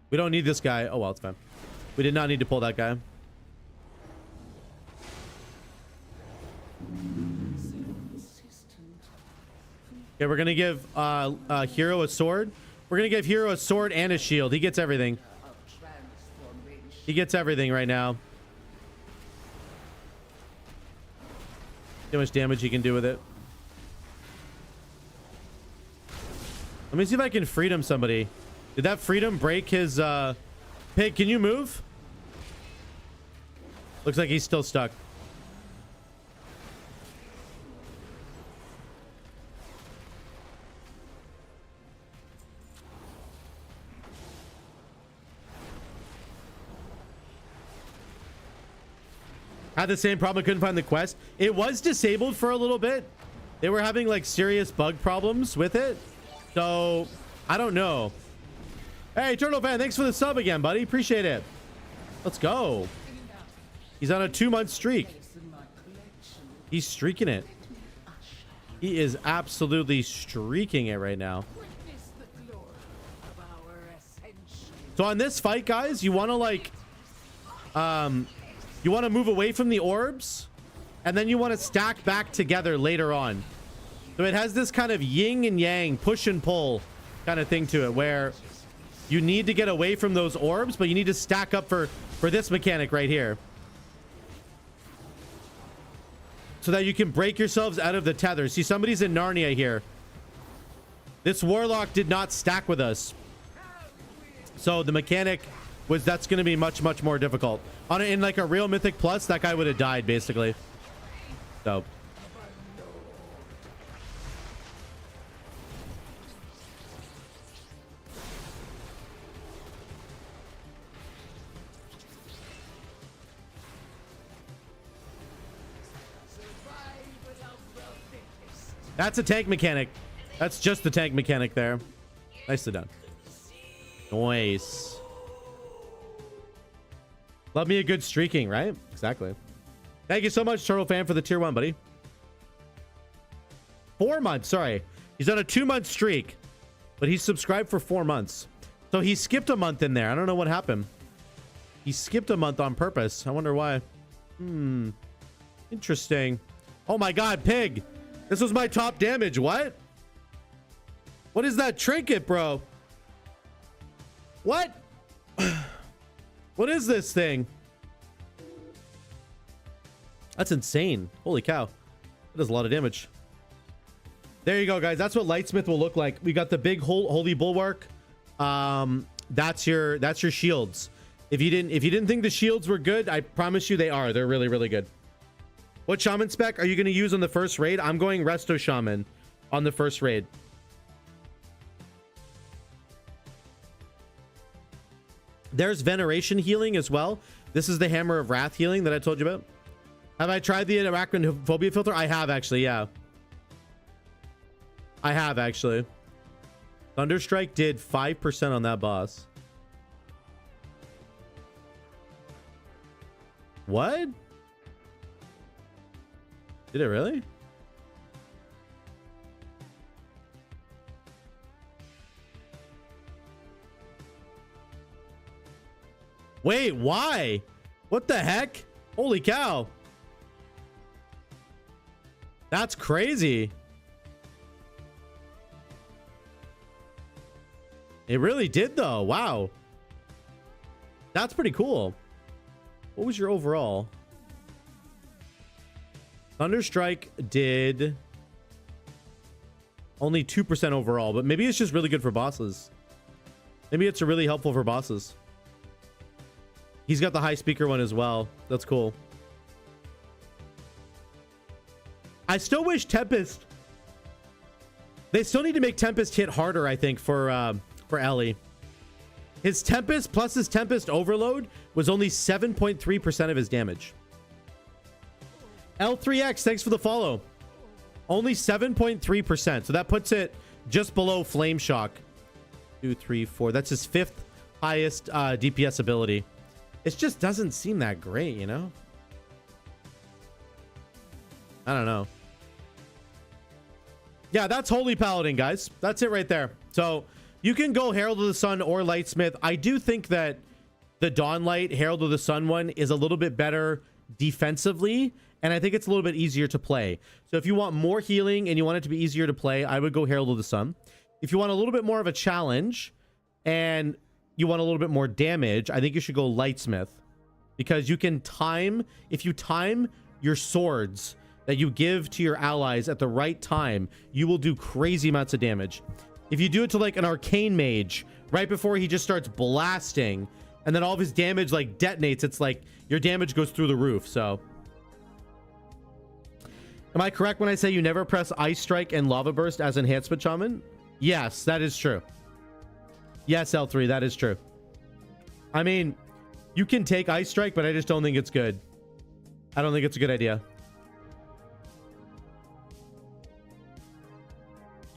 We don't need this guy. Oh well, it's fine. We did not need to pull that guy. Okay, we're gonna give Hero a sword. We're gonna give Hero a sword and a shield. He gets everything. He gets everything right now. See how much damage he can do with it. Let me see if I can freedom somebody. Did that freedom break his Pig, can you move? Looks like he's still stuck. Had the same problem. I couldn't find the quest. It was disabled for a little bit. They were having like serious bug problems with it. So I don't know. Hey, Turtle Fan, thanks for the sub again, buddy. Appreciate it. Let's go. He's on a 2-month streak. He's streaking it. He is absolutely streaking it right now. So on this fight, guys, you want to like, you want to move away from the orbs, and then you want to stack back together later on. So it has this kind of yin and yang, push and pull kind of thing to it, where you need to get away from those orbs, but you need to stack up for this mechanic right here, so that you can break yourselves out of the tether. See, somebody's in Narnia here. This warlock did not stack with us, so the mechanic was that's going to be much more difficult. In like a real Mythic Plus, that guy would have died basically. So that's a tank mechanic. That's just the tank mechanic there. Nicely done. Nice. Love me a good streaking, right? Exactly. Thank you so much, Turtle Fan, for the tier 1, buddy. 4 months, sorry. He's on a 2-month streak, but he's subscribed for 4 months. So he skipped a month in there. I don't know what happened. He skipped a month on purpose. I wonder why. Interesting. Oh my God, Pig. This was my top damage. What? What is that trinket, bro? What? What is this thing? That's insane. Holy cow. That does a lot of damage. There you go, guys. That's what Lightsmith will look like. We got the big holy bulwark. That's your shields. If you didn't think the shields were good, I promise you they are. They're really good. What Shaman spec are you going to use on the first raid? I'm going Resto Shaman on the first raid. There's Veneration healing as well. This is the Hammer of Wrath healing that I told you about. Have I tried the Arachnophobia filter? I have actually, yeah. I have actually. Thunderstrike did 5% on that boss. What? Did it really? Wait, why? What the heck? Holy cow. That's crazy. It really did though. Wow. That's pretty cool. What was your overall? Thunderstrike did only 2% overall, but maybe it's just really good for bosses. Maybe it's really helpful for bosses. He's got the high speaker one as well. That's cool. I still wish Tempest. They still need to make Tempest hit harder, I think, for Ellie. His Tempest plus his Tempest Overload was only 7.3% of his damage. L3X, thanks for the follow. Only 7.3%. So that puts it just below Flame Shock. 2, 3, 4. That's his 5th highest DPS ability. It just doesn't seem that great, you know? I don't know. Yeah, that's Holy Paladin, guys. That's it right there. So you can go Herald of the Sun or Lightsmith. I do think that the Dawnlight Herald of the Sun one is a little bit better defensively, and I think it's a little bit easier to play. So if you want more healing and you want it to be easier to play, I would go Herald of the Sun. If you want a little bit more of a challenge and you want a little bit more damage, I think you should go Lightsmith, because you can time, if you time your swords that you give to your allies at the right time, you will do crazy amounts of damage. If you do it to like an arcane mage right before he just starts blasting, and then all of his damage like detonates, it's like your damage goes through the roof. So am I correct when I say you never press Ice Strike and Lava Burst as enhancement, Shaman? Yes, that is true. Yes, L3, that is true. I mean, you can take Ice Strike, but I just don't think it's good. I don't think it's a good idea.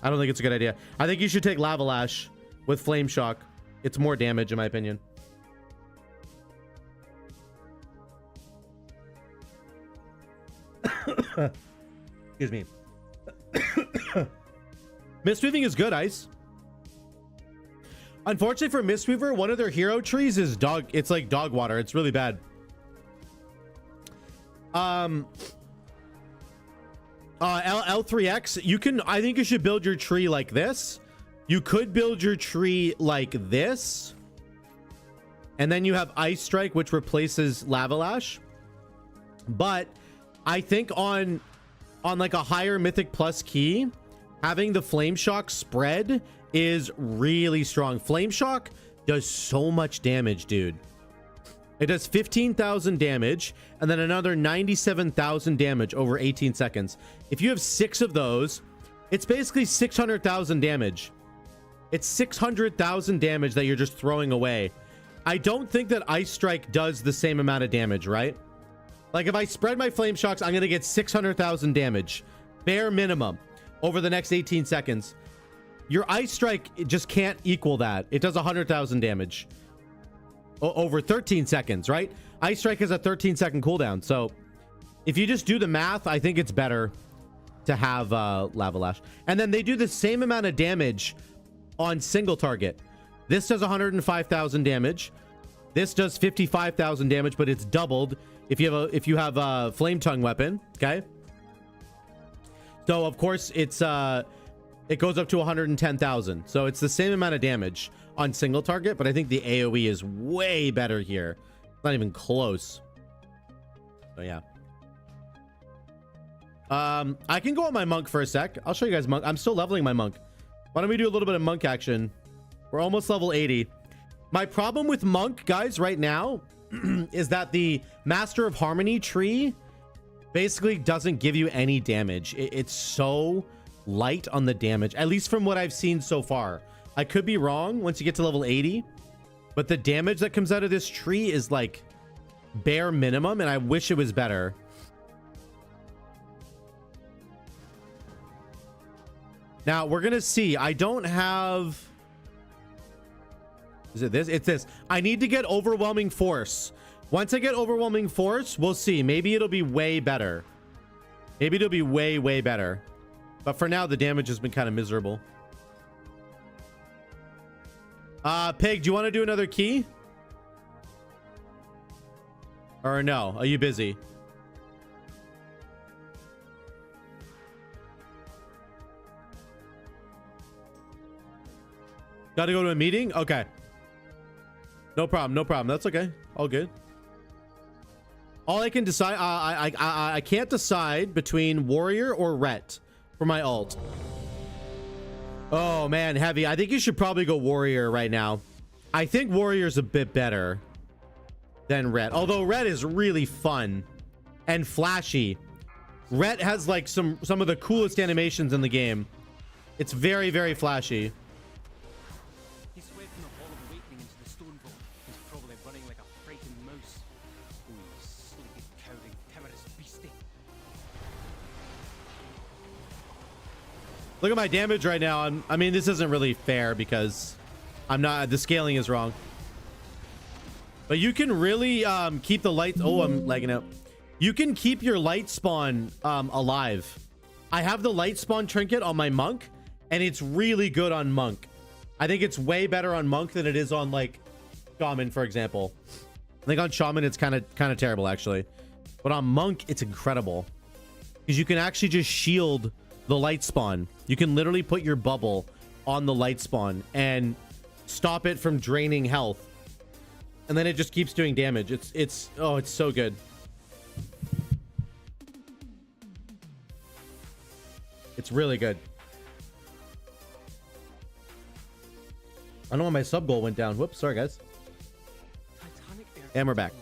I don't think it's a good idea. I think you should take Lava Lash with Flame Shock. It's more damage in my opinion. Excuse me. Mistweaving is good, Ice. Unfortunately for Mistweaver, one of their hero trees is dog. It's like dog water. It's really bad. L3X, you can, I think you should build your tree like this. You could build your tree like this. And then you have Ice Strike, which replaces Lava Lash. But I think on like a higher Mythic Plus key, having the Flame Shock spread is really strong. Flame Shock does so much damage, dude. It does 15,000 damage and then another 97,000 damage over 18 seconds. If you have 6 of those, it's basically 600,000 damage. It's 600,000 damage that you're just throwing away. I don't think that Ice Strike does the same amount of damage, right? Like if I spread my Flame Shocks, I'm going to get 600,000 damage. Bare minimum over the next 18 seconds. Your Ice Strike, it just can't equal that. It does 100,000 damage over 13 seconds, right? Ice Strike has a 13-second cooldown. So if you just do the math, I think it's better to have Lava Lash. And then they do the same amount of damage on single target. This does 105,000 damage. This does 55,000 damage, but it's doubled if you have a Flame Tongue weapon. Okay. So of course it's it goes up to 110,000. So it's the same amount of damage on single target, but I think the AoE is way better here. Not even close. So yeah. I can go on my monk for a sec. I'll show you guys monk. I'm still leveling my monk. Why don't we do a little bit of monk action? We're almost level 80. My problem with monk, guys, right now is that the Master of Harmony tree basically doesn't give you any damage. It's so light on the damage, at least from what I've seen so far. I could be wrong once you get to level 80, but the damage that comes out of this tree is like bare minimum, and I wish it was better. Now we're gonna see. I don't have... Is it this? It's this. I need to get Overwhelming Force. Once I get Overwhelming Force, we'll see. Maybe it'll be way better. Maybe it'll be way, way better. But for now, the damage has been kind of miserable. Pig, do you want to do another key? Or no? Are you busy? Gotta go to a meeting? Okay. No problem, no problem. That's okay. All good. All I can decide, I can't decide between Warrior or Ret for my ult. Oh man, Heavy. I think you should probably go Warrior right now. I think Warrior's a bit better than Ret. Although Ret is really fun and flashy. Ret has like some of the coolest animations in the game. It's very, very flashy. He's fled from the Hall of Awakening into the Stone Vault. He's probably running like a frightened mouse. Oh, you sleepy, cowering, timorous beastie. Look at my damage right now. I mean, this isn't really fair because I'm not, the scaling is wrong. But you can really keep the light. Oh, I'm lagging out. You can keep your light spawn alive. I have the light spawn trinket on my monk, and it's really good on monk. I think it's way better on monk than it is on like shaman, for example. I think on shaman it's kind of terrible actually, but on monk it's incredible because you can actually just shield the light spawn. You can literally put your bubble on the light spawn and stop it from draining health, and then it just keeps doing damage. It's so good. It's really good. I don't know why my sub goal went down. Whoops, sorry guys. And we're back.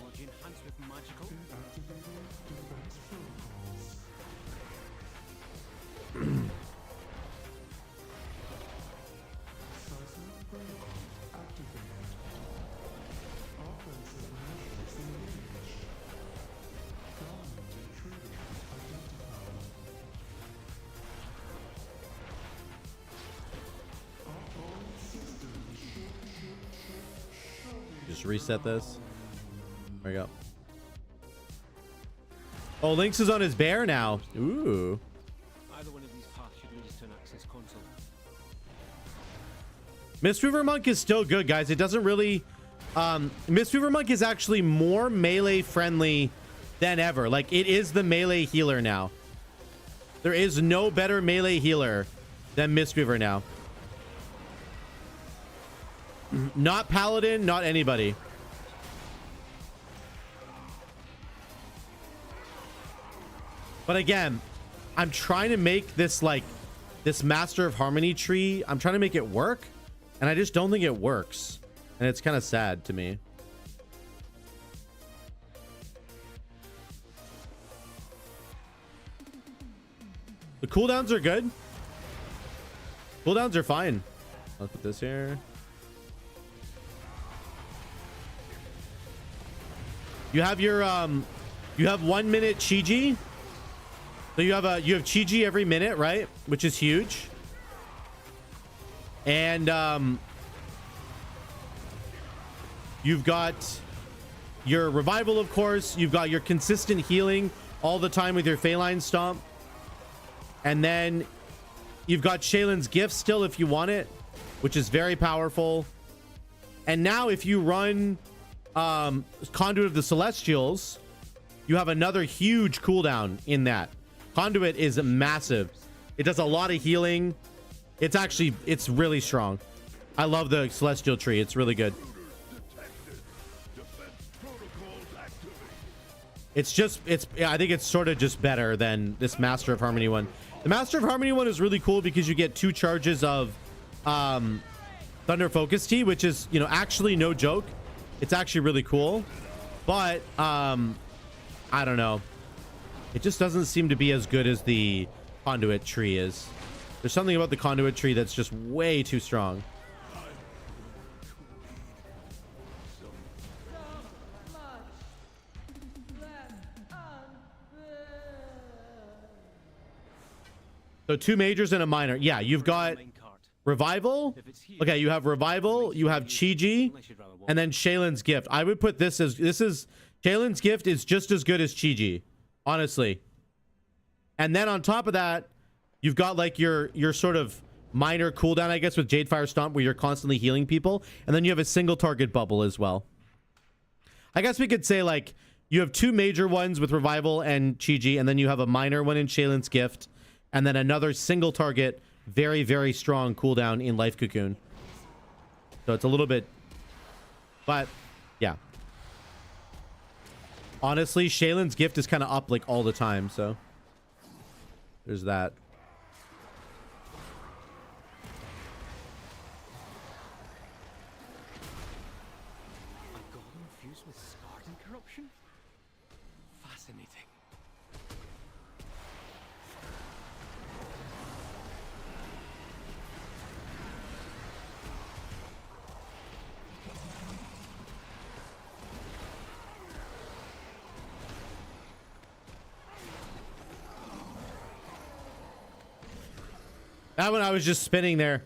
Just reset this. There we go. Oh, Lynx is on his bear now. Ooh. Either one of these paths should lead us to an access console. Mistweaver Monk is still good, guys. It doesn't really... Mistweaver Monk is actually more melee friendly than ever. Like, it is the melee healer now. There is no better melee healer than Mistweaver now. Not Paladin, not anybody. But again, I'm trying to make this, like, this Master of Harmony tree, I'm trying to make it work, and I just don't think it works. And it's kind of sad to me. The cooldowns are good. Cooldowns are fine. Let's put this here. You have your you have 1 minute Chi-Ji. So you have Chi-Ji every minute, right? Which is huge. And you've got your revival, of course. You've got your consistent healing all the time with your Feline Stomp. And then you've got Shaylin's gift still if you want it, which is very powerful. And now if you run Conduit of the Celestials, you have another huge cooldown in that. Conduit is massive. It does a lot of healing. It's really strong. I love the Celestial tree. It's really good. I think it's sort of just better than this Master of Harmony one. The Master of Harmony one is really cool because you get 2 charges of Thunder Focus Tea, which is, you know, actually no joke. It's actually really cool. But I don't know. It just doesn't seem to be as good as the Conduit tree is. There's something about the Conduit tree that's just way too strong. So 2 majors and a minor. Yeah, you've got Revival. Okay, you have Revival, you have Chi-Ji, and then Shaylin's Gift. I would put this as Shaylin's Gift is just as good as Chi-Ji, honestly. And then on top of that, you've got like your sort of minor cooldown, I guess, with Jadefire Stomp, where you're constantly healing people, and then you have a single target bubble as well. I guess we could say like you have 2 major ones with Revival and Chi-Ji, and then you have a minor one in Shaylin's Gift, and then another single target, very, very strong cooldown in Life Cocoon. So it's a little bit, but yeah. Honestly, Shaylin's Gift is kind of up like all the time, so there's that. A golem fused with scarred and corruption? Fascinating. That one I was just spinning there.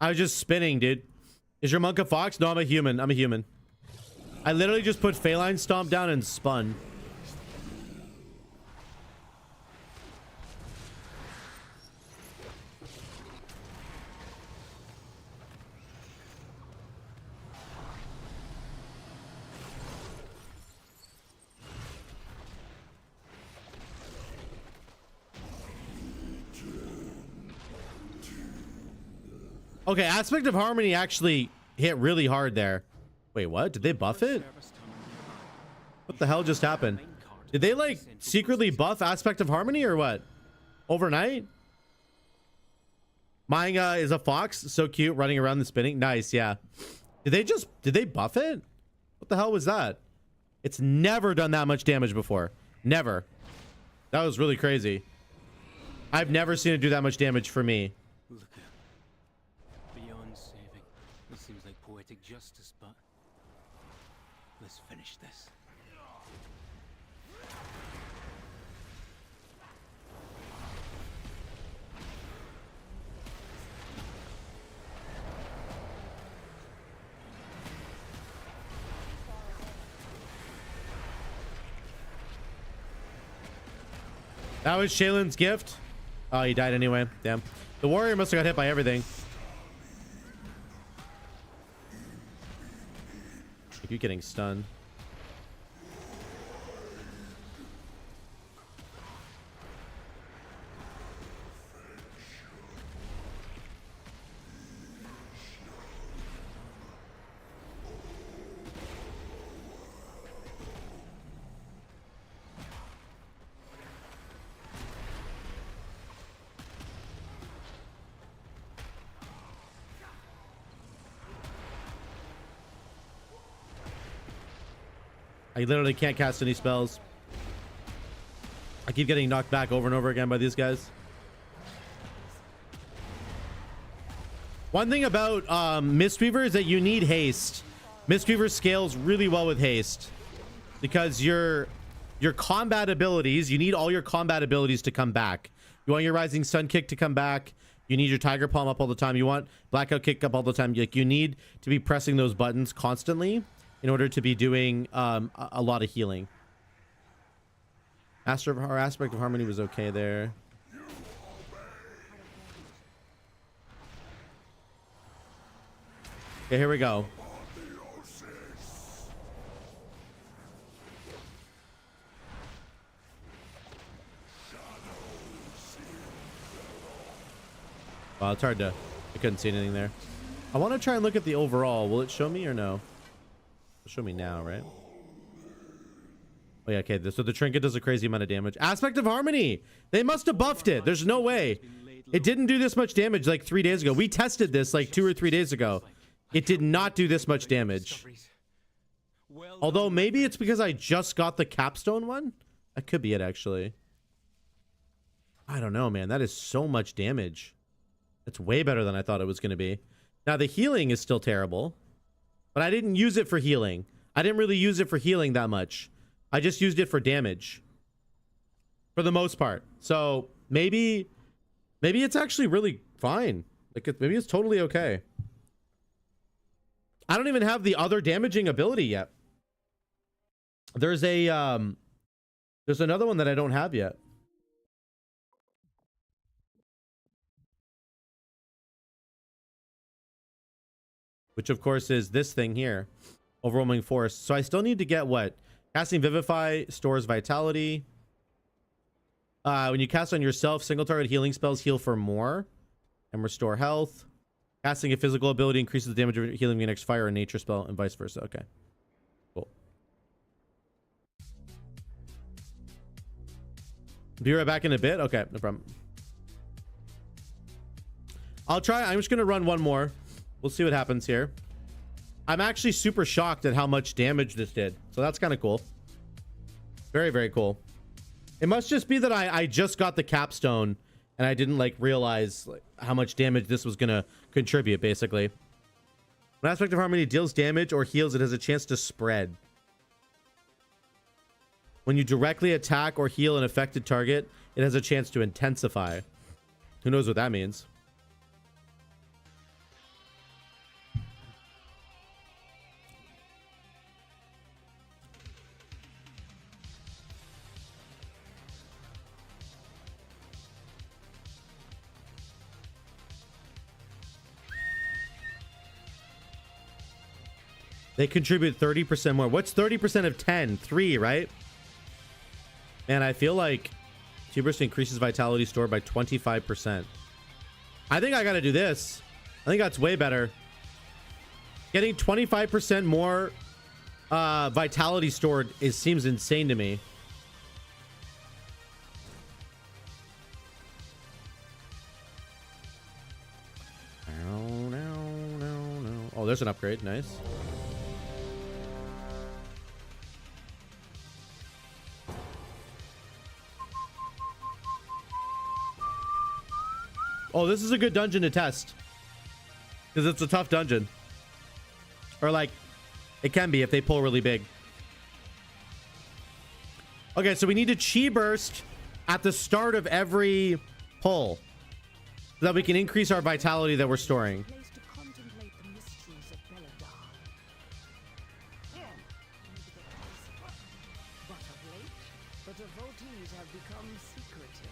I was just spinning, dude. Is your monk a fox? No, I'm a human. I'm a human. I literally just put Feline Stomp down and spun. Okay, Aspect of Harmony actually hit really hard there. Wait, what? Did they buff it? What the hell just happened? Did they like secretly buff Aspect of Harmony or what? Overnight? Manga is a fox. So cute, running around and spinning. Nice, yeah. Did they buff it? What the hell was that? It's never done that much damage before. Never. That was really crazy. I've never seen it do that much damage for me. Seems like poetic justice, but let's finish this. That was Shaylin's gift. Oh, he died anyway. Damn. The warrior must have got hit by everything. You're getting stunned. I literally can't cast any spells. I keep getting knocked back over and over again by these guys. One thing about Mistweaver is that you need haste. Mistweaver scales really well with haste because your combat abilities, you need all your combat abilities to come back. You want your Rising Sun kick to come back. You need your Tiger Palm up all the time. You want Blackout kick up all the time. Like, you need to be pressing those buttons constantly in order to be doing a lot of healing. Aspect of Harmony was okay there. Okay, here we go. Wow, it's hard to... I couldn't see anything there. I want to try and look at the overall. Will it show me or no? It'll show me now, right? Oh yeah, okay. So the Trinket does a crazy amount of damage. Aspect of Harmony! They must have buffed it. There's no way. It didn't do this much damage like 3 days ago. We tested this like 2 or 3 days ago. It did not do this much damage. Although maybe it's because I just got the capstone one. That could be it, actually. I don't know, man. That is so much damage. It's way better than I thought it was going to be. Now, the healing is still terrible. But I didn't use it for healing. I didn't really use it for healing that much. I just used it for damage. For the most part. So, maybe it's actually really fine. Like, maybe it's totally okay. I don't even have the other damaging ability yet. There's another one that I don't have yet. Which of course is this thing here. Overwhelming Force. So I still need to get what? Casting Vivify stores vitality. When you cast on yourself, single target healing spells heal for more and restore health. Casting a physical ability increases the damage of healing the next fire or nature spell and vice versa. Okay. Cool. Be right back in a bit. Okay, no problem. I'll try. I'm just going to run one more. We'll see what happens here. I'm actually super shocked at how much damage this did. So that's kind of cool. Very, very cool. It must just be that I just got the capstone and I didn't like realize like how much damage this was going to contribute, basically. When Aspect of Harmony deals damage or heals, it has a chance to spread. When you directly attack or heal an affected target, it has a chance to intensify. Who knows what that means? They contribute 30% more. What's 30% of 10? 3, right? Man, I feel like T-Burst increases vitality store by 25%. I think I gotta do this. I think that's way better. Getting 25% more vitality stored seems insane to me. Oh, there's an upgrade. Nice. Oh, this is a good dungeon to test. Because it's a tough dungeon. Or like, it can be if they pull really big. Okay, so we need to Chi Burst at the start of every pull. So that we can increase our vitality that we're storing. But of late, the devotees have become secretive.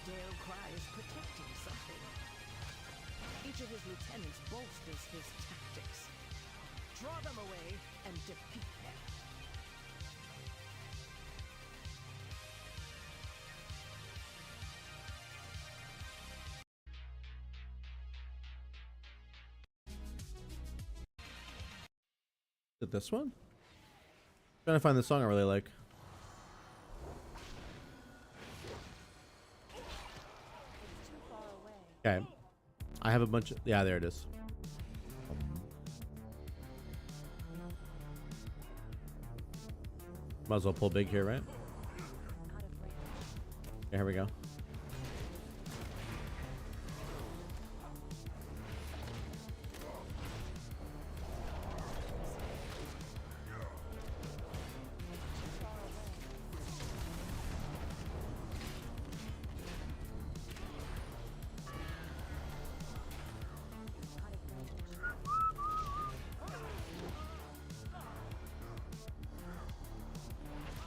Dale Cry is protecting something. Each of his lieutenants bolsters his tactics. Draw them away and defeat them. Is it this one? Trying to find the song I really like. Okay. I have a bunch of, yeah, there it is. Might as well pull big here, right? Yeah, here we go.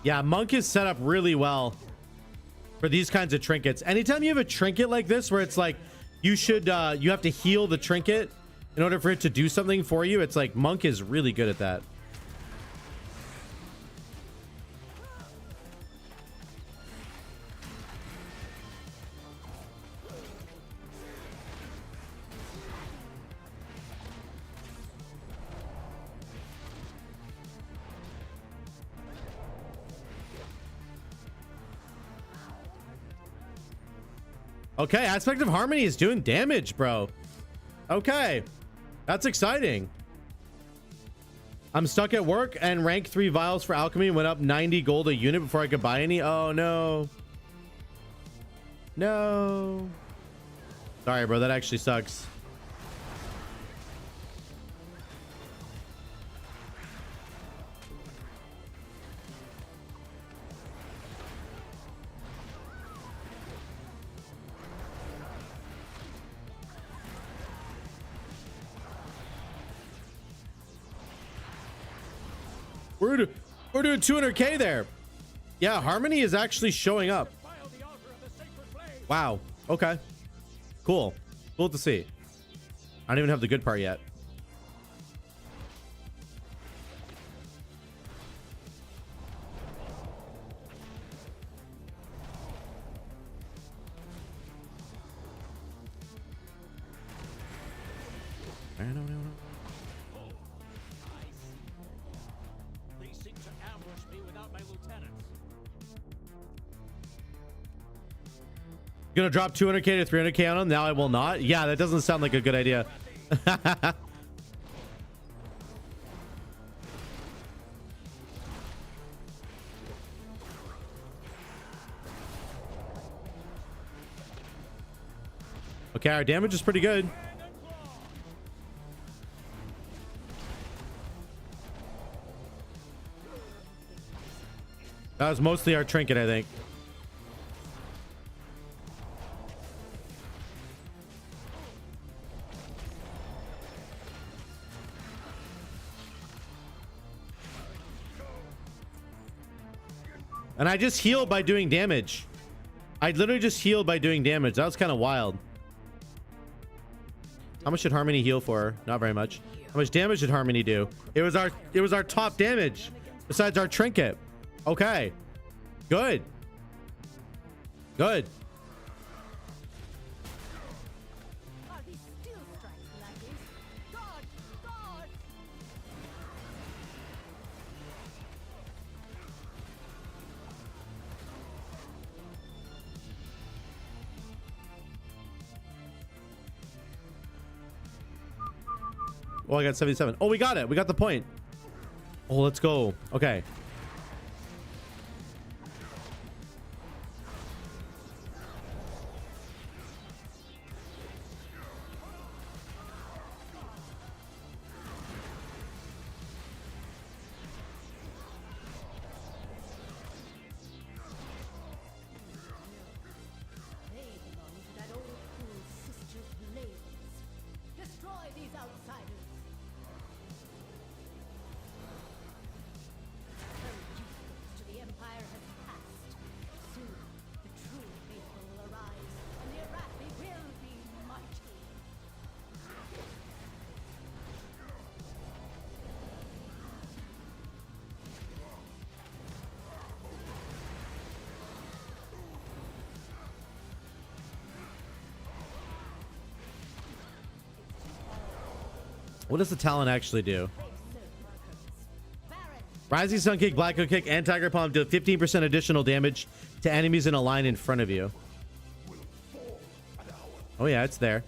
Yeah, Monk is set up really well for these kinds of trinkets. Anytime you have a trinket like this where it's like you have to heal the trinket in order for it to do something for you, it's like Monk is really good at that. Okay, Aspect of Harmony is doing damage, bro. Okay, that's exciting. I'm stuck at work and rank 3 vials for alchemy went up 90 gold a unit before I could buy any. Oh no. No. Sorry, bro, that actually sucks. We're doing 200k there. Yeah, Harmony is actually showing up. Wow. Okay. Cool. Cool to see. I don't even have the good part yet. I don't know. Gonna drop 200k to 300k on him. Now I will not. Yeah, that doesn't sound like a good idea. Okay, our damage is pretty good. That was mostly our trinket, I think. And I just healed by doing damage. I literally just healed by doing damage. That was kind of wild. How much did Harmony heal for? Not very much. How much damage did Harmony do? It was our top damage besides our trinket. Okay. Good. Good. Are these still strikes, lackeys? God! God! Oh, I got 77. Oh, we got it. We got the point. Oh, let's go. Okay. They belong to that old fool Sister Blaze. Destroy these outsiders. What does the talent actually do? Rising Sun Kick, Black Oak Kick, and Tiger Palm do 15% additional damage to enemies in a line in front of you. Oh yeah, it's there.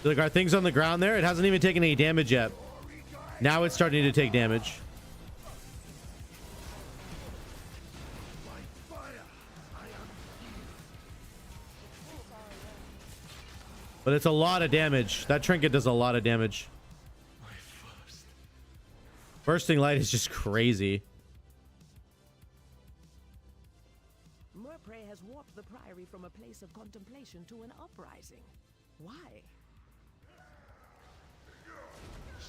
Look, are things on the ground there? It hasn't even taken any damage yet. Now it's starting to take damage. But it's a lot of damage. That trinket does a lot of damage. Bursting light is just crazy. Murpray has warped the priory from a place of contemplation to an uprising. Why?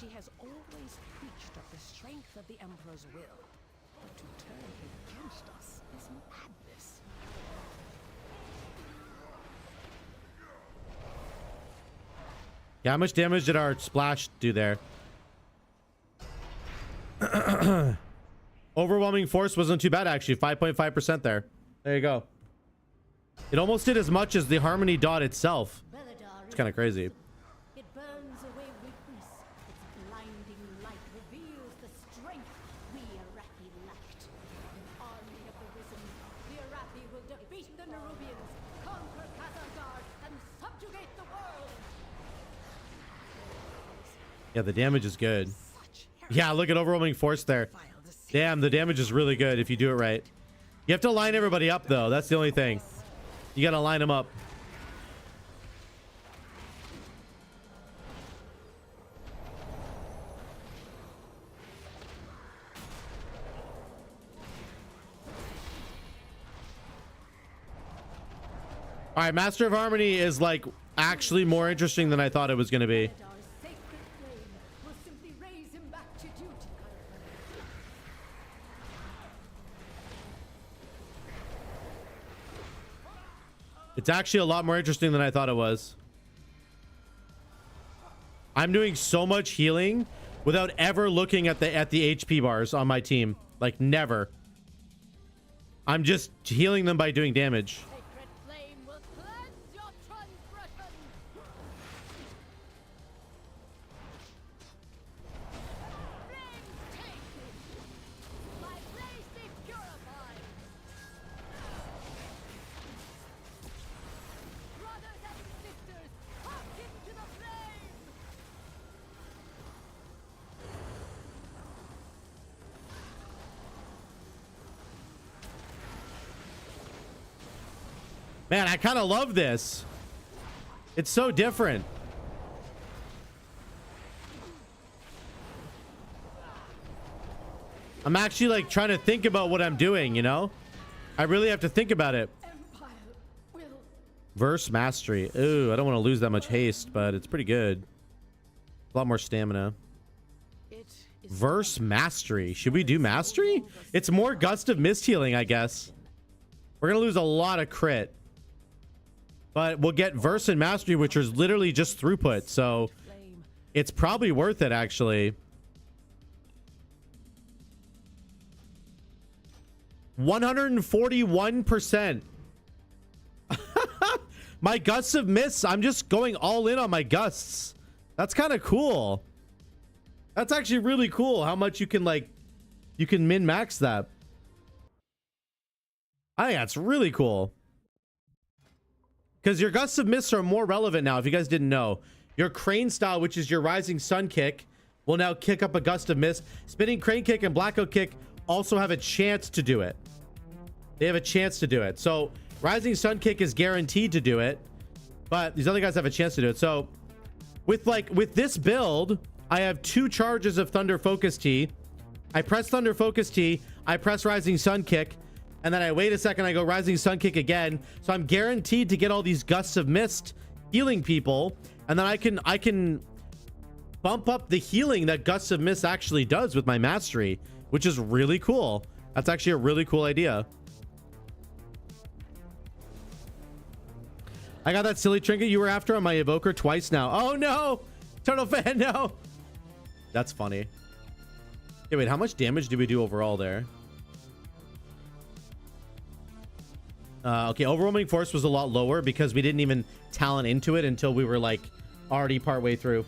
She has always preached of the strength of the Emperor's will. But to turn him against us is madness. Yeah, how much damage did our splash do there? Overwhelming force wasn't too bad, actually. 5.5% there. There you go. It almost did as much as the Harmony dot itself. It's kind of crazy. It burns away weakness. Its blinding light reveals the strength we Arathi lacked. An army of the risen, the Arathi will defeat the Nerubians, conquer Khazar and subjugate the world. Yeah, the damage is good. Yeah, look at overwhelming force there. Damn, the damage is really good if you do it right. You have to line everybody up, though. That's the only thing. You got to line them up. All right, Master of Harmony is like actually more interesting than I thought it was going to be. Our sacred flame will simply raise him back to duty. It's actually a lot more interesting than I thought it was. I'm doing so much healing without ever looking at the HP bars on my team. Like never. I'm just healing them by doing damage. Sacred flame will cleanse your transgression. Flames take me. My place be purified. Brothers and sisters, hearken to the flame. Man, I kind of love this. It's so different. I'm actually like trying to think about what I'm doing, you know? I really have to think about it. Empire will Verse mastery. Ooh, I don't want to lose that much haste, but it's pretty good. A lot more stamina. It is Verse mastery. Should we do mastery? It's more gust of mist healing, I guess. We're gonna lose a lot of crit, but we'll get verse and mastery, which is literally just throughput, so flame. it's probably worth it, actually. 141%. My gusts of mists, I'm just going all in on my gusts. That's kind of cool. That's actually really cool how much you can min max that. I think that's really cool. Because your gusts of mists are more relevant now, if you guys didn't know. Your crane style, which is your rising sun kick, will now kick up a gust of mist. Spinning crane kick and black oak kick also have a chance to do it. They have a chance to do it. So rising sun kick is guaranteed to do it, but these other guys have a chance to do it. So with this build, I have 2 charges of Thunder Focus Tea. I press Thunder Focus Tea, I press Rising Sun Kick, and then I wait a second, I go Rising Sun Kick again. So I'm guaranteed to get all these gusts of mist healing people, and then I can bump up the healing that gusts of mist actually does with my mastery, which is really cool. That's actually a really cool idea. I got that silly trinket you were after on my evoker twice now. Oh no, Turtle Fan, no. That's funny. Okay, wait, how much damage did we do overall there? Okay, overwhelming force was a lot lower because we didn't even talent into it until we were like already partway through.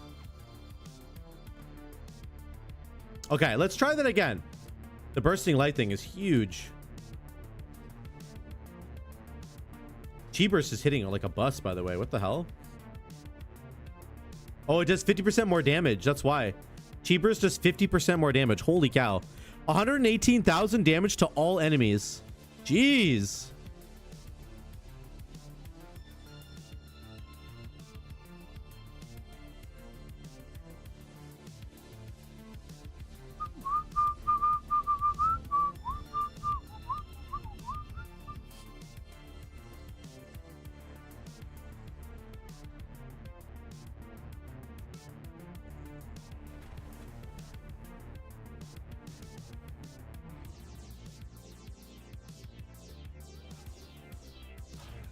Okay, let's try that again. The bursting light thing is huge. Chi burst is hitting like a bus, by the way. What the hell? Oh, it does 50% more damage. That's why. Chi burst does 50% more damage. Holy cow. 118,000 damage to all enemies. Jeez.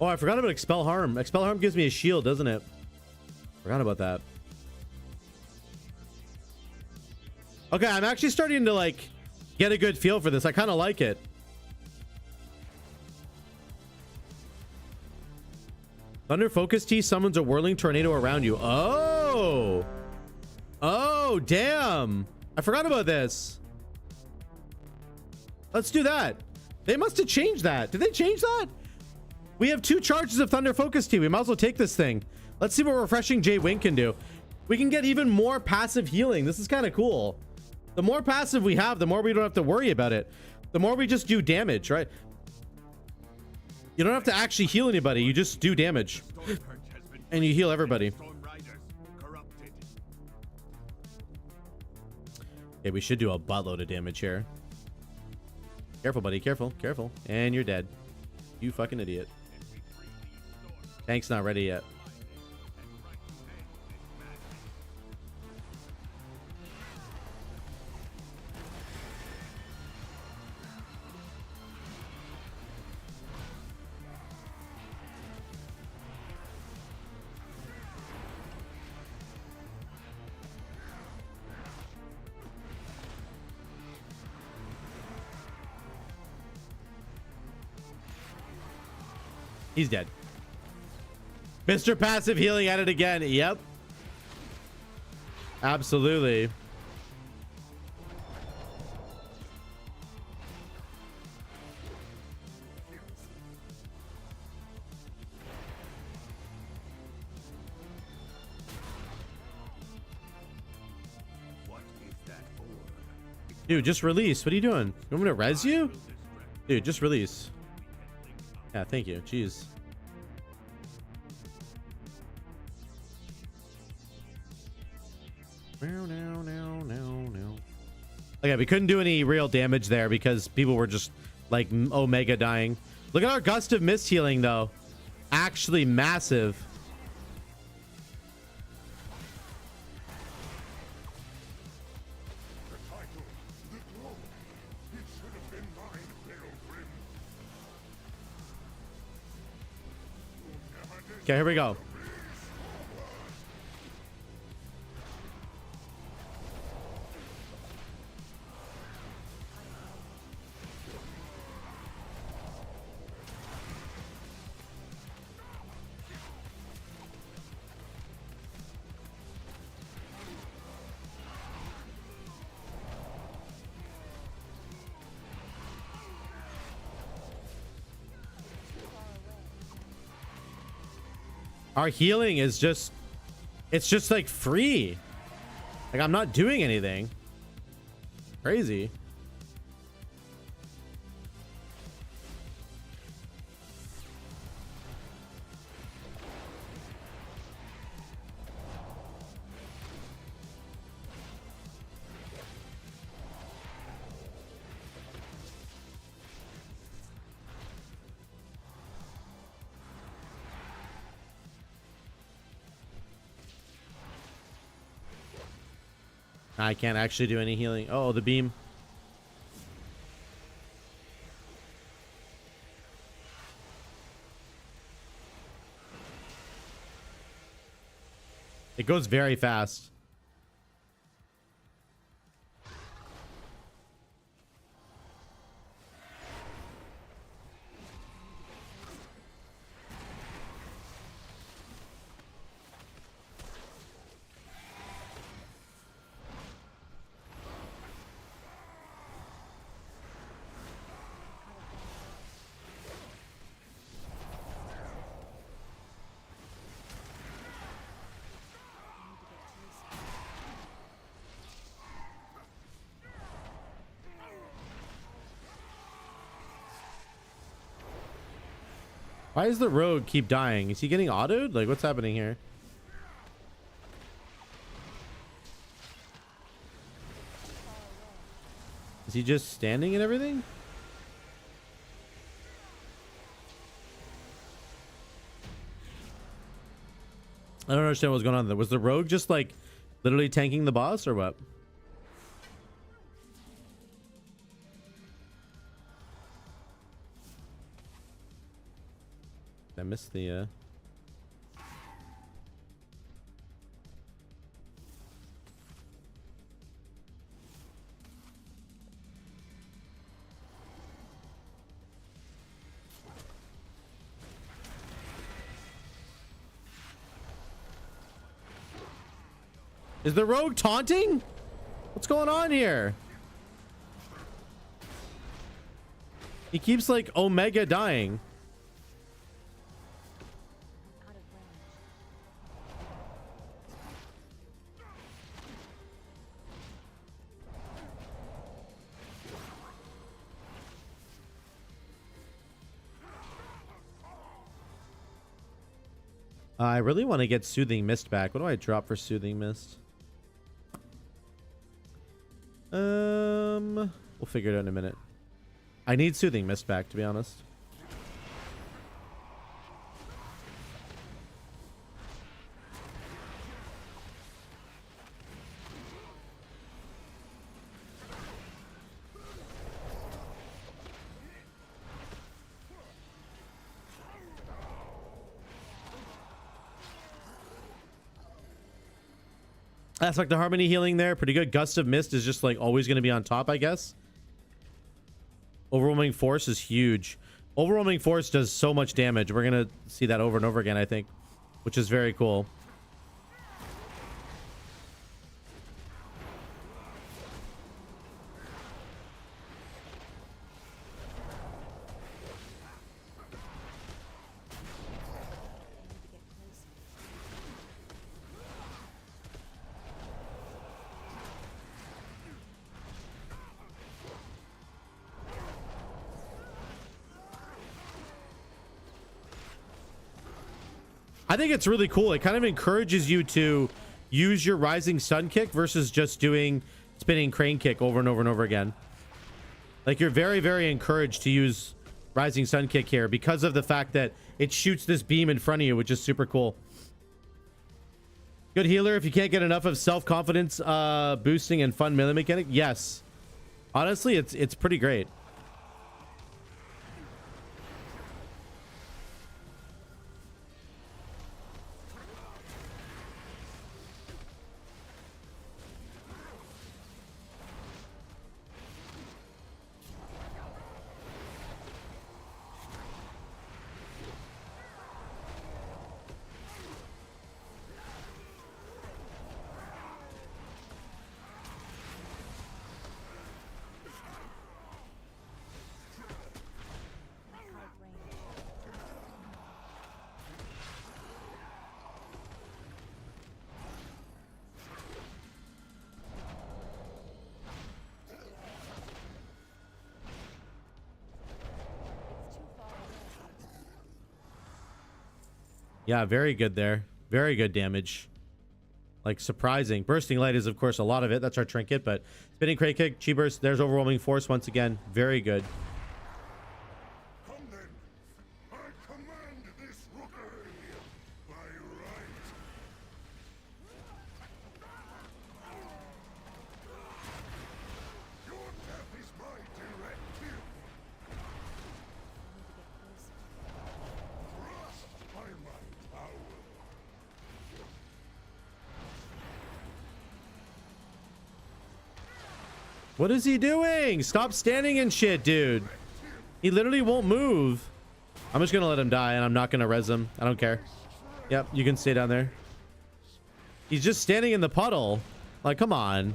Oh, I forgot about Expel Harm. Expel Harm gives me a shield, doesn't it? Forgot about that. Okay, I'm actually starting to like get a good feel for this. I kind of like it. Thunder Focus Tea summons a whirling tornado around you. Oh. Oh, damn. I forgot about this. Let's do that. They must have changed that. Did they change that? We have 2 charges of Thunder Focus Tea. We might as well take this thing. Let's see what Refreshing J Wing can do. We can get even more passive healing. This is kind of cool. The more passive we have, the more we don't have to worry about it. The more we just do damage, right? You don't have to actually heal anybody. You just do damage. And you heal everybody. Okay, we should do a buttload of damage here. Careful, buddy. Careful. Careful. And you're dead. You fucking idiot. Tank's not ready yet. He's dead. Mr. Passive Healing at it again. Yep. Absolutely. Dude, just release. What are you doing? You want me to res you? Dude, just release. Yeah, thank you. Jeez. Okay, we couldn't do any real damage there because people were just like Omega dying. Look at our Gust of Mist healing though. Actually massive. Okay, here we go. Our healing is just, it's just like free. Like I'm not doing anything. Crazy. I can't actually do any healing. Oh, the beam. It goes very fast. Why does the rogue keep dying? Is he getting autoed? Like, what's happening here? Is he just standing and everything? I don't understand what's going on there. Was the rogue just like literally tanking the boss or what? I missed the Is the rogue taunting? What's going on here? He keeps like Omega dying. I really want to get Soothing Mist back. What do I drop for Soothing Mist? We'll figure it out in a minute. I need Soothing Mist back, to be honest. That's like the harmony healing there. Pretty good. Gust of Mist is just like always going to be on top, I guess. Overwhelming Force is huge. Overwhelming Force does so much damage. We're going to see that over and over again, I think, which is very cool. I think it's really cool. It kind of encourages you to use your Rising Sun kick versus just doing spinning crane kick over and over and over again. Like, you're very, very encouraged to use Rising Sun kick here because of the fact that it shoots this beam in front of you, which is super cool. Good healer if you can't get enough of self-confidence boosting and fun melee mechanic. Yes. Honestly, it's pretty great. Yeah, very good there. Very good damage. Like, surprising. Bursting Light is, of course, a lot of it. That's our trinket, but spinning crane kick, chi burst, there's Overwhelming Force once again. Very good. Come then. I command this rookery by right. Your death is my directive. Trust by my power. What is he doing? Stop standing and shit, dude. He literally won't move. I'm just gonna let him die, and I'm not gonna res him. I don't care. Yep, you can stay down there. He's just standing in the puddle. Like, come on.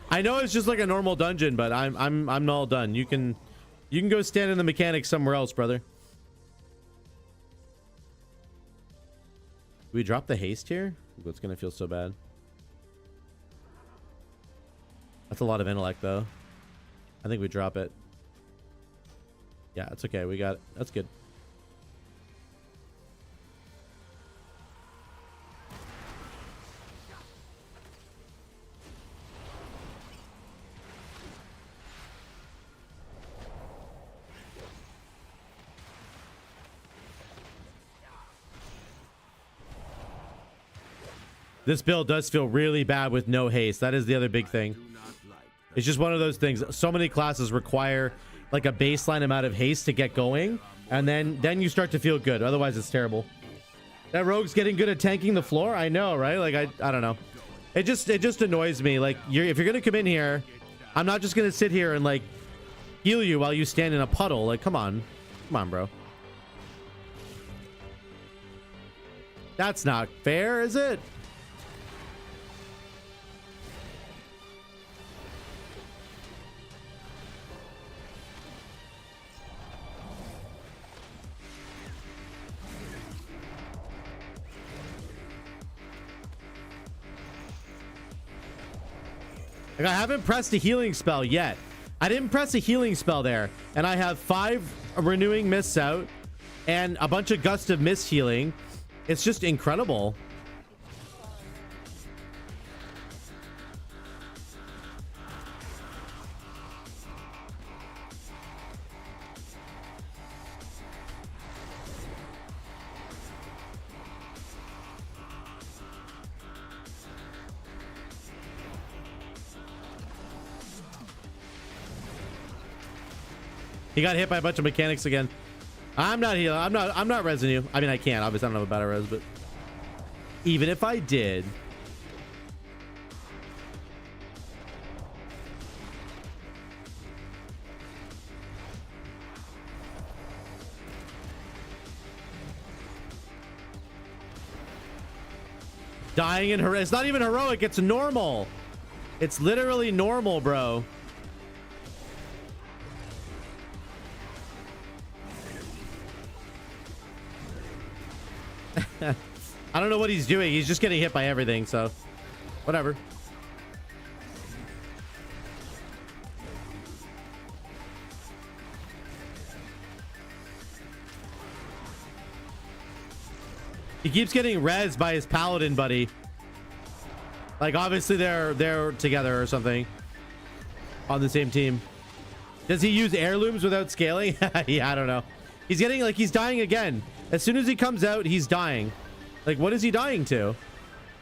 I know it's just like a normal dungeon, but I'm all done. You can go stand in the mechanics somewhere else, brother. we drop the haste here? It's gonna feel so bad. That's a lot of intellect, though. I think we drop it. Yeah, it's okay. We got it. That's good. This build does feel really bad with no haste. That is the other big thing. It's just one of those things. So many classes require like a baseline amount of haste to get going, and then you start to feel good. Otherwise, it's terrible. That rogue's getting good at tanking the floor. I know, right? Like I don't know. It just annoys me. Like if you're gonna come in here, I'm not just gonna sit here and like heal you while you stand in a puddle. Like come on, bro. That's not fair, is it? Like, I haven't pressed a healing spell yet. I didn't press a healing spell there. And I have 5 renewing mists out and a bunch of gust of mist healing. It's just incredible. He got hit by a bunch of mechanics again. I'm not healing. I'm not resing you. I mean, I can't. Obviously, I don't have a battle res, but even if I did, dying in it's not even heroic. It's normal. It's literally normal, bro. I don't know what he's doing. He's just getting hit by everything, so whatever. He keeps getting rezzed by his paladin buddy. Like obviously they're together or something on the same team. Does he use heirlooms without scaling? Yeah, I don't know. He's getting like he's dying again. As soon as he comes out, he's dying. Like, what is he dying to?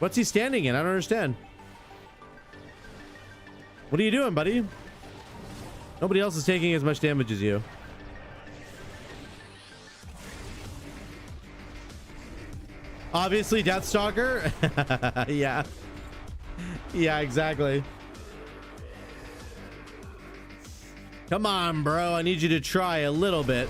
What's he standing in? I don't understand. What are you doing, buddy? Nobody else is taking as much damage as you. Obviously, Deathstalker. Yeah. Yeah, exactly. Come on, bro. I need you to try a little bit.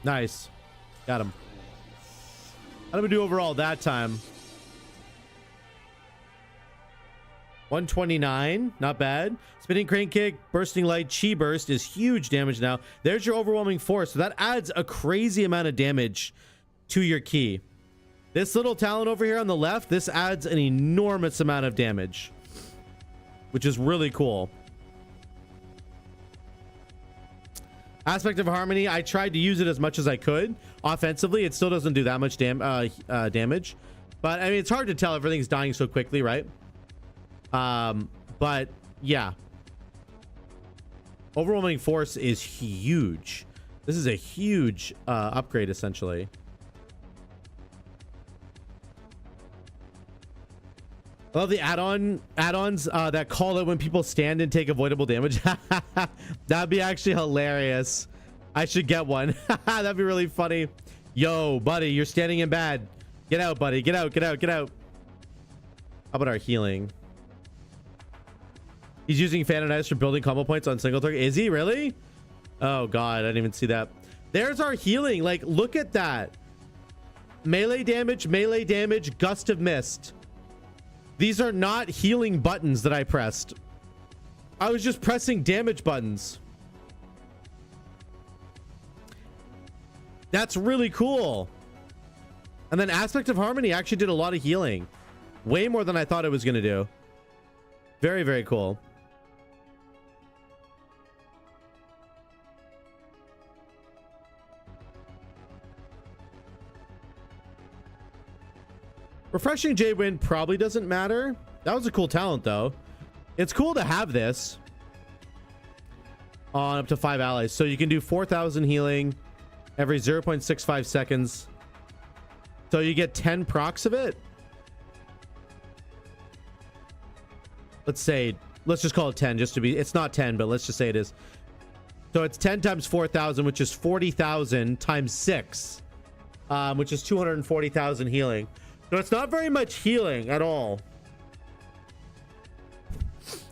Nice. Got him. How did we do overall that time? 129. Not bad. Spinning crane kick, bursting light, chi burst is huge damage now. There's your overwhelming force. So that adds a crazy amount of damage to your key. This little talent over here on the left, this adds an enormous amount of damage, which is really cool. Aspect of Harmony, I tried to use it as much as I could. Offensively, it still doesn't do that much damage. But, I mean, it's hard to tell. Everything's dying so quickly, right? But, yeah. Overwhelming force is huge. This is a huge upgrade, essentially. I love the add-ons that call it when people stand and take avoidable damage. That'd be actually hilarious. I should get one. That'd be really funny. Yo, buddy, you're standing in bad. Get out, buddy. Get out, get out, get out. How about our healing? He's using Phantom Knives for building combo points on single target. Is he really? Oh god, I didn't even see that. There's our healing. Like, look at that. Melee damage, gust of mist. These are not healing buttons that I pressed. I was just pressing damage buttons. That's really cool. And then Aspect of Harmony actually did a lot of healing. Way more than I thought it was going to do. Very, very cool. Refreshing J-Wind probably doesn't matter. That was a cool talent, though. It's cool to have this on up to 5 allies. So you can do 4,000 healing every 0.65 seconds. So you get 10 procs of it. Let's just call it 10 just to be, it's not 10, but let's just say it is. So it's 10 times 4,000, which is 40,000 times 6, which is 240,000 healing. So it's not very much healing at all.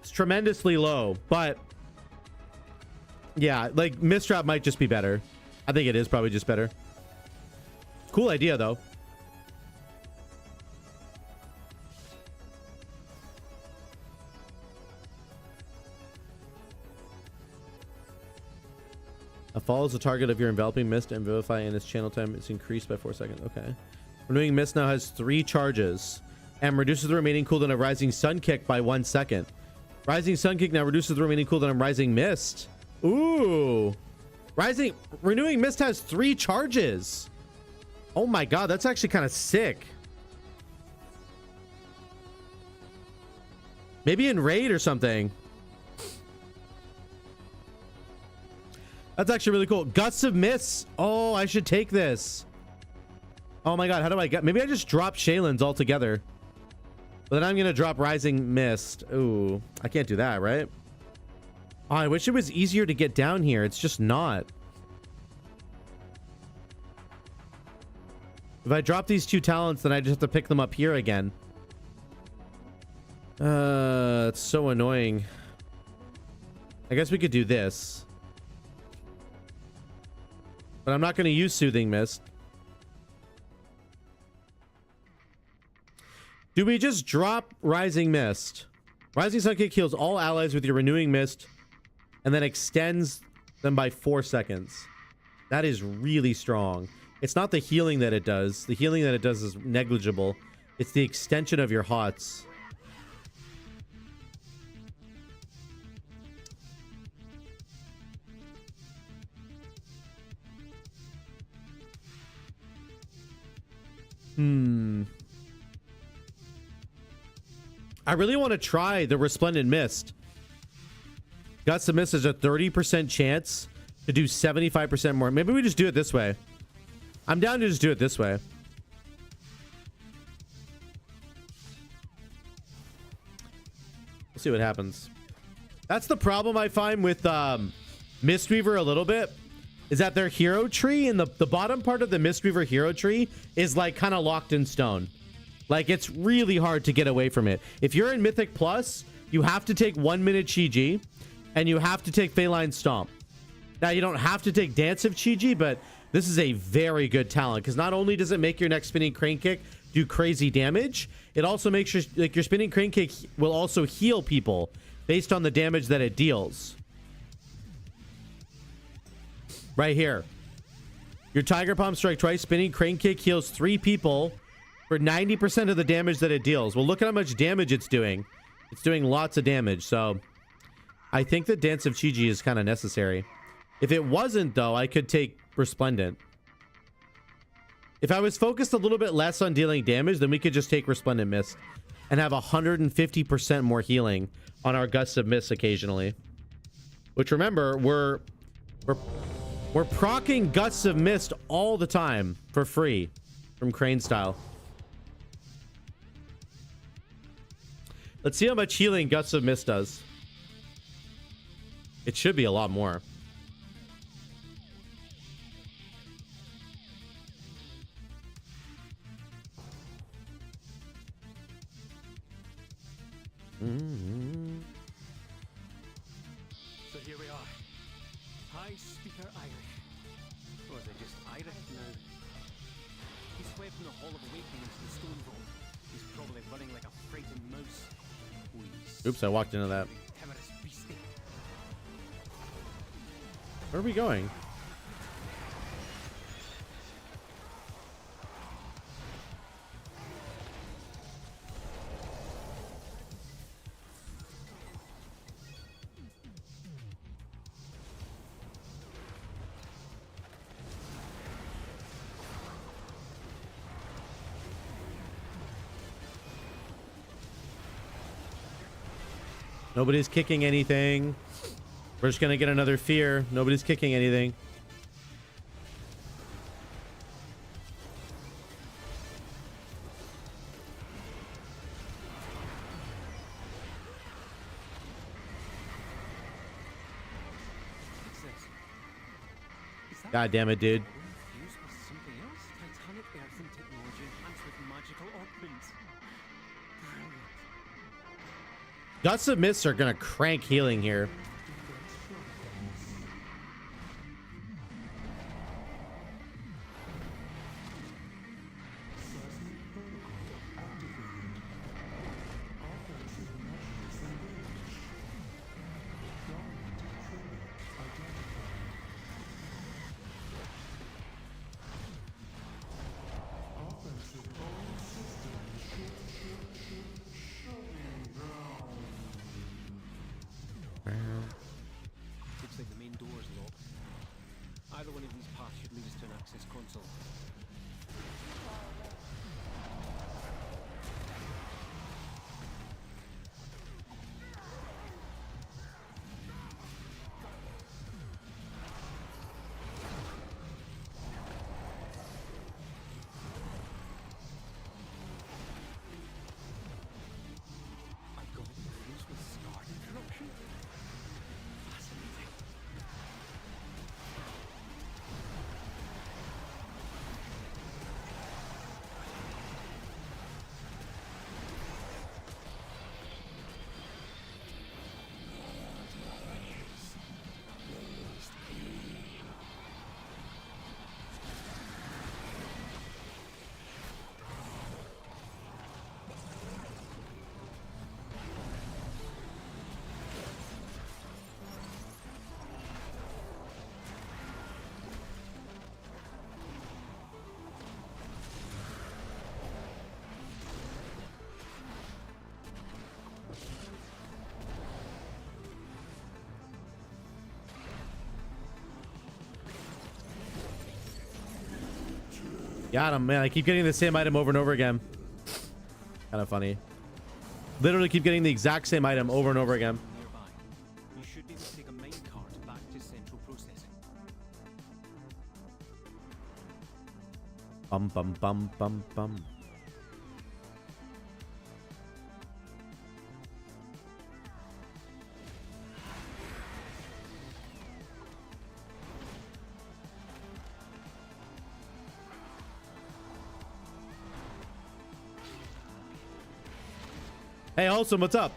It's tremendously low, but yeah, like Mistrap might just be better. I think it is probably just better. Cool idea though. Follows the target of your enveloping mist and vivify, and its channel time is increased by 4 seconds. Okay. Renewing Mist now has 3 charges and reduces the remaining cooldown of Rising Sun Kick by 1 second. Rising Sun Kick now reduces the remaining cooldown of Rising Mist. Ooh. Renewing Mist has 3 charges. Oh my god, that's actually kind of sick. Maybe in Raid or something. That's actually really cool. Gusts of Mist. Oh, I should take this. Oh my god, how do I get... Maybe I just drop Shaylin's altogether. But then I'm going to drop Rising Mist. Ooh, I can't do that, right? Oh, I wish it was easier to get down here. It's just not. If I drop these 2 talents, then I just have to pick them up here again. It's so annoying. I guess we could do this. But I'm not going to use Soothing Mist. Do we just drop Rising Mist? Rising Sun Kick heals all allies with your Renewing Mist and then extends them by 4 seconds. That is really strong. It's not the healing that it does. The healing that it does is negligible. It's the extension of your HOTS. I really want to try the Resplendent Mist. Guts of Mist is a 30% chance to do 75% more. Maybe we just do it this way. I'm down to just do it this way. We'll see what happens. That's the problem I find with Mistweaver a little bit. Is that their hero tree and the bottom part of the Mistweaver hero tree is like kind of locked in stone. Like, it's really hard to get away from it. If you're in Mythic Plus, you have to take 1 minute Chi-Ji, and you have to take Feline Stomp. Now, you don't have to take Dance of Chi-Ji, but this is a very good talent, because not only does it make your next Spinning Crane Kick do crazy damage, it also makes your Spinning Crane Kick will also heal people based on the damage that it deals. Right here. Your Tiger Palm Strike twice, Spinning Crane Kick heals 3 people for 90% of the damage that it deals. Well, look at how much damage it's doing. It's doing lots of damage, so I think that Dance of Chi-Ji is kind of necessary. If it wasn't, though, I could take Resplendent. If I was focused a little bit less on dealing damage, then we could just take Resplendent Mist and have 150% more healing on our Gusts of Mist occasionally. Which, remember, we're proccing Gusts of Mist all the time for free from Crane Style. Let's see how much healing Gusts of Mist does. It should be a lot more. So here we are. High Speaker Irish. Or is it just Irish now? He's fled from the Hall of Awakening into the Stone Vault. He's probably running like a frightened mouse. Oops, I walked into that. Timorous beastie. Where are we going? Nobody's kicking anything. We're just gonna get another fear. Nobody's kicking anything. God damn it, dude. Fused with something else? Titanic earthen technology enhanced with magical augments. Brilliant. Gusts of Mist are gonna crank healing here. Looks like the main door is locked. Either one of these paths should lead us to an access console. I got wounds with scar interruption? Fascinating. Got him, man. I keep getting the same item over and over again. Kind of funny. Literally keep getting the exact same item over and over again. Nearby. You should be able to take a mine cart back to central processing. Bum bum bum bum bum. Hey, Olsen, what's up?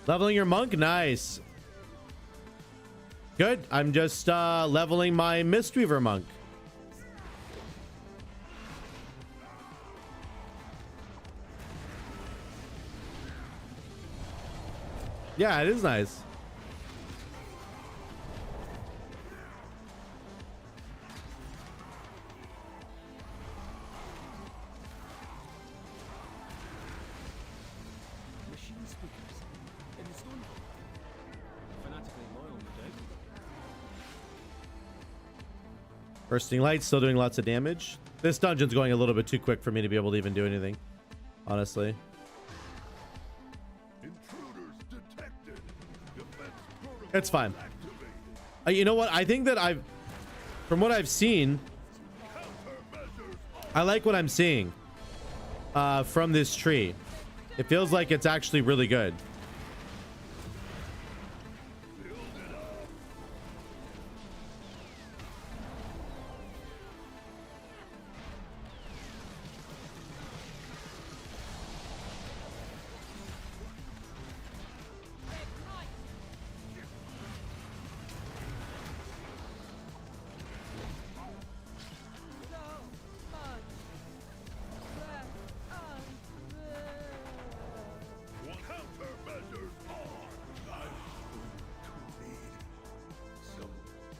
Leveling your monk? Nice. Good. I'm just leveling my Mistweaver monk. Yeah, it is nice. Bursting light, still doing lots of damage. This dungeon's going a little bit too quick for me to be able to even do anything, honestly. Intruders detected. Defense protocol It's fine. activated. You know what? I think that from what I've seen, I like what I'm seeing from this tree. It feels like it's actually really good.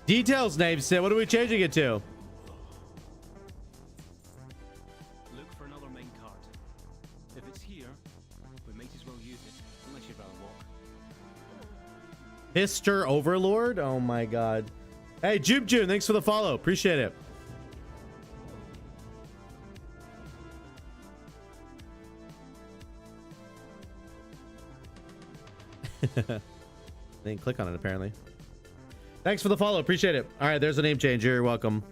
Details, name said. What are we changing it to? Look for another main card. If it's here, we might as well use it, unless you'd rather walk. Mr. Overlord? Oh my god. Hey, June, thanks for the follow. Appreciate it. Didn't click on it, apparently. Thanks for the follow. Appreciate it. All right, there's a name change. You're welcome.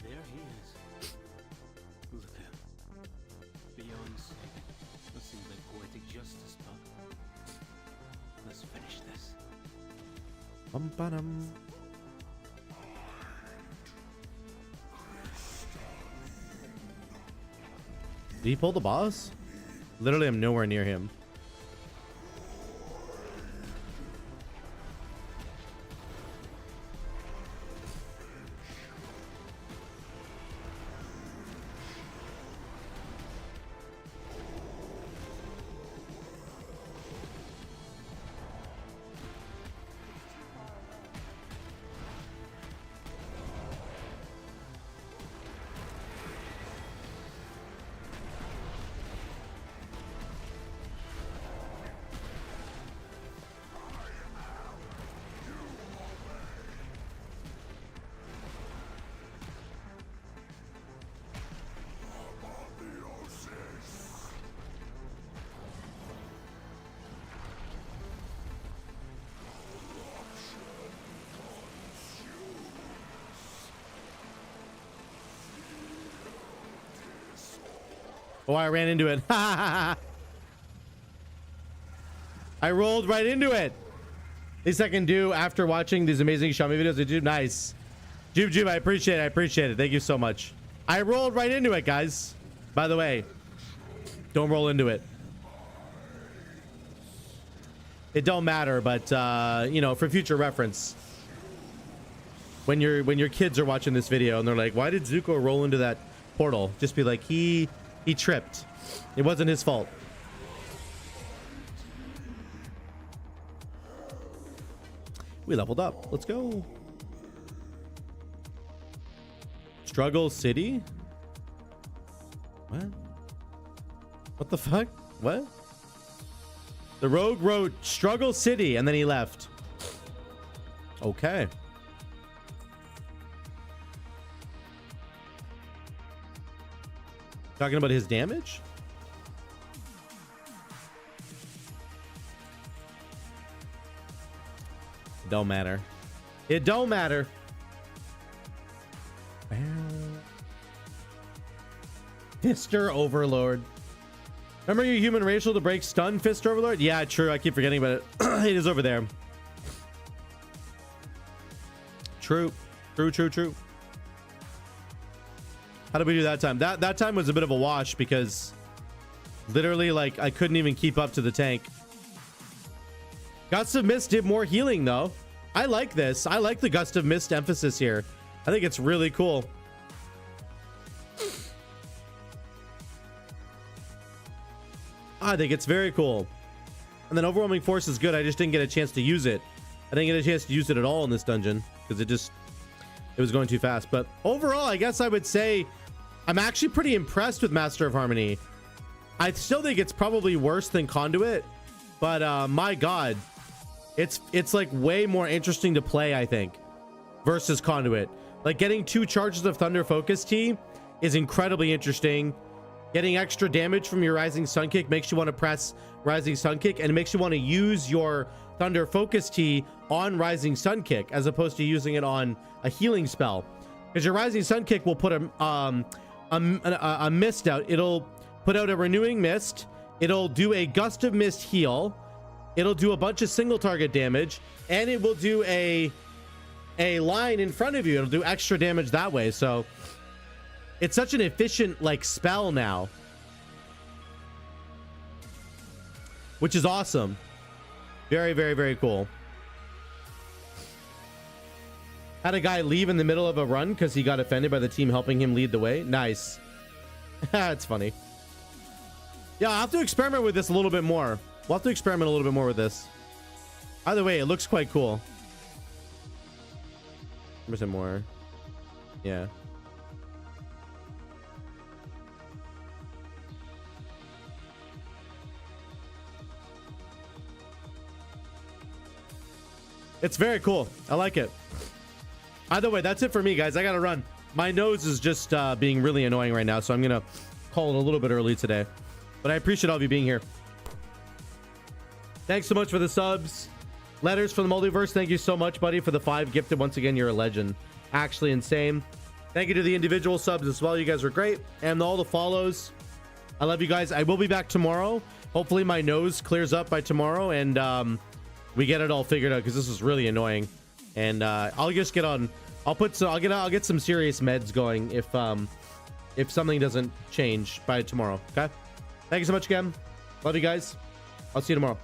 There he is. Look out. Beyond saving. That seems like poetic justice, but let's finish this. Bum-ba-dum. Did he pull the boss? Literally, I'm nowhere near him. Oh, I ran into it. I rolled right into it. At least I can do after watching these amazing Shaman videos. Jube, nice. Jube, I appreciate it. I appreciate it. Thank you so much. I rolled right into it, guys. By the way, don't roll into it. It don't matter, but you know, for future reference, when your kids are watching this video and they're like, "Why did Zuko roll into that portal?" Just be like, he tripped. It wasn't his fault. We leveled up. Let's go. Struggle City? What? What the fuck? What? The rogue wrote Struggle City and then he left. Okay. Talking about his damage? Don't matter. It don't matter. Fister Overlord. Remember your human racial to break stun, Fister Overlord? Yeah, true. I keep forgetting about it. It is over there. True. True. How did we do that time? That time was a bit of a wash because literally, like, I couldn't even keep up to the tank. Gust of Mist did more healing, though. I like this. I like the Gust of Mist emphasis here. I think it's really cool. I think it's very cool. And then Overwhelming Force is good. I just didn't get a chance to use it. I didn't get a chance to use it at all in this dungeon because it was going too fast. But overall, I guess I would say I'm actually pretty impressed with Master of Harmony. I still think it's probably worse than Conduit, but my god, It's like way more interesting to play, I think, versus Conduit. Like getting 2 charges of Thunder Focus Tea is incredibly interesting. Getting extra damage from your Rising Sun Kick makes you want to press Rising Sun Kick, and it makes you want to use your Thunder Focus Tea on Rising Sun Kick as opposed to using it on a healing spell. Because your Rising Sun Kick will put a mist out. It'll put out a renewing mist. It'll do a gust of mist heal. It'll do a bunch of single target damage, and it will do a line in front of you. It'll do extra damage that way. So it's such an efficient like spell now, which is awesome. Very, very, very cool. Had a guy leave in the middle of a run because he got offended by the team helping him lead the way. Nice. It's funny. Yeah, I'll have to experiment with this a little bit more. We'll have to experiment a little bit more with this. Either way, it looks quite cool. There's some more. Yeah. It's very cool. I like it. Either way, that's it for me, guys. I gotta run. My nose is just being really annoying right now, so I'm gonna call it a little bit early today. But I appreciate all of you being here. Thanks so much for the subs. Letters from the Multiverse, thank you so much, buddy, for the 5 gifted. Once again, you're a legend. Actually insane. Thank you to the individual subs as well. You guys are great. And all the follows. I love you guys. I will be back tomorrow. Hopefully my nose clears up by tomorrow and we get it all figured out, because this is really annoying. And I'll just get on. I'll get some serious meds going if something doesn't change by tomorrow. Okay. Thank you so much again. Love you guys. I'll see you tomorrow.